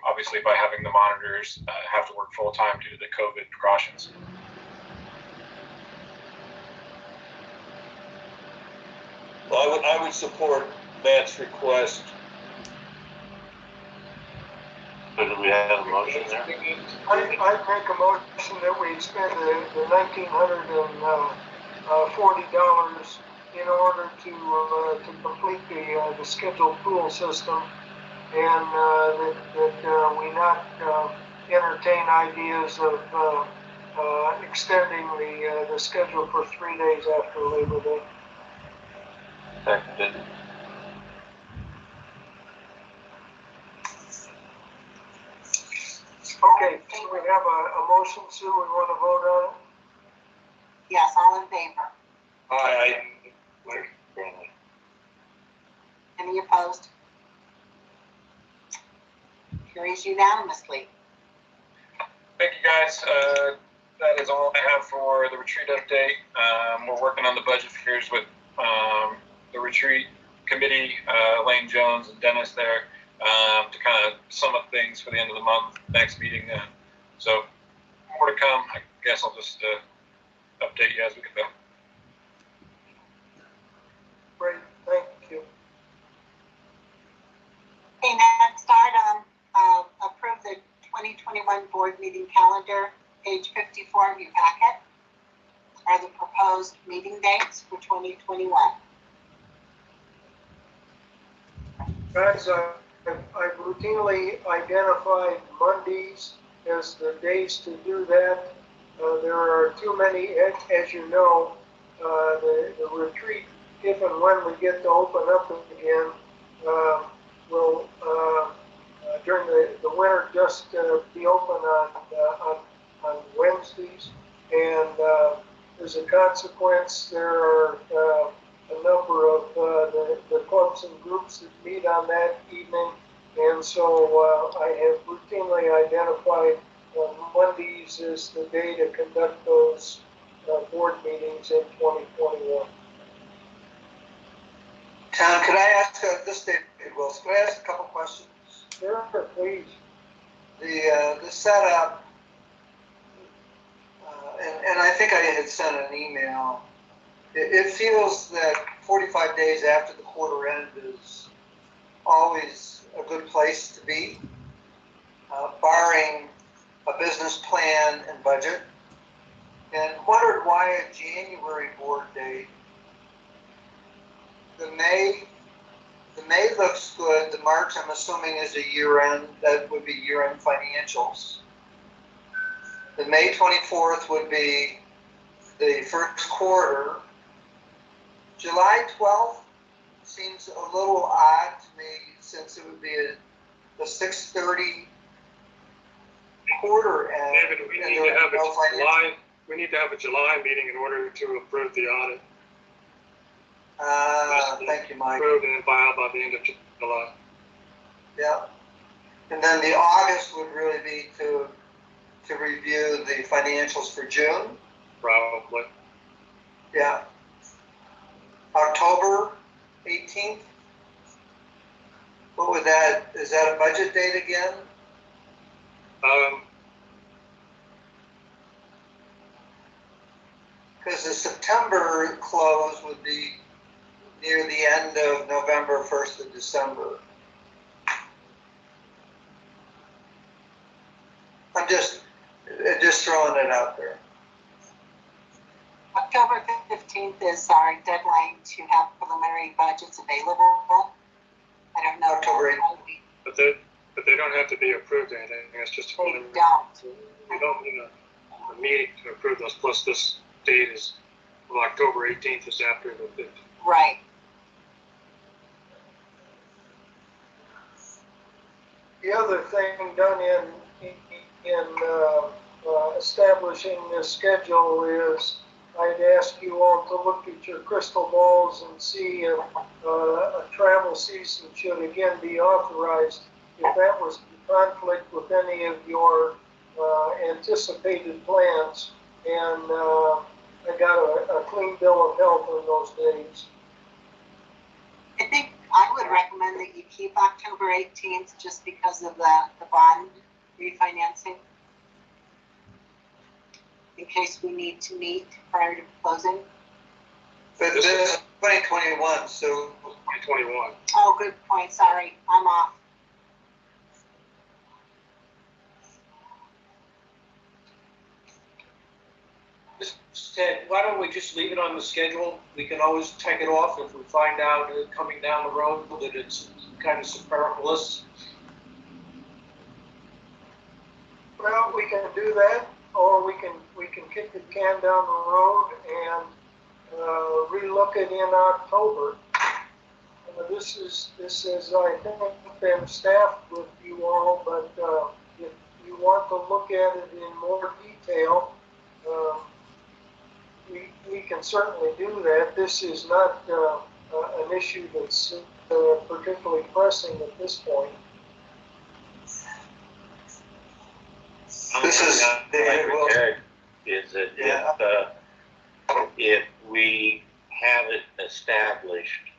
Obviously, by having the monitors have to work full time due to the COVID precautions. Well, I would support Matt's request. So do we have a motion there? I'd make a motion that we expend the $1,940 in order to complete the scheduled pool system, and that we not entertain ideas of extending the schedule for 3 days after Labor Day. Seconded. Okay, so we have a motion, Sue, we want to vote on it? Yes, all in favor? Aye. Any opposed? Carries unanimously. Thank you, guys. That is all I have for the retreat update. We're working on the budget figures with the retreat committee, Elaine Jones and Dennis there, to kind of sum up things for the end of the month, next meeting. So more to come. I guess I'll just update you as we go. Great, thank you. Okay, next item, approve the 2021 board meeting calendar, page 54 of your packet. I are the proposed meeting dates for 2021. Guys, I've routinely identified Mondays as the days to do that. There are too many, as you know, the retreat, if and when we get to open up again, will during the winter just be open on Wednesdays. And as a consequence, there are a number of the clubs and groups that meet on that evening. And so I have routinely identified Mondays as the day to conduct those board meetings in 2021. Tom, could I ask this, David Wills, could I ask a couple questions? Sure, please. The setup, and I think I had sent an email. It feels that 45 days after the quarter end is always a good place to be, barring a business plan and budget. And wondered why a January board date. The May looks good. The March, I'm assuming, is a year-end. That would be year-end financials. The May 24th would be the first quarter. July 12th seems a little odd to me, since it would be the 6:30 quarter end. David, we need to have a July. We need to have a July meeting in order to approve the audit. Thank you, Mike. Approved and then filed by the end of July. Yeah. And then the August would really be to review the financials for June. Probably. Yeah. October 18th. What would that, is that a budget date again? Because the September close would be near the end of November, 1st of December. I'm just throwing it out there. October 15th is our deadline to have preliminary budgets available. I don't know. October 8th. But they don't have to be approved or anything. It's just they don't. We don't need a meeting to approve those. Plus, this date is, well, October 18th is after the 5th. Right. The other thing done in establishing this schedule is I'd ask you all to look at your crystal balls and see if a travel season should again be authorized, if that was in conflict with any of your anticipated plans. And I got a clean bill of health on those days. I think I would recommend that you keep October 18th just because of the bond refinancing, in case we need to meet prior to closing. But this is 2021, so. 2021. Oh, good point. Sorry, I'm off. Ted, why don't we just leave it on the schedule? We can always take it off if we find out coming down the road that it's kind of superfluous. Well, we can do that, or we can kick the can down the road and relook it in October. This is I think been staffed with you all, but if you want to look at it in more detail, we can certainly do that. This is not an issue that's particularly pressing at this point. This is David Wilson. Is that if we have it established,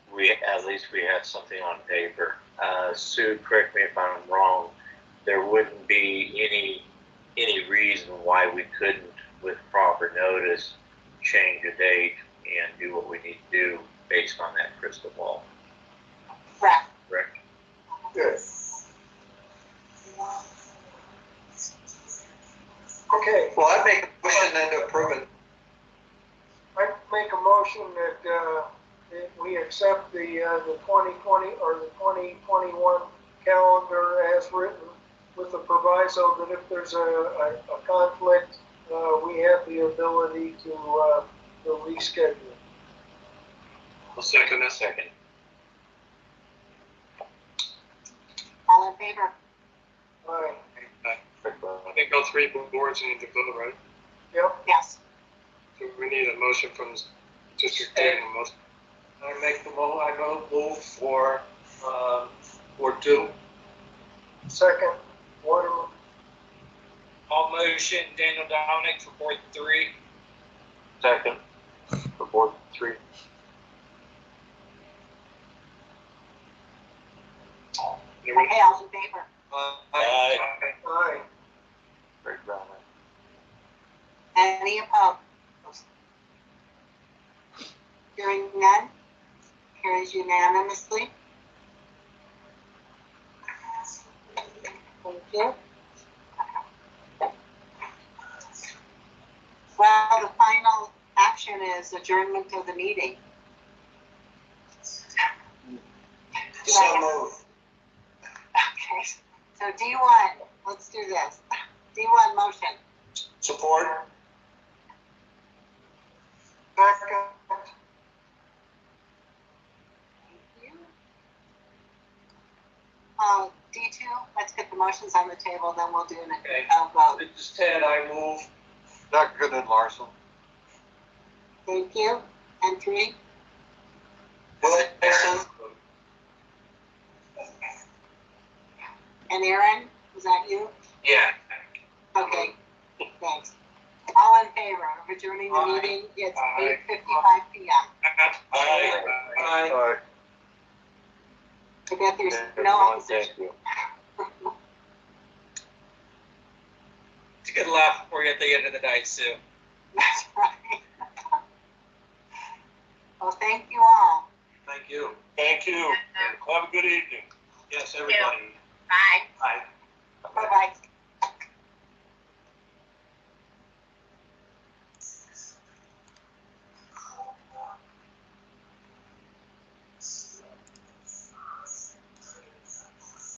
at least we have something on paper. Sue, correct me if I'm wrong. There wouldn't be any reason why we couldn't, with proper notice, change a date and do what we need to do based on that crystal ball. Correct. Correct. Good. Okay. Well, I'd make a motion then to approve it. we accept the 2020 or the 2021 calendar as written, with the proviso that if there's a conflict, we have the ability to reschedule. I'll second that. Second. All in favor? Aye. I think all three boards need to vote, right? Yep. Yes. So we need a motion from District 10. I make the I move for Ward 2. Second, Water. All motion, Daniel Dominic for Ward 3. Second, for Board 3. Okay, all in favor? Aye. Aye. Great Brown. Any opposed? Hearing none, carries unanimously. Thank you. Well, the final action is adjournment of the meeting. So moved. Okay, so D1, let's do this. D1 motion. Support. Second. D2, let's get the motions on the table, then we'll do Okay. a vote. This is Ted, I move. Dr. Goodman Larson. Thank you. And 3? Wilson. And Aaron, was that you? Yeah. Okay, thanks. All in favor of adjourning the Aye. meeting? It's Aye. 8:55 p.m. Aye. Aye. I bet there's Everyone, no opposition. thank you. It's a good laugh for you at the end of the night, Sue. That's right. Well, thank you all. Thank you. Thank you. Have a good evening. Yes, everybody. Bye. Bye. Bye-bye.